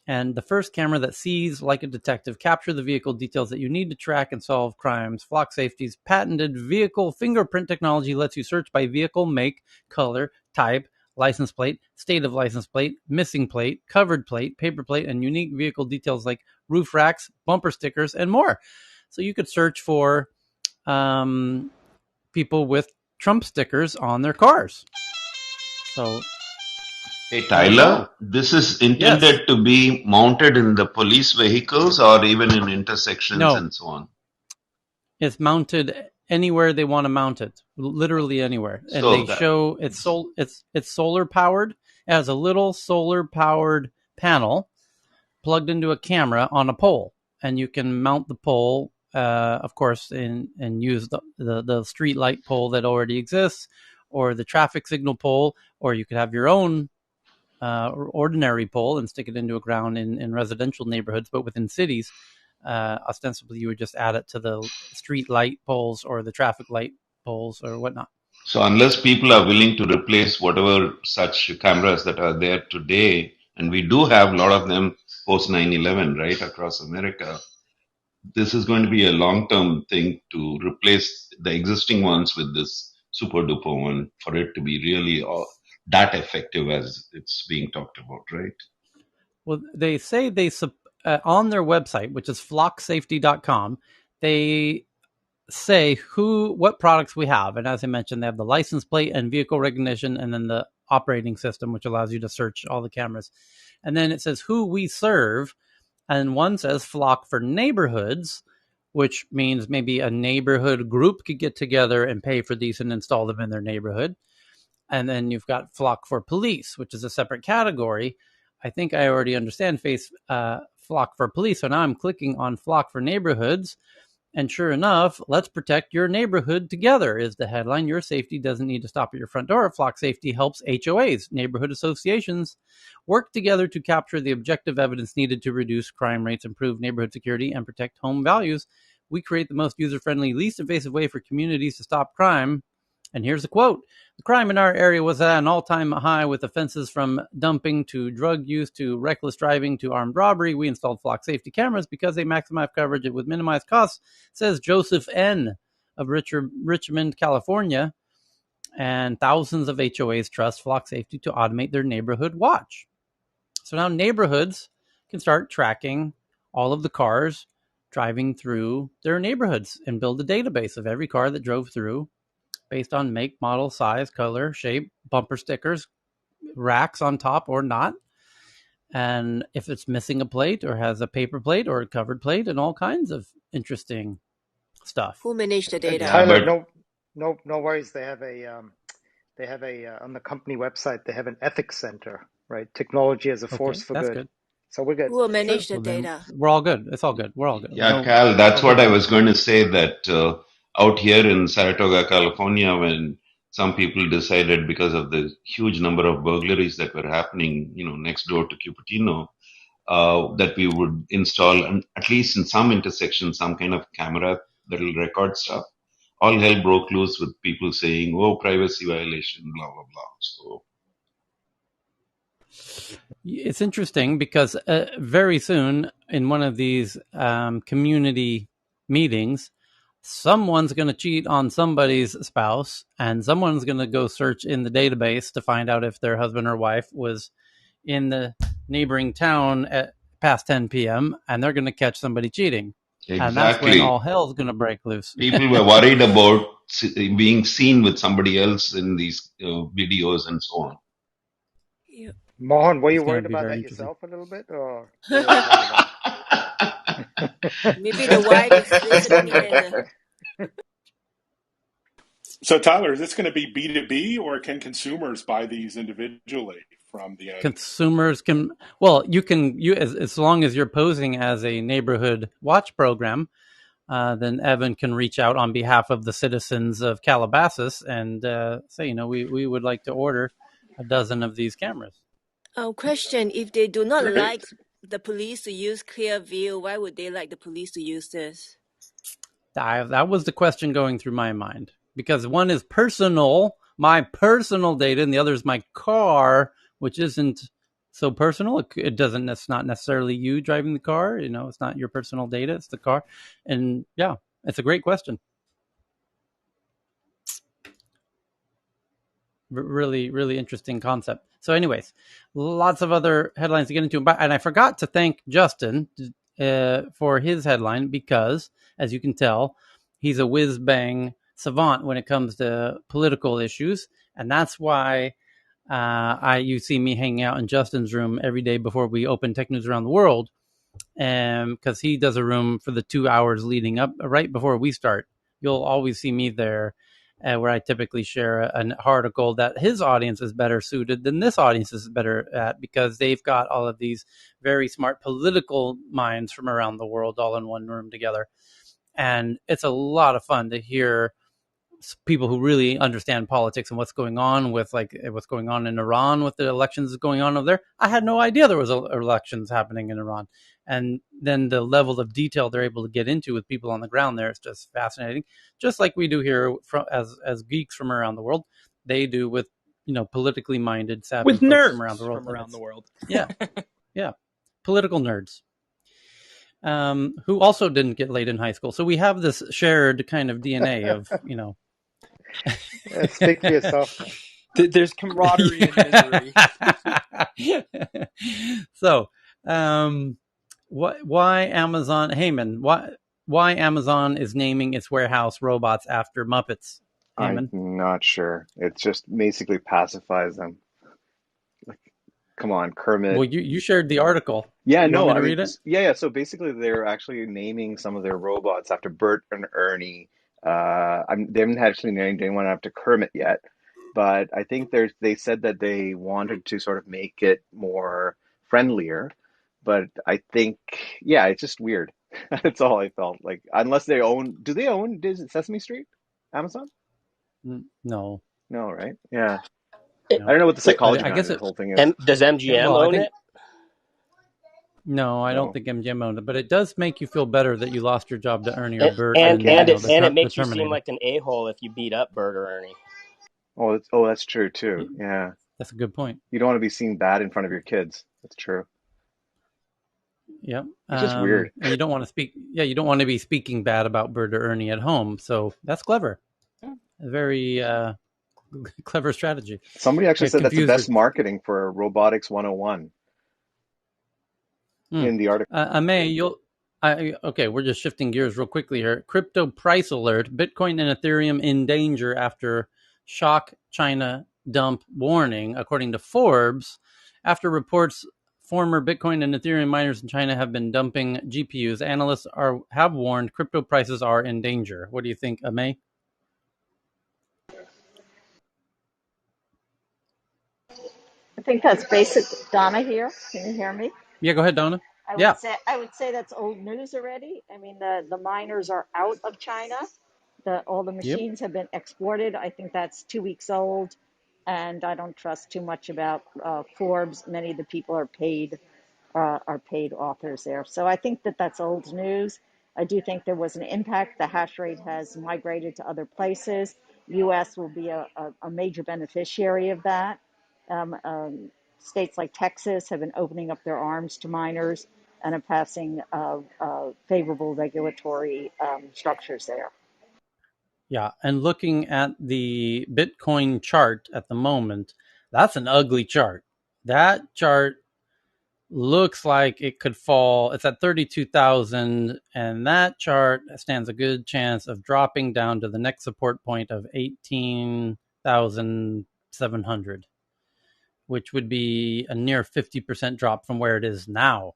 And the first camera that sees like a detective, capture the vehicle details that you need to track and solve crimes. Flock Safety's patented vehicle fingerprint technology lets you search by vehicle, make, color, type, license plate, state of license plate, missing plate, covered plate, paper plate, and unique vehicle details like roof racks, bumper stickers, and more. So you could search for people with Trump stickers on their cars. So hey, Tyler, this is intended to be mounted in the police vehicles or even in intersections and so on. It's mounted anywhere they want to mount it, literally anywhere. And so they show it's solar powered. It has a little solar powered panel plugged into a camera on a pole, and you can mount the pole, of course, and use the street light pole that already exists, or the traffic signal pole, or you could have your own ordinary pole and stick it into a ground in residential neighborhoods, but within cities. Ostensibly, you would just add it to the street light poles or the traffic light poles or whatnot. So unless people are willing to replace whatever such cameras that are there today, and we do have a lot of them post 9/11, right, across America, this is going to be a long-term thing to replace the existing ones with this super duper one for it to be really that effective as it's being talked about, right? Well, they say on their website, which is flocksafety.com, they say what products we have. And as I mentioned, they have the license plate and vehicle recognition, and then the operating system, which allows you to search all the cameras. And then it says who we serve. And one says Flock for neighborhoods, which means maybe a neighborhood group could get together and pay for these and install them in their neighborhood. And then you've got Flock for police, which is a separate category. I think I already understand Flock for police. So now I'm clicking on Flock for neighborhoods. And sure enough, let's protect your neighborhood together is the headline. Your safety doesn't need to stop at your front door. Flock Safety helps HOAs, neighborhood associations, work together to capture the objective evidence needed to reduce crime rates, improve neighborhood security, and protect home values. We create the most user-friendly, least invasive way for communities to stop crime. And here's the quote. The crime in our area was at an all-time high with offenses from dumping to drug use to reckless driving to armed robbery. We installed Flock safety cameras because they maximize coverage with minimized costs, says Joseph N. of Richmond, California. And thousands of HOAs trust Flock Safety to automate their neighborhood watch. So now neighborhoods can start tracking all of the cars driving through their neighborhoods and build a database of every car that drove through based on make, model, size, color, shape, bumper stickers, racks on top or not, and if it's missing a plate or has a paper plate or a covered plate, and all kinds of interesting stuff. Who managed the data? Tyler, no worries. They have a on the company website. They have an ethics center, right? Technology as a force for that's good. good. So we're good. Who will manage the Well, then data? we're all good. It's all good. We're all good. Yeah, Cal, that's no what big I deal. was going to say that out here in Saratoga, California, when some people decided because of the huge number of burglaries that were happening, next door to Cupertino, that we would install, at least in some intersections, some kind of camera that will record stuff. All hell broke loose with people saying, "Oh, privacy violation, blah blah blah." So It's interesting because very soon in one of these community meetings, someone's going to cheat on somebody's spouse, and someone's going to go search in the database to find out if their husband or wife was in the neighboring town at past 10 p.m., and they're going to catch somebody cheating. And that's when exactly, all hell's going to break loose. people were worried about being seen with somebody else in these videos and so on. Yeah. Mohan, were you It's going worried to be about very that interesting. yourself a little bit, or what were you worried about? Maybe the wife is listening in. So, Tyler, is this going to be B2B, or can consumers buy these individually from the end? Consumers can, well, you as long as you're posing as a neighborhood watch program, then Evan can reach out on behalf of the citizens of Calabasas and say, we would like to order a dozen of these cameras. Question: if they do not Great. like the police to use Clearview, why would they like the police to use this? That was the question going through my mind, because one is personal, my personal data, and the other is my car, which isn't so personal. It doesn't. It's not necessarily you driving the car. It's not your personal data. It's the car, and yeah, it's a great question. Really, really interesting concept. So, anyways, lots of other headlines to get into, and I forgot to thank Justin for his headline because, as you can tell, he's a whiz bang savant when it comes to political issues, and that's why you see me hanging out in Justin's room every day before we open Tech News Around the World, because he does a room for the 2 hours leading up right before we start. You'll always see me there, where I typically share an article that his audience is better suited than this audience is better at, because they've got all of these very smart political minds from around the world all in one room together. And it's a lot of fun to hear people who really understand politics and what's going on in Iran with the elections going on over there. I had no idea there was elections happening in Iran. And then the level of detail they're able to get into with people on the ground there is just fascinating. Just like we do here as geeks from around the world, they do with politically minded, savvy with folks nerds from around the world. Yeah. Yeah, political nerds. Who also didn't get laid in high school. So we have this shared kind of DNA of, Speak for yourself, man. There's camaraderie and misery. So, why Amazon, Heyman, why Amazon is naming its warehouse robots after Muppets? I'm Heyman? not sure. It just basically pacifies them. Like, come on, Kermit. Well, you shared the article. Yeah, You want no, me I to mean, read it? yeah. So basically, they're actually naming some of their robots after Bert and Ernie. They haven't actually named anyone after Kermit yet, but I think they said that they wanted to sort of make it more friendlier. But I think, yeah, it's just weird. That's all I felt like. Unless do they own Sesame Street? Amazon? No. No, right? Yeah. I No. don't know what the psychology I behind guess the whole thing is. Does MGM I own think, it? no, I don't No. think MGM owned it, but it does make you feel better that you lost your job to Ernie or And Bert and, and, and it the makes you seem Terminator. like an a-hole if you beat up Bert or Ernie. That's true too. Yeah. That's a good point. You don't want to be seen bad in front of your kids. That's true. Yeah. It's just weird. And you don't want to you don't want to be speaking bad about Bert or Ernie at home. So that's clever. A very clever strategy. Somebody actually said that's the best Confused. marketing for Robotics 101 in the article. May, Okay, we're just shifting gears real quickly here. Crypto price alert: Bitcoin and Ethereum in danger after shock China dump warning, according to Forbes. After reports former Bitcoin and Ethereum miners in China have been dumping GPUs, analysts have warned crypto prices are in danger. What do you think, Amay? I think that's basic. Donna here. Can you hear me? Yeah, go ahead, Donna. I would Yeah. say that's old news already. I mean, the miners are out of China. All the Yep. machines have been exported. I think that's 2 weeks old, and I don't trust too much about Forbes. Many of the people are paid authors there. So I think that that's old news. I do think there was an impact. The hash rate has migrated to other places. U.S. will be a major beneficiary of that. States like Texas have been opening up their arms to miners and are passing favorable regulatory structures there. Yeah, and looking at the Bitcoin chart at the moment, that's an ugly chart. That chart looks like it could fall. It's at 32,000, and that chart stands a good chance of dropping down to the next support point of 18,700, which would be a near 50% drop from where it is now.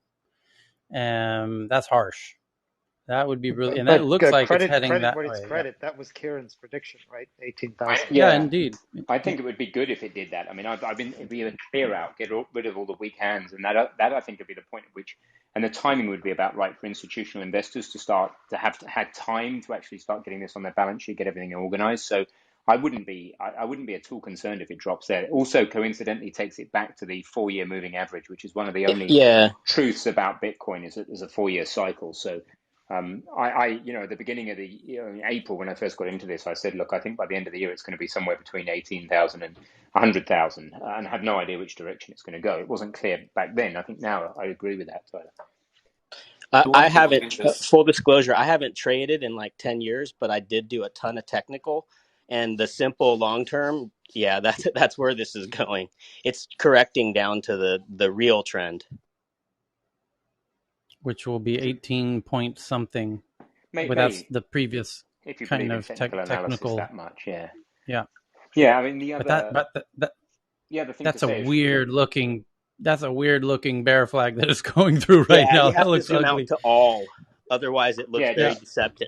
That's harsh. That would be really, and that But looks like it's heading credit that what it's way. Yeah. credit. That was Kieran's prediction, right? 18,000. Yeah, Yeah, indeed. I Yeah. think it would be good if it did that. I mean, I've been it'd be a clear out, rid of all the weak hands, and that I think would be the point at which, and the timing would be about right for institutional investors to start to have had time to actually start getting this on their balance sheet, get everything organized. So I wouldn't be at all concerned if it drops there. It also, coincidentally, takes it back to the 4-year moving average, which is one of the only Yeah. truths about Bitcoin is a 4-year cycle. So at the beginning of in April, when I first got into this, I said, look, I think by the end of the year, it's going to be somewhere between 18,000 and 100,000, and I have no idea which direction it's going to go. It wasn't clear back then. I think now I agree with that, Tyler. I haven't, full disclosure, I haven't traded in like 10 years, but I did do a ton of technical, and the simple long term, yeah, that's where this is going. It's correcting down to the real trend, which will be 18 point something. But that's Maybe the previous if you kind believe in of technical analysis technical. that much, yeah. Yeah. Yeah, I mean, But the other thing to that's a say is, weird looking bear flag that is going through right yeah, now. you That have to looks zoom out ugly. to all, otherwise it looks yeah, very Yeah. deceptive.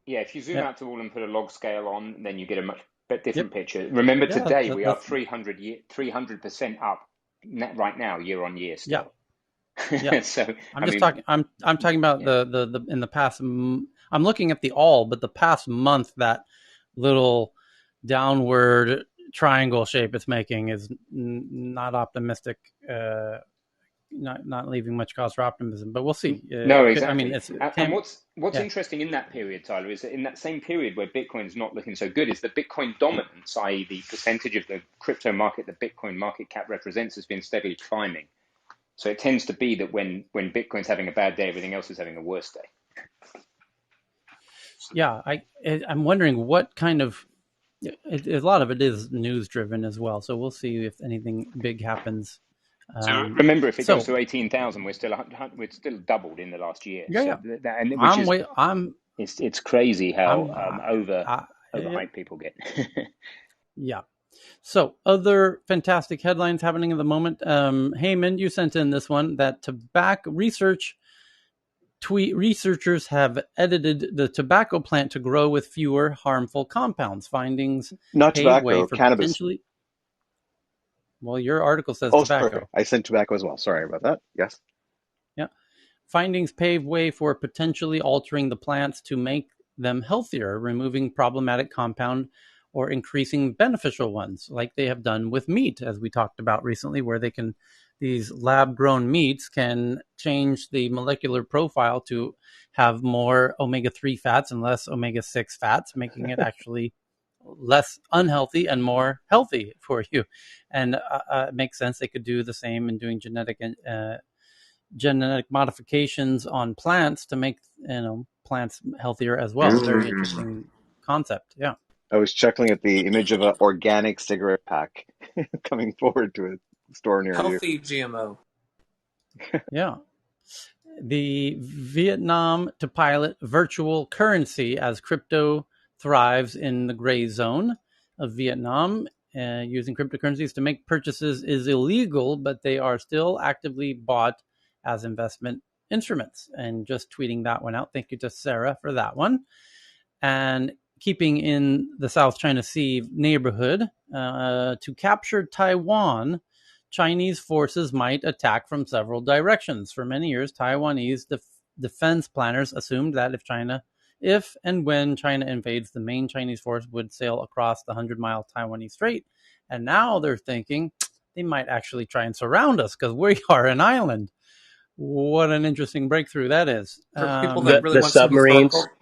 yeah, if you zoom Yeah. out to all and put a log scale on, then you get a much Yep. different picture. Remember, Yeah. today we are That's 300% up right now, year on year yeah. still. Yeah. So, I'm I just mean, talking. I'm talking about yeah, the in the past. I'm looking at the all, but the past month, that little downward triangle shape it's making is not optimistic. Not leaving much cause for optimism, but we'll see. no, It could. I mean, exactly. it's And can't. what's Yeah. interesting in that period, Tyler, is that in that same period where Bitcoin's not looking so good, is the Bitcoin dominance, i.e., the percentage of the crypto market that Bitcoin market cap represents, has been steadily climbing. So it tends to be that when Bitcoin's having a bad day, everything else is having a worse day. Yeah. I'm wondering what kind of. A lot of it is news driven as well, so we'll see if anything big happens. So remember, if it goes So to 18,000, we're still doubled in the last year. yeah, So yeah. which is I'm it's crazy how I'm yeah. overhyped people get. Yeah. So other fantastic headlines happening at the moment. Heyman, you sent in this one that tobacco researchers have edited the tobacco plant to grow with fewer harmful compounds. Findings Not pave way tobacco, for cannabis. potentially. Well, your article says Oh, sorry. tobacco. I said tobacco as well. Sorry about that. Yes. Yeah. Findings pave way for potentially altering the plants to make them healthier, removing problematic compound or increasing beneficial ones, like they have done with meat, as we talked about recently, where these lab-grown meats can change the molecular profile to have more omega-3 fats and less omega-6 fats, making it actually less unhealthy and more healthy for you. And it makes sense. They could do the same in doing genetic modifications on plants to make plants healthier as well. Very interesting concept. Yeah. I was chuckling at the image of an organic cigarette pack coming forward to a store near you. Healthy GMO. Yeah. the Vietnam to pilot virtual currency as crypto thrives in the gray zone of Vietnam. Using cryptocurrencies to make purchases is illegal, but they are still actively bought as investment instruments. And just tweeting that one out. Thank you to Sarah for that one. And keeping in the South China Sea neighborhood, to capture Taiwan, Chinese forces might attack from several directions. For many years, Taiwanese defense planners assumed that if and when China invades, the main Chinese force would sail across the 100-mile Taiwanese Strait. And now they're thinking they might actually try and surround us because we are an island. What an interesting breakthrough that is. For people that really The want some submarines. historical,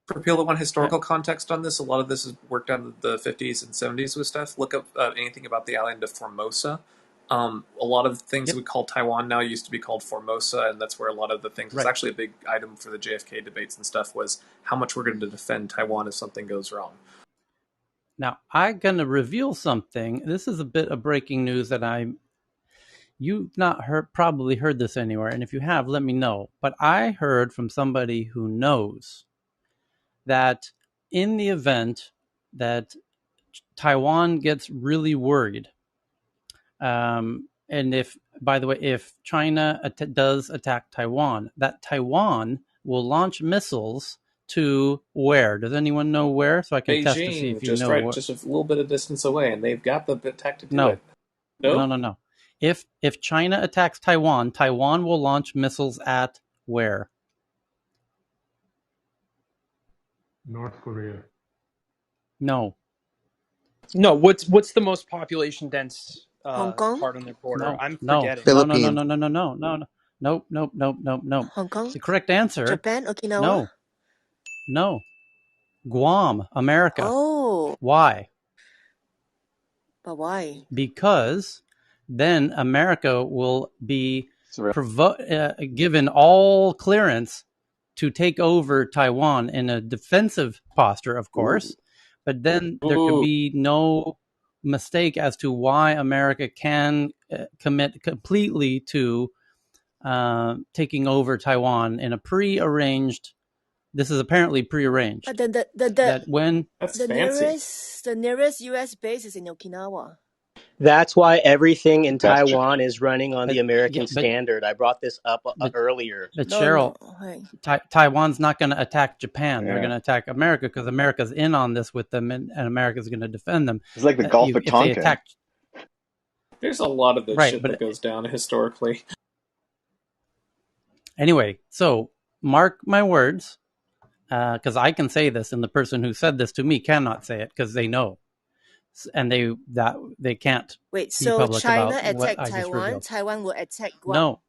for people that want historical context on this, a lot of this is worked out in the 50s and 70s with stuff. Look up anything about the island of Formosa. A lot of things we call Taiwan now used to be called Formosa, and that's where a lot of the things was actually a big item for the JFK debates and stuff was how much we're going to defend Taiwan if something goes wrong. Now, I'm going to reveal something. This is a bit of breaking news that you've not probably heard this anywhere, and if you have, let me know. But I heard from somebody who knows that in the event that Taiwan gets really worried, and if China does attack Taiwan, that Taiwan will launch missiles to where? Does anyone know where? So I can test to see Beijing, if you know what. just a little bit of distance away, and they've got the tech to do No. it. No? No. If China attacks Taiwan, Taiwan will launch missiles at where? North Korea. No. No, what's the most population dense Hong Kong? part on their border? I'm No. forgetting. Philippines. Nope. Hong Kong? The correct answer. Japan? Okinawa? No. Guam, America. Oh, Why? but why? Because then America will be given all clearance to take over Taiwan in a defensive posture, of course. But then there could be no mistake as to why America can commit completely to taking over Taiwan in a prearranged. This is apparently prearranged. But then the nearest U.S. base is in Okinawa. That's why everything in That's true. Taiwan is running on the American standard. I brought this up earlier. But Cheryl, Taiwan's not going to attack Japan. They're going to attack America because America's in on this with them, and America's going to defend them. It's like the Gulf of Tonkin. There's a lot of this shit that goes down historically. Anyway, so mark my words, because I can say this, and the person who said this to me cannot say it because they know. And they can't. Wait, so China attack Taiwan, Taiwan will attack Guam? No.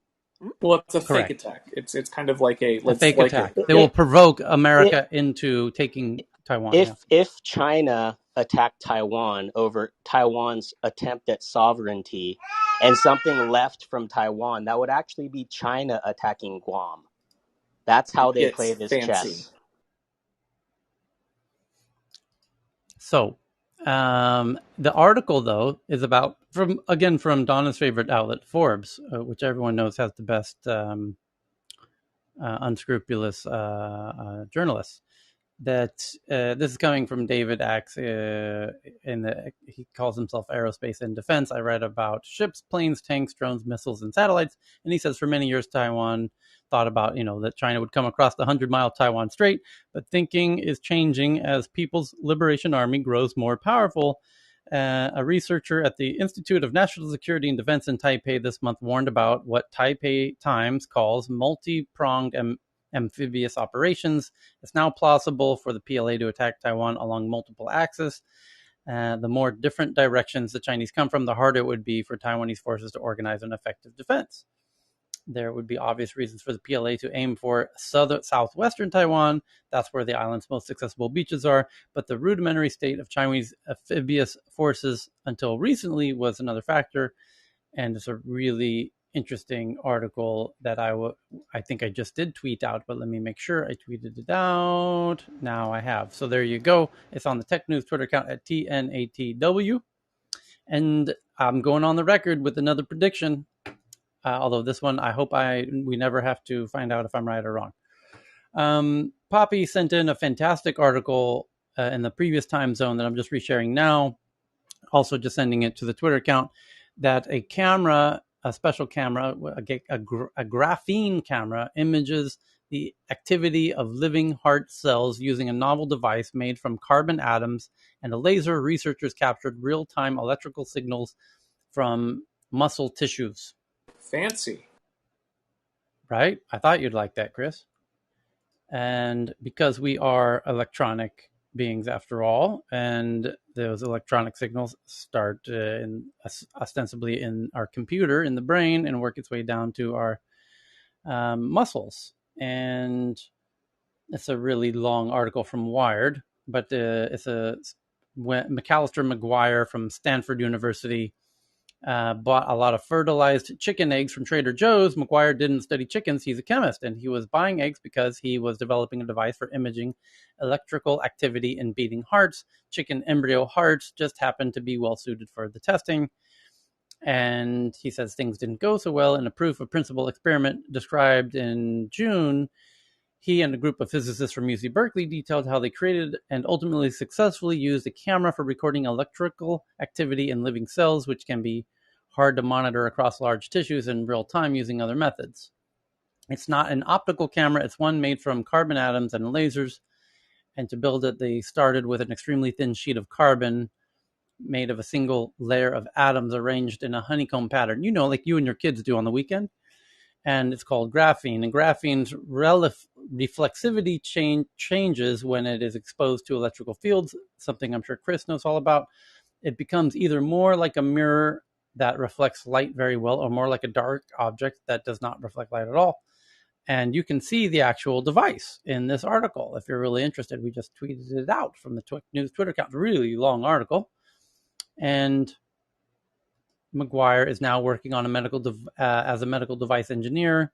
Well, it's a fake attack. It's kind of like a fake attack. They will provoke America into taking Taiwan. If China attacked Taiwan over Taiwan's attempt at sovereignty and something left from Taiwan, that would actually be China attacking Guam. That's how they play this chess. So, the article, though, is about from Donna's favorite outlet, Forbes, which everyone knows has the best unscrupulous journalists. That this is coming from David Axe, he calls himself Aerospace and Defense. I read about ships, planes, tanks, drones, missiles, and satellites, and he says for many years Taiwan thought about that China would come across the 100-mile Taiwan Strait, but thinking is changing as People's Liberation Army grows more powerful. A researcher at the Institute of National Security and Defense in Taipei this month warned about what Taipei Times calls multi-pronged amphibious operations. It's now plausible for the PLA to attack Taiwan along multiple axes. The more different directions the Chinese come from, the harder it would be for Taiwanese forces to organize an effective defense. There would be obvious reasons for the PLA to aim for southwestern Taiwan. That's where the island's most accessible beaches are. But the rudimentary state of Chinese amphibious forces until recently was another factor. And it's a really interesting article that I think I just did tweet out, but let me make sure I tweeted it out. Now I have. So there you go. It's on the Tech News Twitter account at TNATW. And I'm going on the record with another prediction. Although this one, I hope we never have to find out if I'm right or wrong. Poppy sent in a fantastic article in the previous time zone that I'm just resharing now. Also just sending it to the Twitter account, that a special camera, a graphene camera, images the activity of living heart cells using a novel device made from carbon atoms and a laser. Researchers captured real-time electrical signals from muscle tissues. Fancy. Right? I thought you'd like that, Chris. And because we are electronic beings after all, and those electronic signals start ostensibly in our computer in the brain and work its way down to our muscles. And it's a really long article from Wired, but it's McAllister McGuire from Stanford University bought a lot of fertilized chicken eggs from Trader Joe's. McGuire didn't study chickens. He's a chemist, and he was buying eggs because he was developing a device for imaging electrical activity in beating hearts. Chicken embryo hearts just happened to be well suited for the testing. And he says things didn't go so well in a proof of principle experiment described in June. He and a group of physicists from UC Berkeley detailed how they created and ultimately successfully used a camera for recording electrical activity in living cells, which can be hard to monitor across large tissues in real time using other methods. It's not an optical camera. It's one made from carbon atoms and lasers. And to build it, they started with an extremely thin sheet of carbon made of a single layer of atoms arranged in a honeycomb pattern. You know, like you and your kids do on the weekend. And it's called graphene. And graphene's reflexivity changes when it is exposed to electrical fields, something I'm sure Chris knows all about. It becomes either more like a mirror that reflects light very well, or more like a dark object that does not reflect light at all. And you can see the actual device in this article if you're really interested. We just tweeted it out from the news Twitter account. Really long article. And McGuire is now working on as a medical device engineer,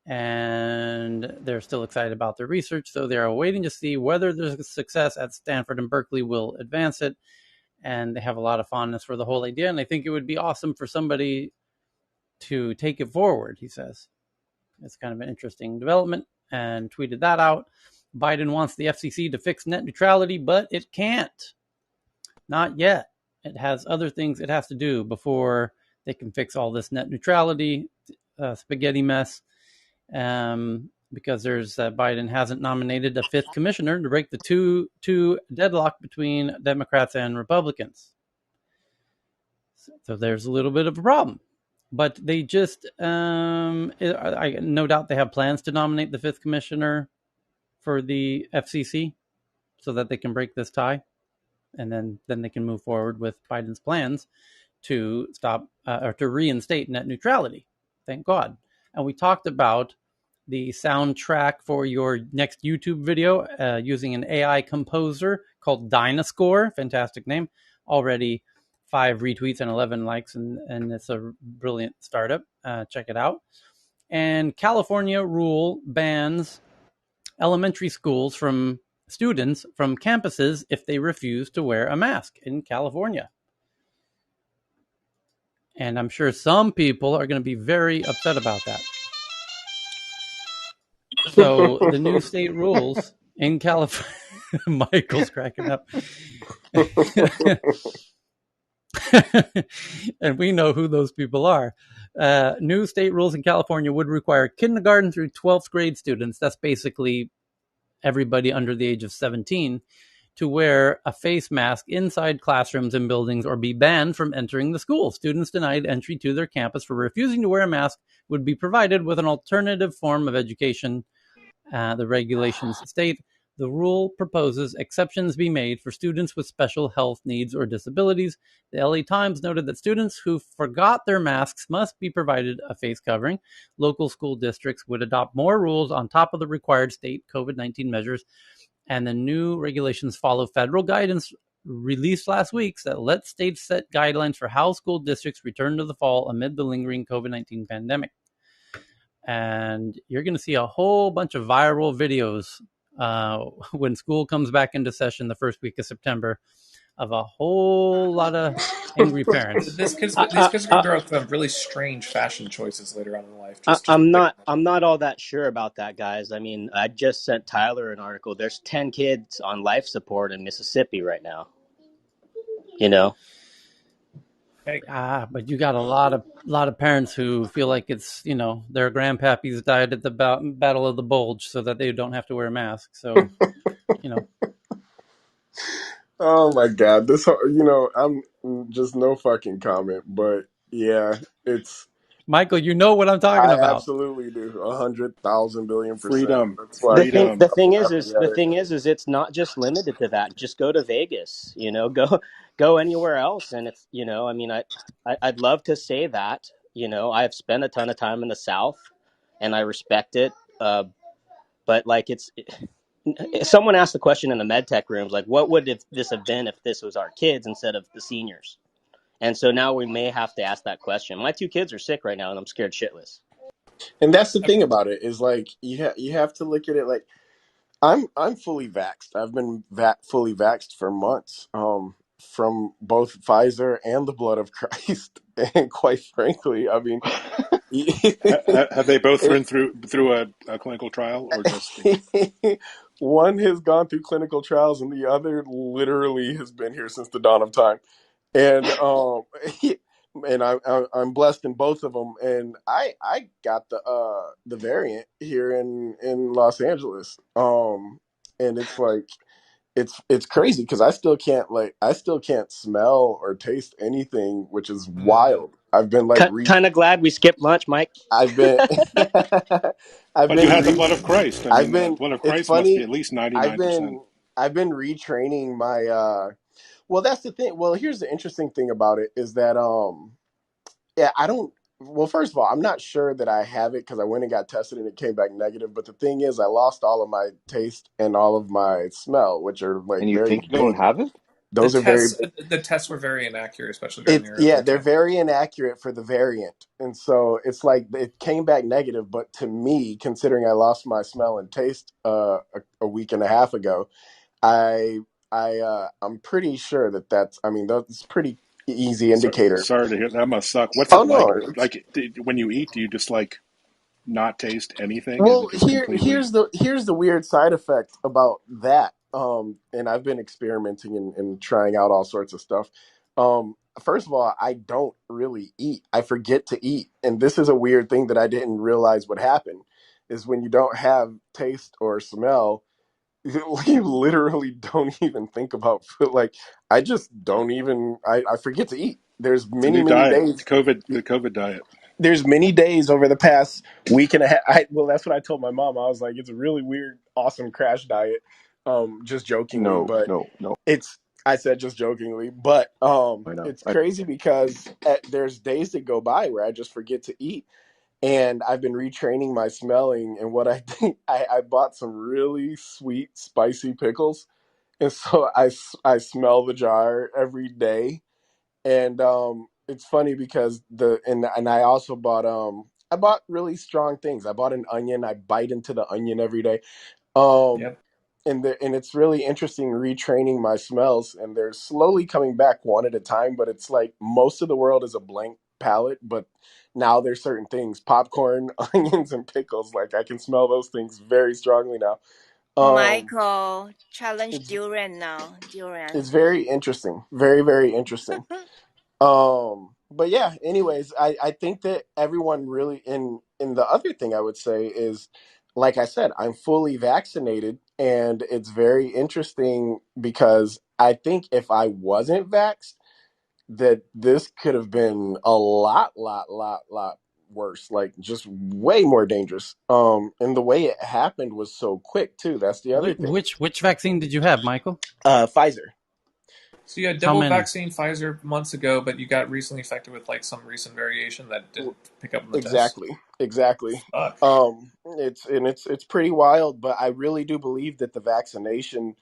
and they're still excited about their research. So they're waiting to see whether there's success at Stanford and Berkeley will advance it. And they have a lot of fondness for the whole idea. And I think it would be awesome for somebody to take it forward, he says. It's kind of an interesting development, and tweeted that out. Biden wants the FCC to fix net neutrality, but it can't. Not yet. It has other things it has to do before they can fix all this net neutrality spaghetti mess. Because Biden hasn't nominated a fifth commissioner to break the two deadlock between Democrats and Republicans. So there's a little bit of a problem. But they just, I no doubt they have plans to nominate the fifth commissioner for the FCC so that they can break this tie. And then they can move forward with Biden's plans to stop or to reinstate net neutrality. Thank God. And we talked about the soundtrack for your next YouTube video using an AI composer called Dynascore. Fantastic name. Already 5 retweets and 11 likes, and it's a brilliant startup. Check it out. And California rule bans elementary schools from students from campuses if they refuse to wear a mask in California. And I'm sure some people are going to be very upset about that. So the new state rules in California, Michael's cracking up. And we know who those people are. New state rules in California would require kindergarten through 12th grade students, that's basically everybody under the age of 17, to wear a face mask inside classrooms and buildings or be banned from entering the school. Students denied entry to their campus for refusing to wear a mask would be provided with an alternative form of education. The regulations state the rule proposes exceptions be made for students with special health needs or disabilities. The LA Times noted that students who forgot their masks must be provided a face covering. Local school districts would adopt more rules on top of the required state COVID-19 measures, and the new regulations follow federal guidance released last week that let states set guidelines for how school districts return to the fall amid the lingering COVID-19 pandemic. And you're going to see a whole bunch of viral videos when school comes back into session the first week of September of a whole lot of angry parents. These kids are going to grow up to have really strange fashion choices later on in life. I'm not all that sure about that, guys. I mean, I just sent Tyler an article. There's 10 kids on life support in Mississippi right now. You know, But you got a lot of parents who feel like it's their grandpappies died at the Battle of the Bulge, so that they don't have to wear a mask. So Oh my God, I'm just no fucking comment, but yeah, it's. Michael, you know what I'm talking I about. absolutely do, 100,000,000,000,000%. Freedom, That's why the freedom. thing is, laughing at it. it's not just limited to that. Just go to Vegas. You know, go anywhere else, and it's I mean, I'd love to say that. You know, I've spent a ton of time in the South, and I respect it. But like, someone asked the question in the med tech rooms, like, what would this have been if this was our kids instead of the seniors? And so now we may have to ask that question. My two kids are sick right now, and I'm scared shitless. And that's the thing about it is like you have to look at it like I'm fully vaxxed. I've been fully vaxxed for months, from both Pfizer and the blood of Christ. And quite frankly, I mean, Have they both it, run through a clinical trial, or just one has gone through clinical trials, and the other literally has been here since the dawn of time. And and I'm blessed in both of them. And I got the variant here in Los Angeles. And it's like it's crazy because I still can't smell or taste anything, which is wild. I've been like Kind of glad we skipped lunch, Mike. I've been I've but you been had the blood of Christ. I I've mean, been blood of it's Christ must be funny. at least I've 99%. been I've been retraining my well, that's the thing. Well, here's the interesting thing about it is that yeah, I don't well, first of all, I'm not sure that I have it because I went and got tested and it came back negative. But the thing is, I lost all of my taste and all of my smell, which are like And you very think you don't big. have it? Those are very big. The tests were very inaccurate, especially during the Yeah, early they're time. very inaccurate for the variant. And so it's like it came back negative. But to me, considering I lost my smell and taste a week and a half ago, I I'm pretty sure that's I mean that's pretty easy indicator. Sorry to hear that. Must suck. What's Oh it like? no. Like when you eat, do you just like not taste anything and Well, just completely? here's the weird side effect about that. And I've been experimenting and trying out all sorts of stuff. First of all, I don't really eat. I forget to eat, and this is a weird thing that I didn't realize would happen. Is when you don't have taste or smell, you literally don't even think about food. Like I just don't even. I forget to eat. There's It's a many new many diet. days The COVID diet. there's many days over the past week and a half. Well, that's what I told my mom. I was like, it's a really weird, awesome crash diet. Just jokingly, No, but no, no. I said just jokingly, but I know. it's crazy because there's days that go by where I just forget to eat. And I've been retraining my smelling. And what I think, I bought some really sweet, spicy pickles. And so I smell the jar every day, and it's funny because and I also bought I bought really strong things. I bought an onion. I bite into the onion every day. um Yep. and it's really interesting retraining my smells, and they're slowly coming back one at a time, but it's like most of the world is a blank palette, but now there's certain things, popcorn, onions, and pickles, like I can smell those things very strongly now. um Michael, challenge it's durian now. Durian. it's very interesting, very very interesting. But yeah, anyways, I think that everyone really in the other thing I would say is, like I said, I'm fully vaccinated, and it's very interesting because I think if I wasn't vaxxed, that this could have been a lot worse, like just way more dangerous. And the way it happened was so quick too. That's the other thing. Which vaccine did you have, Michael? Pfizer. So you had How double many? vaccine Pfizer months ago, but you got recently infected with like some recent variation that didn't pick up on the tests. Exactly. Fuck. It's pretty wild, but I really do believe that the vaccination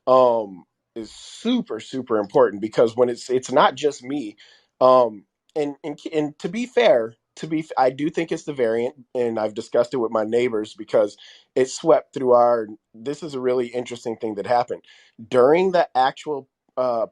um is super important, because when it's not just me. And to be fair, I do think it's the variant, and I've discussed it with my neighbors because it swept through our. This is a really interesting thing that happened during the actual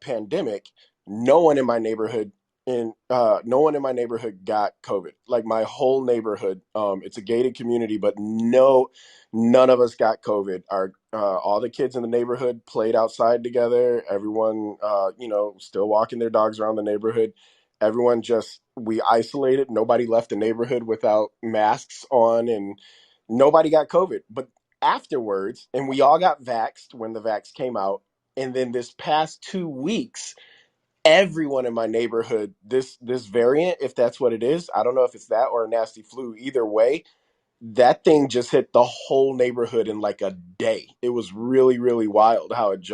pandemic, no one in my neighborhood no one in my neighborhood got COVID. Like my whole neighborhood, it's a gated community, but none of us got COVID. Our all the kids in the neighborhood played outside together. Everyone, still walking their dogs around the neighborhood. Everyone just we isolated. Nobody left the neighborhood without masks on, and nobody got COVID. But afterwards, and we all got vaxxed when the vax came out. And then this past 2 weeks, everyone in my neighborhood, this variant, if that's what it is, I don't know if it's that or a nasty flu. Either way, that thing just hit the whole neighborhood in like a day. It was really, really wild how it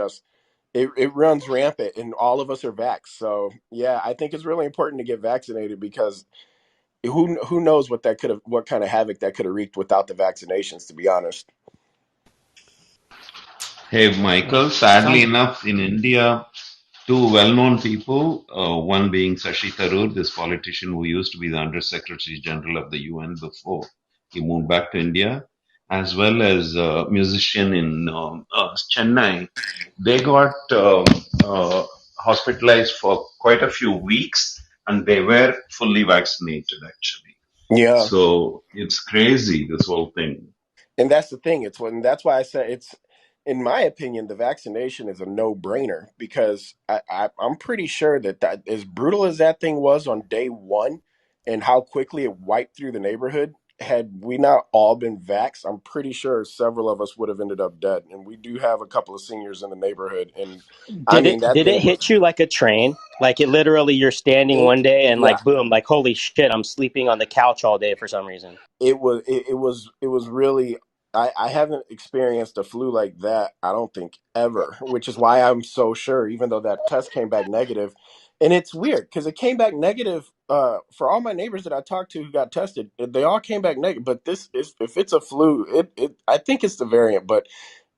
runs rampant, and all of us are vaxxed. So yeah, I think it's really important to get vaccinated because who knows what kind of havoc that could have wreaked without the vaccinations, to be honest. Hey, Michael, sadly enough, in India, two well-known people, one being Shashi Tharoor, this politician who used to be the Under Secretary General of the UN before he moved back to India, as well as a musician in Chennai. They got hospitalized for quite a few weeks and they were fully vaccinated, actually. Yeah. So it's crazy, this whole thing. And that's the thing. That's why I said in my opinion, the vaccination is a no-brainer because I'm pretty sure that as brutal as that thing was on day one, and how quickly it wiped through the neighborhood, had we not all been vaxxed, I'm pretty sure several of us would have ended up dead. And we do have a couple of seniors in the neighborhood, and I Did mean it that did it thing was hit you like a train? Like it literally, you're standing it. one day and Yeah, like boom, like holy shit, I'm sleeping on the couch all day for some reason. it was really I haven't experienced a flu like that, I don't think, ever, which is why I'm so sure, even though that test came back negative. And it's weird because it came back negative for all my neighbors that I talked to who got tested. They all came back negative, but this is, if it's a flu, it I think it's the variant. But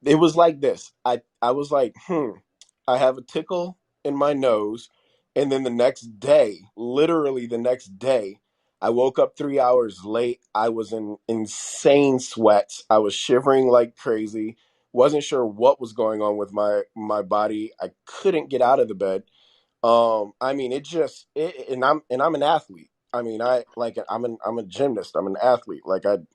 it was like this. I was like, I have a tickle in my nose, and then the next day, literally the next day, I woke up 3 hours late. I was in insane sweats. I was shivering like crazy. Wasn't sure what was going on with my body. I couldn't get out of the bed. I mean, and I'm an athlete. I mean, I'm a gymnast. I'm an athlete. Like I'm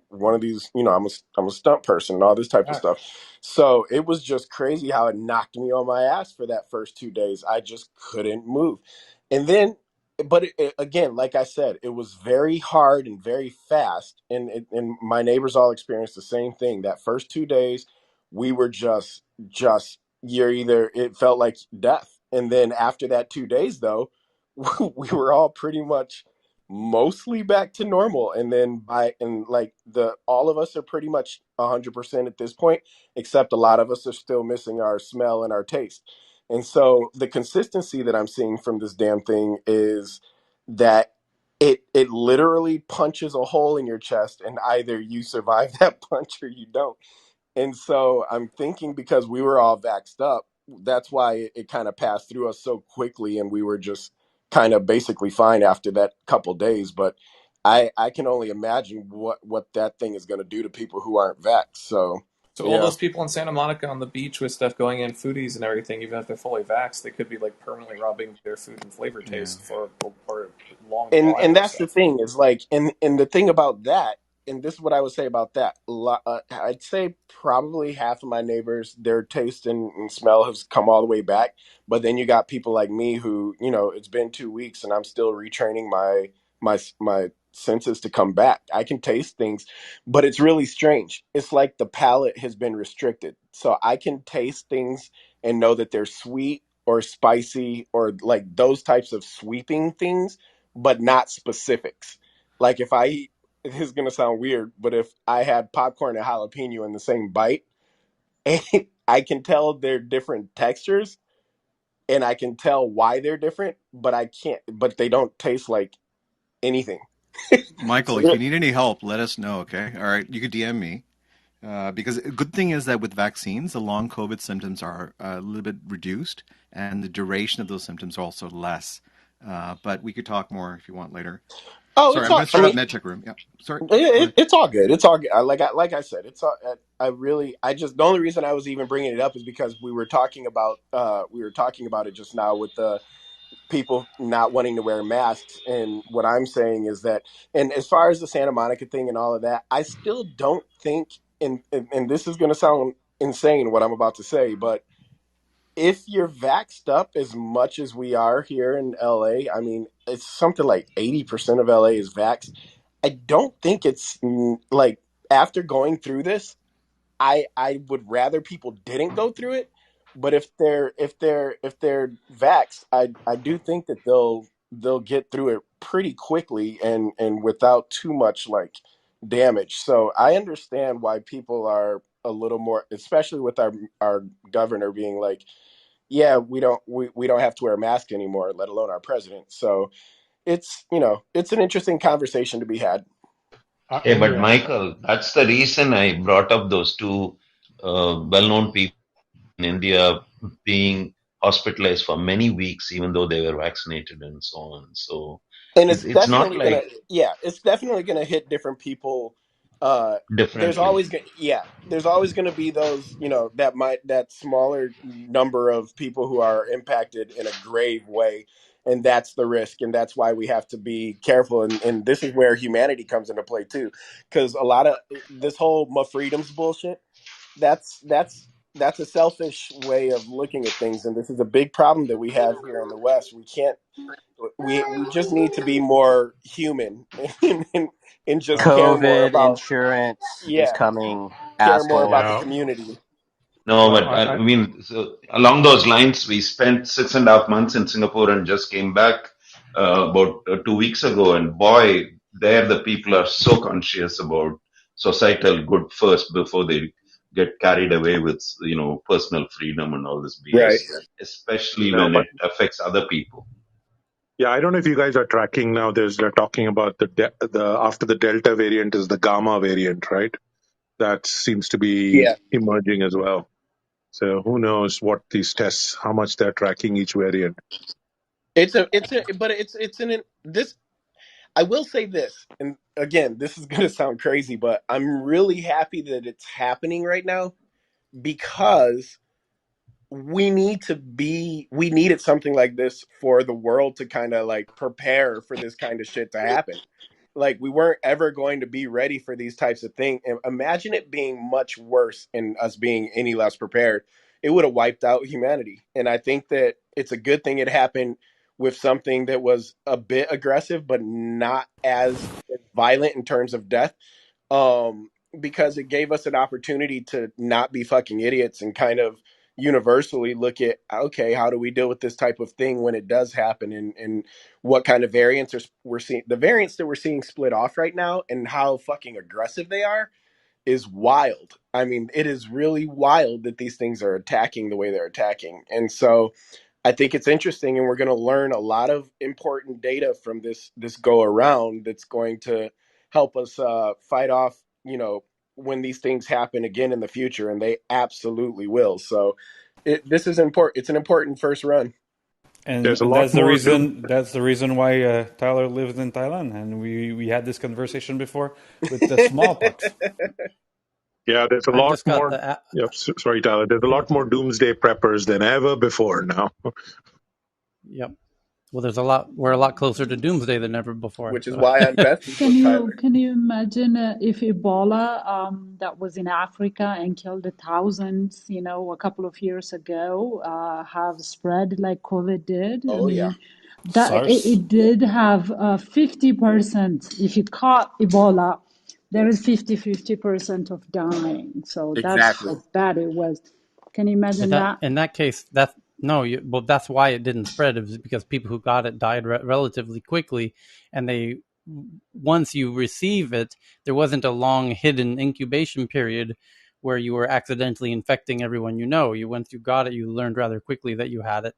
one of these, I'm a stunt person and all this type of stuff. So it was just crazy how it knocked me on my ass for that first 2 days. I just couldn't move, and then, but again, like I said, it was very hard and very fast, and my neighbors all experienced the same thing. That first 2 days, we were just you're either it felt like death, and then after that 2 days though, we were all pretty much mostly back to normal. And then like the all of us are pretty much 100% at this point, except a lot of us are still missing our smell and our taste. And so the consistency that I'm seeing from this damn thing is that it literally punches a hole in your chest, and either you survive that punch or you don't. And so I'm thinking, because we were all vaxxed up, that's why it kind of passed through us so quickly, and we were just kind of basically fine after that couple days. But I can only imagine what that thing is going to do to people who aren't vaxxed. So So all yeah. those people in Santa Monica on the beach with stuff going in, foodies and everything, even if they're fully vaxxed, they could be like permanently robbing their food and flavor taste for a long And while and that's the stuff. thing is like, and the thing about that, and this is what I would say about that. I'd say probably half of my neighbors, their taste and smell has come all the way back. But then you got people like me who, it's been 2 weeks and I'm still retraining my senses to come back. I can taste things, but it's really strange. It's like the palate has been restricted, so I can taste things and know that they're sweet or spicy or like those types of sweeping things, but not specifics. Like if I eat, it is going to sound weird, but if I had popcorn and jalapeno in the same bite, I can tell they're different textures and I can tell why they're different, but I can't, but they don't taste like anything. Michael, So if you need any help, let us know, okay? All right, you could DM me. Because a good thing is that with vaccines, the long COVID symptoms are a little bit reduced, and the duration of those symptoms are also less. But we could talk more if you want later. Oh, Sorry, it's I'm all. going to I start up mean, MedCheck room. Yeah. Sorry. Go ahead. it's all good. It's all good. Like I said, it's all. I really. I just the only reason I was even bringing it up is because we were talking about it just now with the people not wanting to wear masks, and what I'm saying is that, and as far as the Santa Monica thing and all of that, I still don't think, and this is going to sound insane what I'm about to say, but if you're vaxxed up as much as we are here in LA, I mean, it's something like 80% of LA is vaxxed. I don't think it's like after going through this, I would rather people didn't go through it. But if they're vaxxed, I do think that they'll get through it pretty quickly and without too much like damage. So I understand why people are a little more, especially with our governor being like, yeah, we don't have to wear a mask anymore, let alone our president. So it's it's an interesting conversation to be had. I Hey, only but Michael, that's the reason I brought up those two well-known people in India being hospitalized for many weeks, even though they were vaccinated and so on. So And it's not like it's definitely gonna hit different people. There's differently. always gonna there's always gonna be those, that smaller number of people who are impacted in a grave way, and that's the risk, and that's why we have to be careful, and this is where humanity comes into play too, because a lot of this whole "my freedoms" bullshit, that's a selfish way of looking at things, and this is a big problem that we have here in the West. We just need to be more human and just care more COVID about insurance is yeah coming, care more about assholes. the yeah. community. No, Well, but I mean, so along those lines, we spent 6.5 months in Singapore and just came back about 2 weeks ago. And boy, there the people are so conscious about societal good first before they get carried away with, personal freedom and all this BS, Right. especially yeah, when but it affects other people. yeah, I don't know if you guys are tracking now. They're talking about the after the Delta variant is the Gamma variant, right? That seems to be Yeah. emerging as well. So who knows what these tests, how much they're tracking each variant. It's an this I will say this, and again, this is going to sound crazy, but I'm really happy that it's happening right now because we needed something like this for the world to kind of like prepare for this kind of shit to happen. Like we weren't ever going to be ready for these types of things. And imagine it being much worse and us being any less prepared. It would have wiped out humanity. And I think that it's a good thing it happened with something that was a bit aggressive but not as violent in terms of death, um, because it gave us an opportunity to not be fucking idiots and kind of universally look at, okay, how do we deal with this type of thing when it does happen, and what kind of variants we're seeing. The variants that we're seeing split off right now and how fucking aggressive they are is wild. I mean, it is really wild that these things are attacking the way they're attacking. And so I think it's interesting, and we're going to learn a lot of important data from this go around that's going to help us fight off, when these things happen again in the future, and they absolutely will. So this is important. It's an important first run. And There's a and lot that's the more doom. reason why Tyler lives in Thailand, and we had this conversation before with the smallpox. Yeah, there's a I've lot just got more. the Yep, sorry, Tyler. There's a lot more doomsday preppers than ever before now. yep. Well, there's a lot. We're a lot closer to doomsday than ever before. Which is So why I invested Can with you Tyler. can you imagine if Ebola that was in Africa and killed the thousands, a couple of years ago, have spread like COVID did? I Oh yeah. mean, that SARS. it did have 50%. If you caught Ebola, there is 50% of dying. So that's Exactly. how bad it was. Can you imagine that? in that case, that's no. Well, that's why it didn't spread. It was because people who got it died relatively quickly, and they once you receive it, there wasn't a long hidden incubation period where you were accidentally infecting everyone you know. You once you got it, you learned rather quickly that you had it.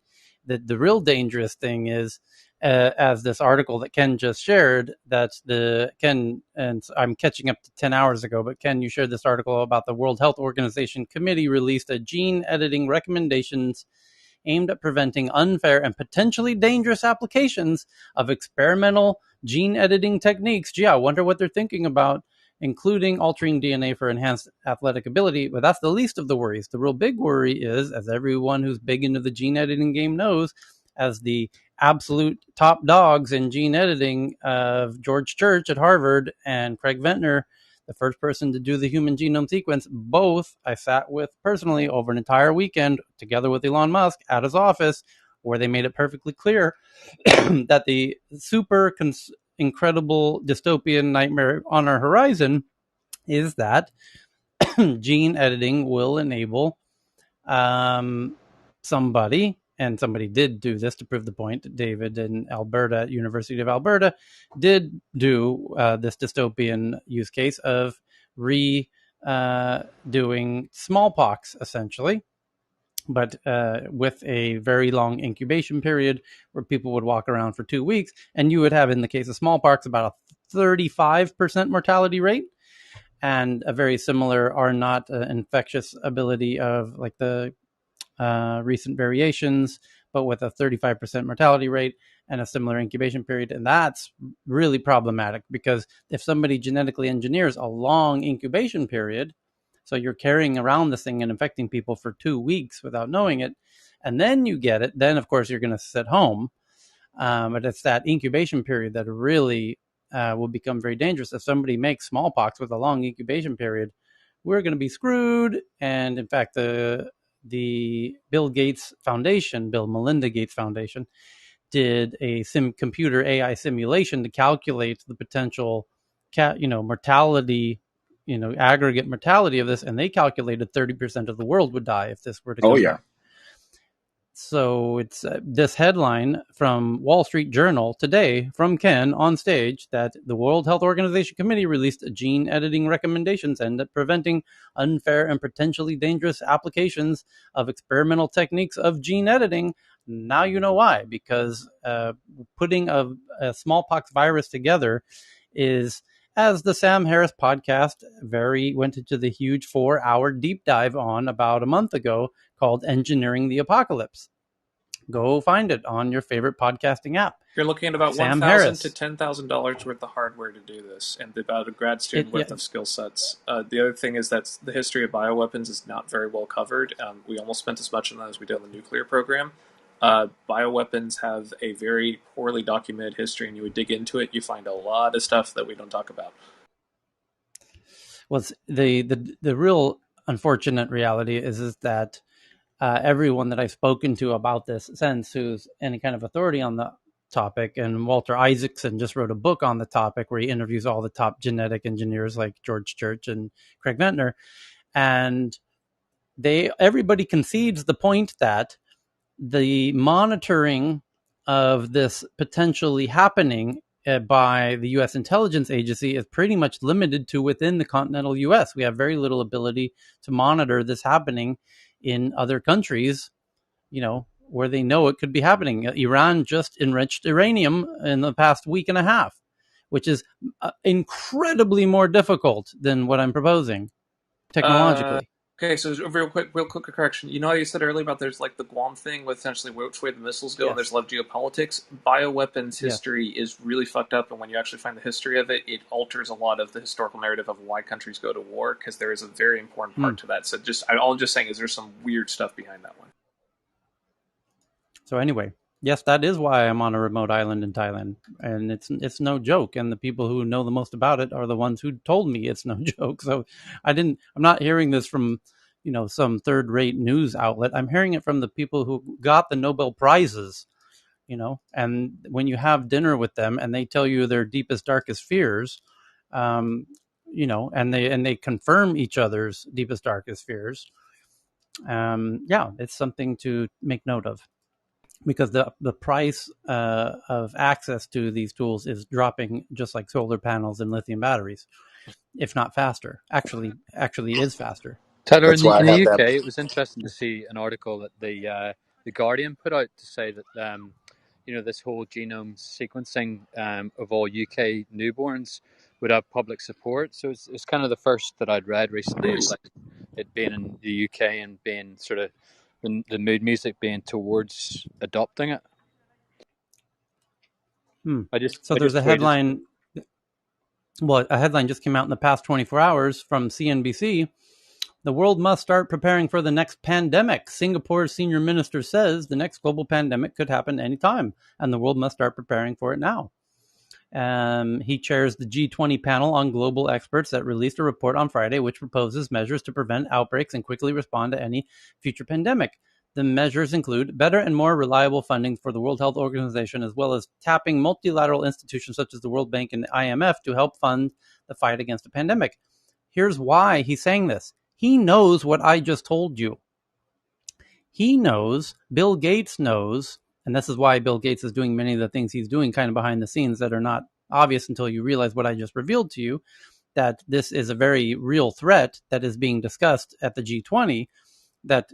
The real dangerous thing is, as this article that Ken just shared, that the Ken, and I'm catching up to 10 hours ago, but Ken, you shared this article about the World Health Organization committee released a gene editing recommendations aimed at preventing unfair and potentially dangerous applications of experimental gene editing techniques. Gee, I wonder what they're thinking about, including altering DNA for enhanced athletic ability. But that's the least of the worries. The real big worry is, as everyone who's big into the gene editing game knows, as the absolute top dogs in gene editing of George Church at Harvard and Craig Ventner, the first person to do the human genome sequence, both I sat with personally over an entire weekend together with Elon Musk at his office, where they made it perfectly clear that the super incredible dystopian nightmare on our horizon is that gene editing will enable somebody, and somebody did do this to prove the point. David in Alberta, at University of Alberta, did do this dystopian use case of doing smallpox, essentially, but with a very long incubation period where people would walk around for 2 weeks, and you would have, in the case of smallpox, about a 35% mortality rate, and a very similar R naught infectious ability of like the recent variations, but with a 35% mortality rate and a similar incubation period. And that's really problematic, because if somebody genetically engineers a long incubation period, so you're carrying around this thing and infecting people for 2 weeks without knowing it, and then you get it, then of course you're going to sit home. But it's that incubation period that really will become very dangerous. If somebody makes smallpox with a long incubation period, we're going to be screwed. And in fact, the Bill Melinda Gates Foundation, did a computer AI simulation to calculate the potential mortality, aggregate mortality of this, and they calculated 30% of the world would die if this were to come back. So it's this headline from Wall Street Journal today from Ken on stage, that the World Health Organization Committee released gene editing recommendations and that preventing unfair and potentially dangerous applications of experimental techniques of gene editing. Now you know why, because putting a smallpox virus together is, as the Sam Harris podcast went into the huge 4-hour deep dive on about a month ago, called Engineering the Apocalypse. Go find it on your favorite podcasting app. You're looking at about $1,000 to $10,000 worth of hardware to do this, and about a grad student worth of skill sets. The other thing is that the history of bioweapons is not very well covered. We almost spent as much on that as we did on the nuclear program. Bioweapons have a very poorly documented history, and you would dig into it, you find a lot of stuff that we don't talk about. Well, the real unfortunate reality is that everyone that I've spoken to about this since, who's any kind of authority on the topic, and Walter Isaacson just wrote a book on the topic where he interviews all the top genetic engineers like George Church and Craig Ventner, and everybody concedes the point that the monitoring of this potentially happening by the U.S. intelligence agency is pretty much limited to within the continental U.S. We have very little ability to monitor this happening in other countries, where they know it could be happening. Iran just enriched uranium in the past week and a half, which is incredibly more difficult than what I'm proposing technologically. Okay, so real quick correction. You know how you said earlier about there's like the Guam thing with essentially which way the missiles go, and there's a lot of geopolitics? Bioweapons history is really fucked up, and when you actually find the history of it, it alters a lot of the historical narrative of why countries go to war, because there is a very important part to that. So all I'm just saying is there's some weird stuff behind that one. So anyway, yes, that is why I'm on a remote island in Thailand, and it's no joke. And the people who know the most about it are the ones who told me it's no joke. So I'm not hearing this from, some third-rate news outlet. I'm hearing it from the people who got the Nobel Prizes, and when you have dinner with them and they tell you their deepest, darkest fears, and they confirm each other's deepest, darkest fears. It's something to make note of, because the price of access to these tools is dropping, just like solar panels and lithium batteries, if not faster. Actually is faster. Tyler, in the UK, it was interesting to see an article that the Guardian put out to say that this whole genome sequencing of all UK newborns would have public support. So it's kind of the first that I'd read recently, like it being in the UK and being sort of the mood music being towards adopting it. So there's a headline. Well, a headline just came out in the past 24 hours from CNBC. The world must start preparing for the next pandemic. Singapore's senior minister says the next global pandemic could happen anytime, and the world must start preparing for it now. He chairs the G20 panel on global experts that released a report on Friday, which proposes measures to prevent outbreaks and quickly respond to any future pandemic. The measures include better and more reliable funding for the World Health Organization, as well as tapping multilateral institutions such as the World Bank and the IMF to help fund the fight against the pandemic. Here's why he's saying this. He knows what I just told you. He knows, Bill Gates knows, and this is why Bill Gates is doing many of the things he's doing kind of behind the scenes that are not obvious until you realize what I just revealed to you, that this is a very real threat that is being discussed at the G20 that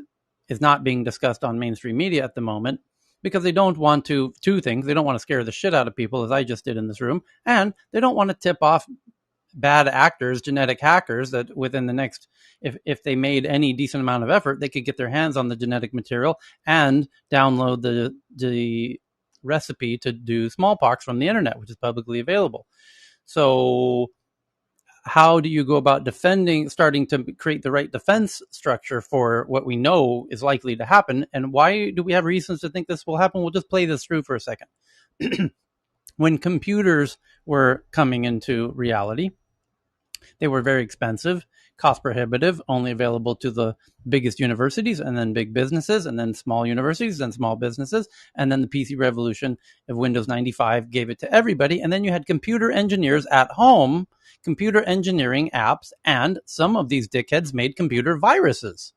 is not being discussed on mainstream media at the moment because they don't want to, two things, they don't want to scare the shit out of people as I just did in this room, and they don't want to tip off bad actors, genetic hackers that within the next, if they made any decent amount of effort, they could get their hands on the genetic material and download the recipe to do smallpox from the internet, which is publicly available. So how do you go about starting to create the right defense structure for what we know is likely to happen? And why do we have reasons to think this will happen? We'll just play this through for a second. When computers were coming into reality, they were very expensive, cost prohibitive, only available to the biggest universities and then big businesses and then small universities and small businesses. And then the PC revolution of Windows 95 gave it to everybody. And then you had computer engineers at home, computer engineering apps, and some of these dickheads made computer viruses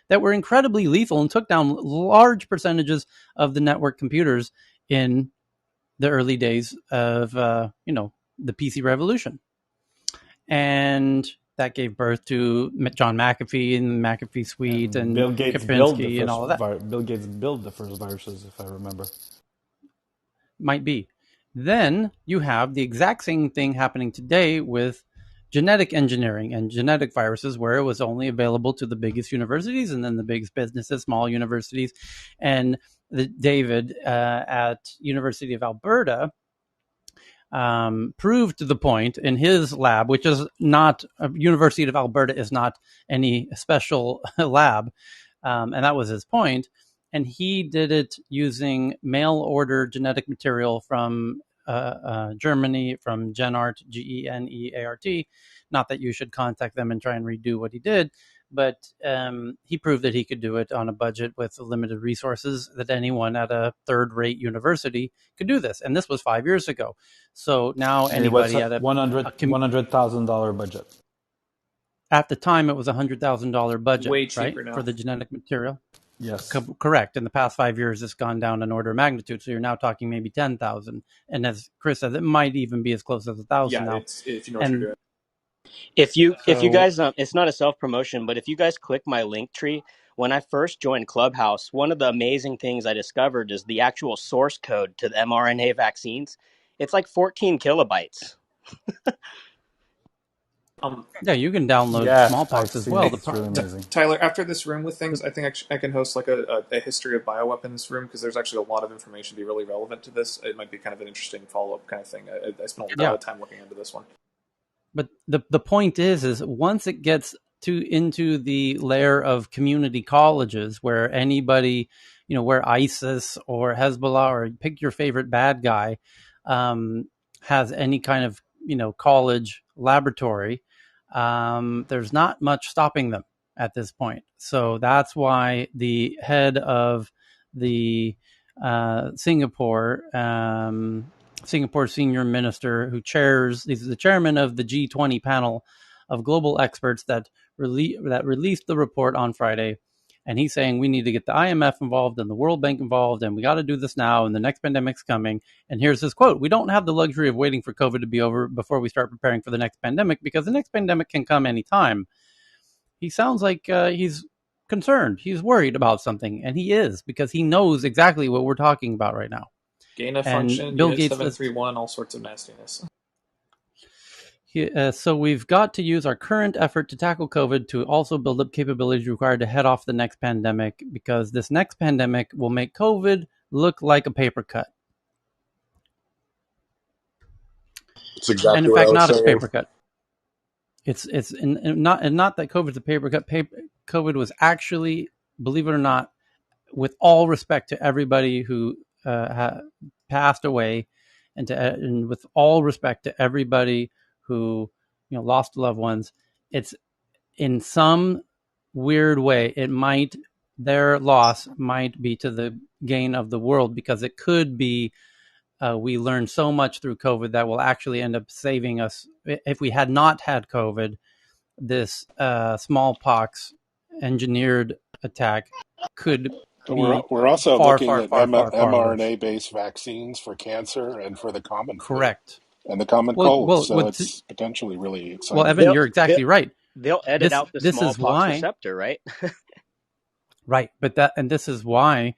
that were incredibly lethal and took down large percentages of the network computers in the early days of, the PC revolution. And that gave birth to John McAfee and the McAfee Suite and Bill Gates Kaspersky and all of that. Bill Gates built the first viruses, if I remember. Might be. Then you have the exact same thing happening today with genetic engineering and genetic viruses, where it was only available to the biggest universities and then the biggest businesses, small universities. And David at University of Alberta proved to the point in his lab, which is not, University of Alberta is not any special lab, and that was his point. And he did it using mail order genetic material from Germany, from Genart, Geneart. Not that you should contact them and try and redo what he did, but he proved that he could do it on a budget with limited resources, that anyone at a third-rate university could do this. And this was 5 years ago. So now anybody at a $100,000 budget. At the time, it was $100,000 budget, way cheaper right, now for the genetic material. Yes, correct. In the past 5 years, it's gone down an order of magnitude. So you're now talking maybe 10,000, and as Chris said, it might even be as close as 1,000 now. It's, if you know what you're doing. If you guys, it's not a self promotion, but if you guys click my link tree, when I first joined Clubhouse, one of the amazing things I discovered is the actual source code to the mRNA vaccines. It's like 14 kilobytes. Yeah, you can download smallpox as well. It's really amazing. Tyler, after this room with things, I think I can host like a history of bioweapons room, because there's actually a lot of information to be really relevant to this. It might be kind of an interesting follow-up kind of thing. I spent a lot of time looking into this one. But the point is once it gets into the layer of community colleges where anybody, where ISIS or Hezbollah or pick your favorite bad guy has any kind of, college laboratory, there's not much stopping them at this point. So that's why the head of the Singapore senior minister who he's the chairman of the G20 panel of global experts that released the report on Friday. And he's saying we need to get the IMF involved and the World Bank involved, and we got to do this now, and the next pandemic's coming. And here's his quote: "We don't have the luxury of waiting for COVID to be over before we start preparing for the next pandemic, because the next pandemic can come anytime." He sounds like he's concerned. He's worried about something, and he is, because he knows exactly what we're talking about right now. Gain of function, Bill Gates 731, all sorts of nastiness. So we've got to use our current effort to tackle COVID to also build up capabilities required to head off the next pandemic, because this next pandemic will make COVID look like a paper cut. It's exactly and in what I fact, was not a saying. paper cut. It's not that COVID's a paper cut. COVID was actually, believe it or not, with all respect to everybody who passed away, and with all respect to everybody who lost loved ones, it's in some weird way their loss might be to the gain of the world, because it could be we learned so much through COVID that will actually end up saving us. If we had not had COVID, this smallpox engineered attack could be We're also far, looking far, at far, far, far worse. mRNA based vaccines for cancer and for the common flu Correct. and the common Well, cold. well, So it's potentially really well, exciting. Evan, you're exactly right. They'll edit This out the this is smallpox why, receptor, right? right? This is why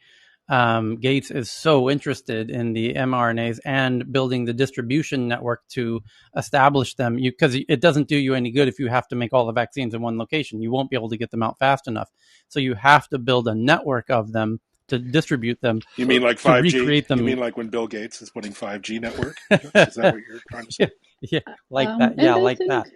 Gates is so interested in the mRNAs and building the distribution network to establish them. Because it doesn't do you any good if you have to make all the vaccines in one location. You won't be able to get them out fast enough. So you have to build a network of them to distribute them. You mean like to 5G? recreate them. You mean like when Bill Gates is putting 5G network? Is that what you're trying to say? Yeah, like that. And Yeah, I like think, that.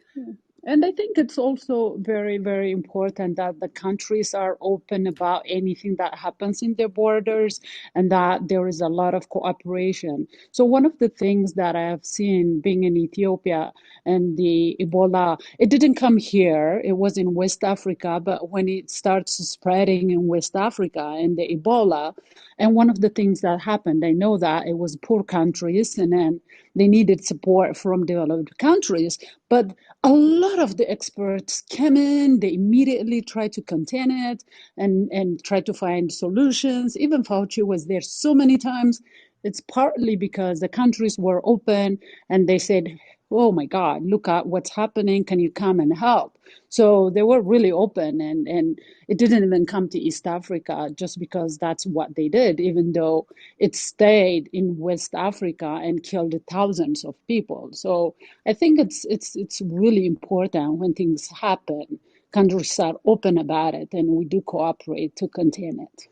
and I think it's also very, very important that the countries are open about anything that happens in their borders, and that there is a lot of cooperation. So one of the things that I have seen being in Ethiopia and the Ebola, it didn't come here, it was in West Africa, but when it starts spreading in West Africa and the Ebola, and one of the things that happened, I know that it was poor countries, and then they needed support from developed countries, but a lot of the experts came in, they immediately tried to contain it and try to find solutions. Even Fauci was there so many times. It's partly because the countries were open and they said, oh my God, look at what's happening. Can you come and help? So they were really open, and it didn't even come to East Africa just because that's what they did, even though it stayed in West Africa and killed thousands of people. So I think it's really important when things happen, countries are open about it and we do cooperate to contain it.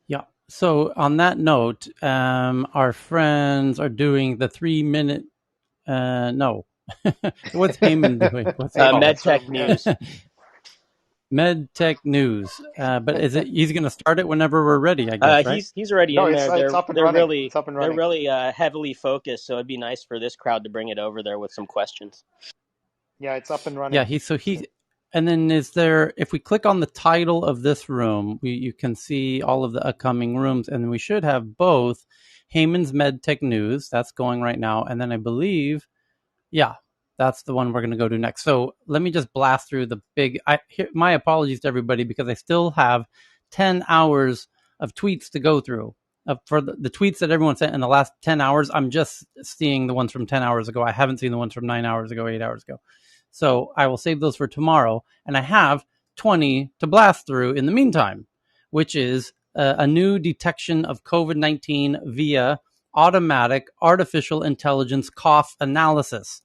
Yeah. So on that note, our friends are doing the 3 minute. No, what's Heyman doing? What's MedTech news. MedTech news. But is it? He's going to start it whenever we're ready, I guess, right? He's already No, in there. it's up and running. It's up and They're running. really heavily focused, so it'd be nice for this crowd to bring it over there with some questions. Yeah, it's up and running. Yeah, and then is there? If we click on the title of this room, you can see all of the upcoming rooms, and we should have both Heyman's MedTech news that's going right now, and then I believe, yeah, that's the one we're going to go to next. So let me just blast through the big. My apologies to everybody, because I still have 10 hours of tweets to go through. For the tweets that everyone sent in the last 10 hours, I'm just seeing the ones from 10 hours ago. I haven't seen the ones from 9 hours ago, 8 hours ago. So I will save those for tomorrow. And I have 20 to blast through in the meantime, which is a new detection of COVID-19 via automatic artificial intelligence cough analysis.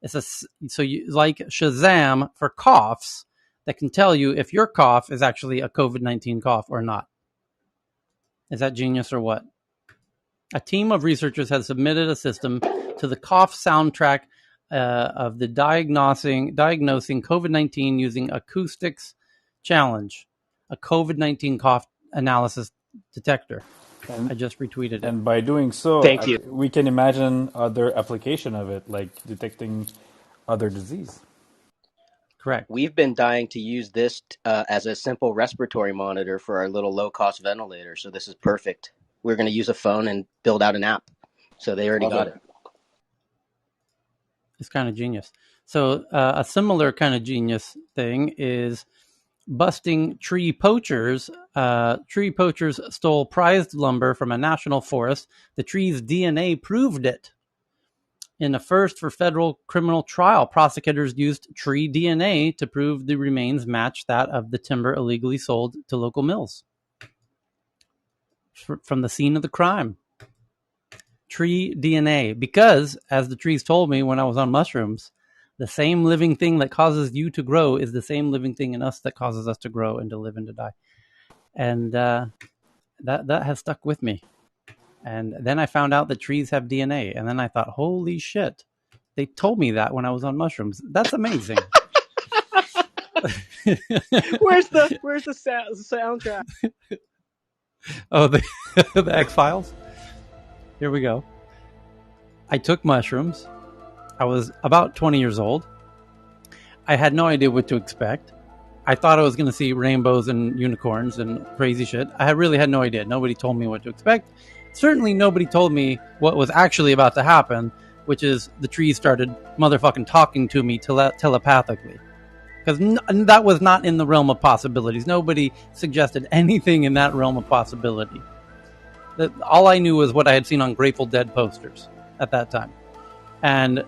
So you like Shazam for coughs that can tell you if your cough is actually a COVID-19 cough or not. Is that genius or what? A team of researchers has submitted a system to the cough soundtrack of the diagnosing COVID-19 using acoustics challenge, a COVID-19 cough analysis detector. I just retweeted it. And by doing so, Thank you. we can imagine other application of it, like detecting other disease. Correct. We've been dying to use this as a simple respiratory monitor for our little low-cost ventilator, so this is perfect. We're going to use a phone and build out an app. So they already got it. It's kind of genius. So a similar kind of genius thing is busting tree poachers. Tree poachers stole prized lumber from a national forest. The tree's DNA proved it. In a first for federal criminal trial, prosecutors used tree DNA to prove the remains matched that of the timber illegally sold to local mills from the scene of the crime. tree DNA, because, as the trees told me when I was on mushrooms, the same living thing that causes you to grow is the same living thing in us that causes us to grow and to live and to die. And that has stuck with me. And then I found out that trees have DNA, and then I thought, holy shit, they told me that when I was on mushrooms. That's amazing. Where's the soundtrack? Oh, the X-Files? Here we go. I took mushrooms. I was about 20 years old. I had no idea what to expect. I thought I was going to see rainbows and unicorns and crazy shit. I really had no idea. Nobody told me what to expect. Certainly nobody told me what was actually about to happen, which is the trees started motherfucking talking to me telepathically. Because that was not in the realm of possibilities. Nobody suggested anything in that realm of possibility. All I knew was what I had seen on Grateful Dead posters at that time. And,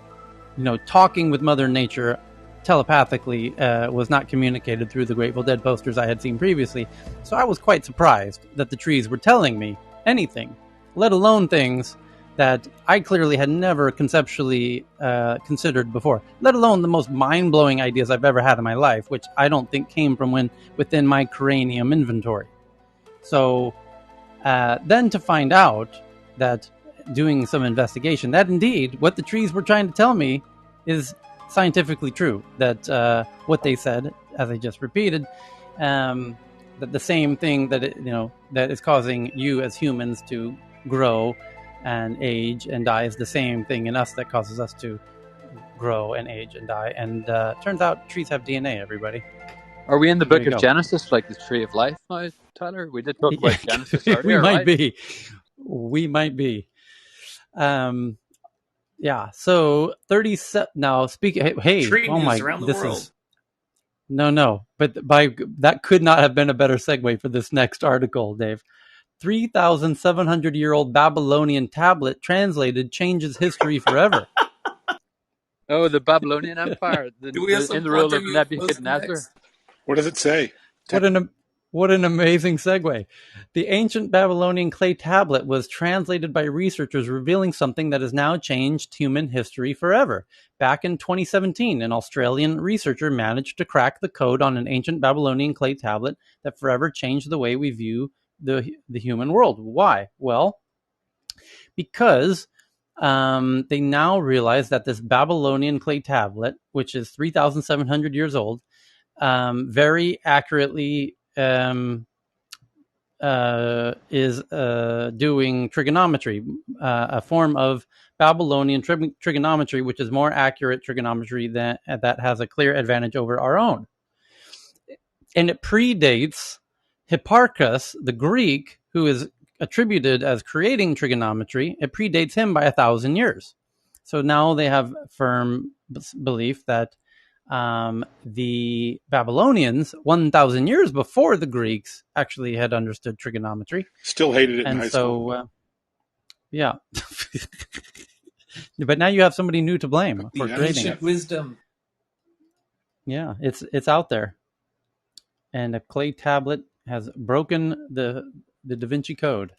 talking with Mother Nature telepathically was not communicated through the Grateful Dead posters I had seen previously. So I was quite surprised that the trees were telling me anything, let alone things that I clearly had never conceptually considered before, let alone the most mind-blowing ideas I've ever had in my life, which I don't think came from within my cranium inventory. So then to find out that, doing some investigation, that indeed what the trees were trying to tell me is scientifically true, that what they said, as I just repeated, that the same thing that is causing you as humans to grow and age and die is the same thing in us that causes us to grow and age and die. And turns out trees have DNA, everybody. Are we in the book of Genesis, like the tree of life now, Tyler? We did talk about Genesis earlier, we might right? be. We might be. Yeah. So 37. Now, speaking. Hey. Tree Oh news my. around the This world. is. No. But that could not have been a better segue for this next article, Dave. 3,700-year-old Babylonian tablet translated changes history forever. Oh, the Babylonian Empire, Do we have some in the rule quantum of UFOs Nebuchadnezzar. next? What does it say? What an amazing segue. The ancient Babylonian clay tablet was translated by researchers, revealing something that has now changed human history forever. Back in 2017, an Australian researcher managed to crack the code on an ancient Babylonian clay tablet that forever changed the way we view the human world. Why? Well, because they now realize that this Babylonian clay tablet, which is 3,700 years old, very accurately is doing trigonometry, a form of Babylonian trigonometry, which is more accurate trigonometry that has a clear advantage over our own. And it predates Hipparchus, the Greek, who is attributed as creating trigonometry. It predates him by 1,000 years. So now they have firm belief that the Babylonians, 1,000 years before the Greeks, actually had understood trigonometry. Still hated it in and high so, school. Yeah. But now you have somebody new to blame for creating Ancient it. wisdom. Yeah, it's out there. And a clay tablet has broken the Da Vinci Code.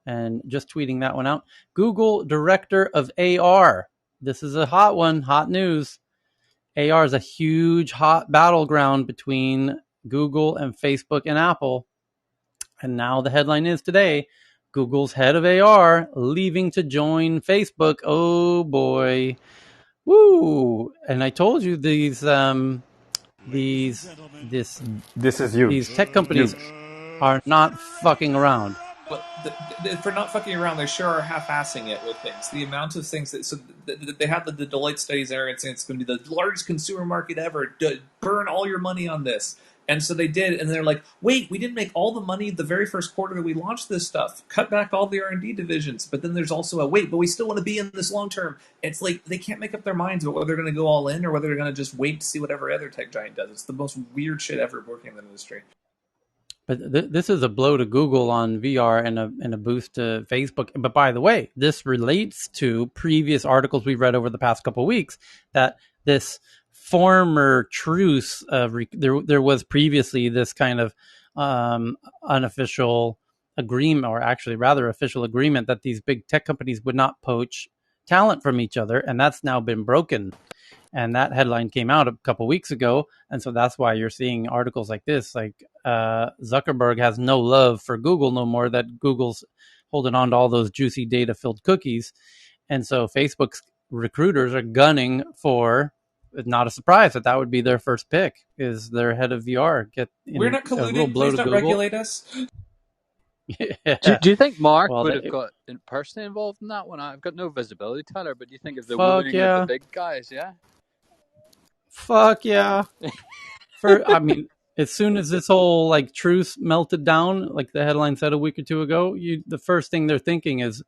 And just tweeting that one out. Google director of AR. This is a hot one, hot news. AR is a huge hot battleground between Google and Facebook and Apple. And now the headline is today, Google's head of AR leaving to join Facebook. Oh boy. Woo. And I told you these This is huge. these tech companies are not fucking around. But for not fucking around, they sure are half-assing it with things. The amount of things that they had the Deloitte studies there, and saying it's going to be the largest consumer market ever. Burn all your money on this, and so they did. And they're like, "Wait, we didn't make all the money the very first quarter that we launched this stuff. Cut back all the R&D divisions." But then there's also a wait, but we still want to be in this long term. It's like they can't make up their minds about whether they're going to go all in or whether they're going to just wait to see whatever other tech giant does. It's the most weird shit ever working in the industry. But this is a blow to Google on VR and a boost to Facebook. But by the way, this relates to previous articles we've read over the past couple of weeks, that this former truce there was previously this kind of unofficial agreement, or actually rather official agreement, that these big tech companies would not poach talent from each other, and that's now been broken. And that headline came out a couple weeks ago, and so that's why you're seeing articles like this, like Zuckerberg has no love for Google no more, that Google's holding on to all those juicy data-filled cookies. And so Facebook's recruiters are gunning for, not a surprise that would be their first pick, is their head of VR. Get We're in not a real colluding. blow Please to don't Google. regulate us. Yeah. Do you think Mark Well, would have got personally involved in that one? I've got no visibility, Tyler, but do you think of the fuck wooing of the yeah. big guys, yeah? Fuck yeah. I mean, as soon as this whole like truce melted down, like the headline said a week or two ago, the first thing they're thinking is,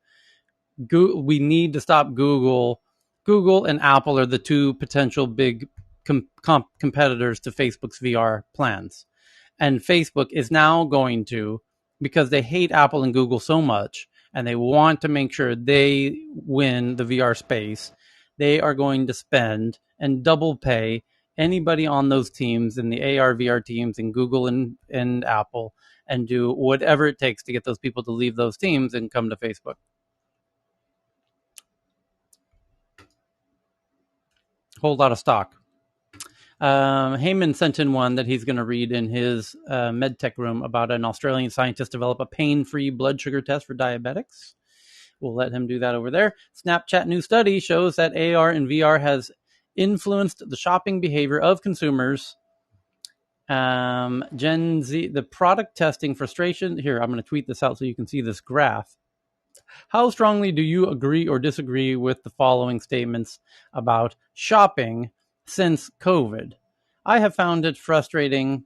we need to stop Google. Google and Apple are the two potential big competitors to Facebook's VR plans. And Facebook is now going to, because they hate Apple and Google so much, and they want to make sure they win the VR space, they are going to spend and double pay anybody on those teams, in the AR VR teams in Google and Apple, and do whatever it takes to get those people to leave those teams and come to Facebook. Whole lot of stock. Heyman sent in one that he's going to read in his medtech room about an Australian scientist develop a pain-free blood sugar test for diabetics. We'll let him do that over there. Snapchat new study shows that AR and VR has influenced the shopping behavior of consumers. Gen Z, the product testing frustration. Here, I'm going to tweet this out so you can see this graph. How strongly do you agree or disagree with the following statements about shopping since COVID? I have found it frustrating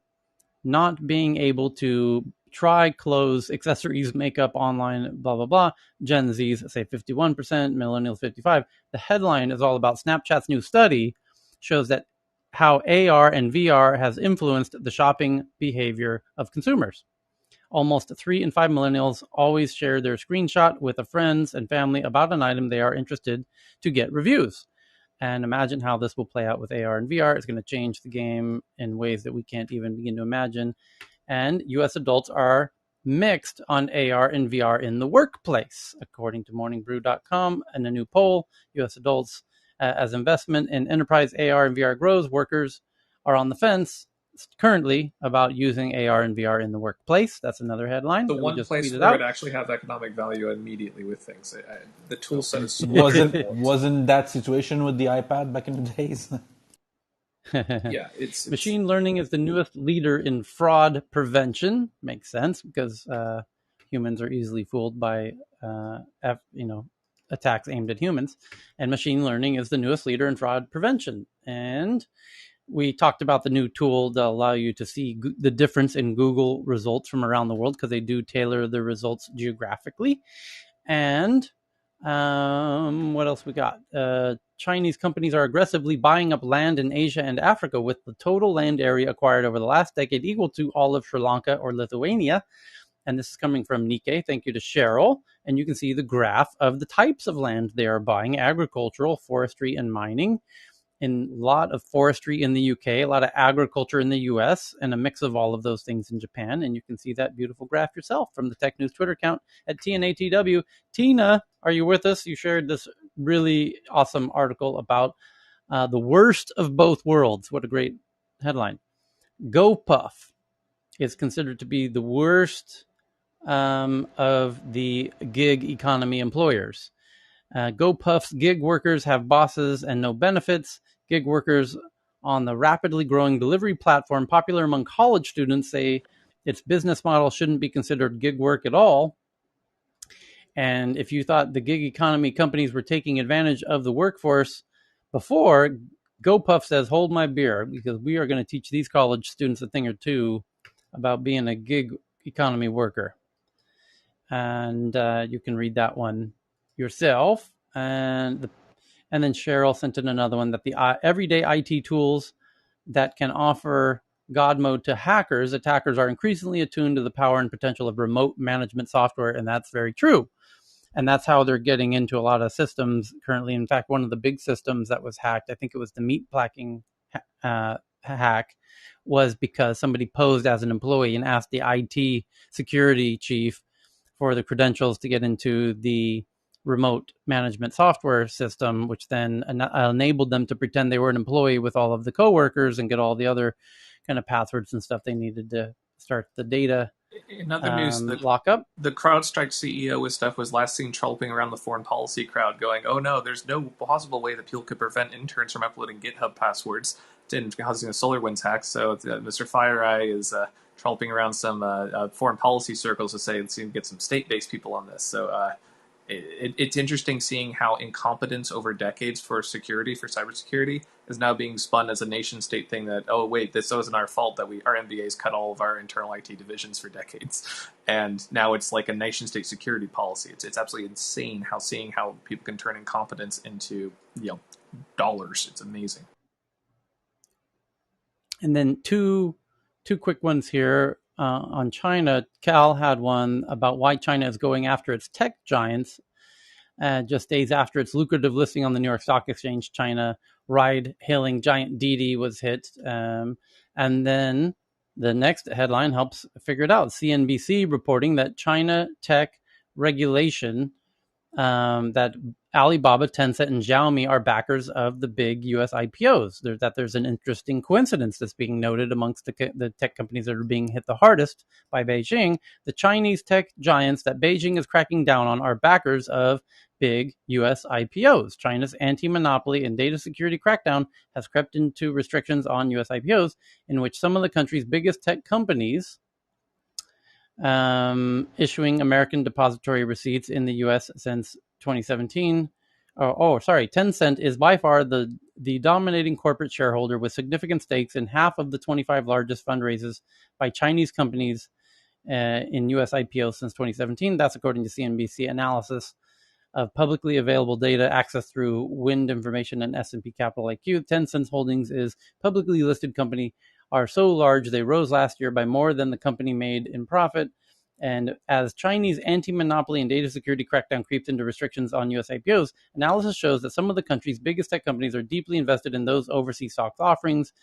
not being able to try clothes, accessories, makeup online, blah, blah, blah. Gen Zs say 51%, millennials 55%. The headline is all about Snapchat's new study shows that how AR and VR has influenced the shopping behavior of consumers. Almost 3 in 5 millennials always share their screenshot with a friends and family about an item they are interested to get reviews. And imagine how this will play out with AR and VR. It's going to change the game in ways that we can't even begin to imagine. And US adults are mixed on AR and VR in the workplace. According to morningbrew.com, in a new poll, US adults, as investment in enterprise AR and VR grows, workers are on the fence currently about using AR and VR in the workplace. That's another headline The that we one just place tweeted where it out. actually have economic value immediately with things. The tool set is so Wasn't that situation with the iPad back in the days? Yeah, it's machine learning is the newest leader in fraud prevention. Makes sense because humans are easily fooled by attacks aimed at humans, and machine learning is the newest leader in fraud prevention. And we talked about the new tool that allow you to see the difference in Google results from around the world, because they do tailor the results geographically. And what else we got? Chinese companies are aggressively buying up land in Asia and Africa, with the total land area acquired over the last decade equal to all of Sri Lanka or Lithuania. And this is coming from Nikkei. Thank you to Cheryl. And you can see the graph of the types of land they are buying: agricultural, forestry, and mining. In a lot of forestry in the UK, a lot of agriculture in the US, and a mix of all of those things in Japan. And you can see that beautiful graph yourself from the Tech News Twitter account at TNATW. Tina, are you with us? You shared this really awesome article about the worst of both worlds. What a great headline. GoPuff is considered to be the worst of the gig economy employers. GoPuff's gig workers have bosses and no benefits. Gig workers on the rapidly growing delivery platform, popular among college students, say its business model shouldn't be considered gig work at all. And if you thought the gig economy companies were taking advantage of the workforce before, GoPuff says, hold my beer, because we are going to teach these college students a thing or two about being a gig economy worker. And you can read that one yourself. And then Cheryl sent in another one that the everyday IT tools that can offer God mode to hackers, attackers are increasingly attuned to the power and potential of remote management software. And that's very true. And that's how they're getting into a lot of systems currently. In fact, one of the big systems that was hacked, I think it was the meat packing hack, was because somebody posed as an employee and asked the IT security chief for the credentials to get into the remote management software system, which then enabled them to pretend they were an employee with all of the coworkers and get all the other kind of passwords and stuff they needed to start the data In other news, lockup. The CrowdStrike CEO with stuff was last seen trolloping around the foreign policy crowd going, oh no, there's no possible way that people could prevent interns from uploading GitHub passwords and causing a SolarWinds hack. So Mr. FireEye is trolloping around some foreign policy circles to say, let's get some state-based people on this. So it's interesting seeing how incompetence over decades for security, for cybersecurity, is now being spun as a nation state thing that, oh wait, this wasn't our fault that our MBAs cut all of our internal IT divisions for decades. And now it's like a nation state security policy. It's absolutely insane seeing how people can turn incompetence into, dollars. It's amazing. And then two quick ones here on China. Cal had one about why China is going after its tech giants. Just days after its lucrative listing on the New York Stock Exchange, China ride-hailing giant Didi was hit. And then the next headline helps figure it out. CNBC reporting that China tech regulation, that Alibaba, Tencent, and Xiaomi are backers of the big U.S. IPOs. There's an interesting coincidence that's being noted amongst the tech companies that are being hit the hardest by Beijing. The Chinese tech giants that Beijing is cracking down on are backers of big U.S. IPOs. China's anti-monopoly and data security crackdown has crept into restrictions on U.S. IPOs, in which some of the country's biggest tech companies issuing American depository receipts in the U.S. since 2017. Tencent is by far the dominating corporate shareholder with significant stakes in half of the 25 largest fundraisers by Chinese companies in U.S. IPOs since 2017. That's according to CNBC analysis of publicly available data accessed through Wind Information and S&P Capital IQ. Tencent's holdings is publicly listed company are so large they rose last year by more than the company made in profit. And as Chinese anti-monopoly and data security crackdown creeps into restrictions on U.S. IPOs, analysis shows that some of the country's biggest tech companies are deeply invested in those overseas stock offerings.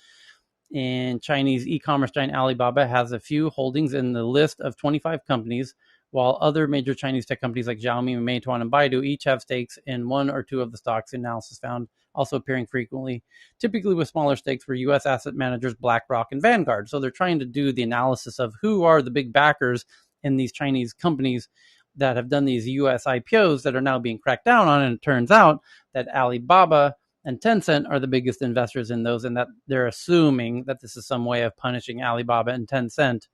And Chinese e-commerce giant Alibaba has a few holdings in the list of 25 companies, while other major Chinese tech companies like Xiaomi, Meituan, and Baidu each have stakes in one or two of the stocks. Analysis found also appearing frequently, typically with smaller stakes for U.S. asset managers BlackRock and Vanguard. So they're trying to do the analysis of who are the big backers in these Chinese companies that have done these U.S. IPOs that are now being cracked down on. And it turns out that Alibaba and Tencent are the biggest investors in those, and that they're assuming that this is some way of punishing Alibaba and Tencent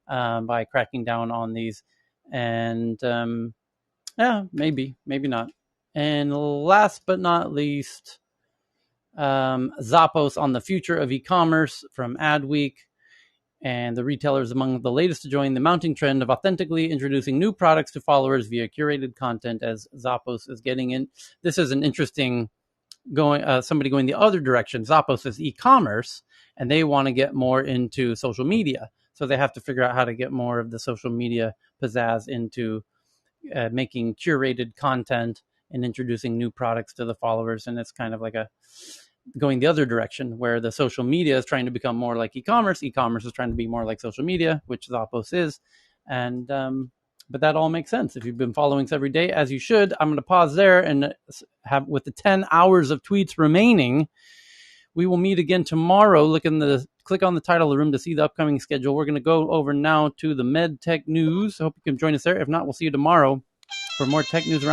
by cracking down on these. And maybe not. And last but not least, Zappos on the future of e-commerce from Adweek. And the retailer is among the latest to join the mounting trend of authentically introducing new products to followers via curated content, as Zappos is getting in. This is an interesting somebody going the other direction. Zappos is e-commerce, and they want to get more into social media. So they have to figure out how to get more of the social media pizzazz into making curated content and introducing new products to the followers. And it's kind of like going the other direction, where the social media is trying to become more like e-commerce. E-commerce is trying to be more like social media, which Zappos is. And but that all makes sense if you've been following us every day, as you should. I'm going to pause there and have, with the 10 hours of tweets remaining, we will meet again tomorrow. Click on the title of the room to see the upcoming schedule. We're going to go over now to the med tech news. I hope you can join us there. If not, we'll see you tomorrow for more tech news around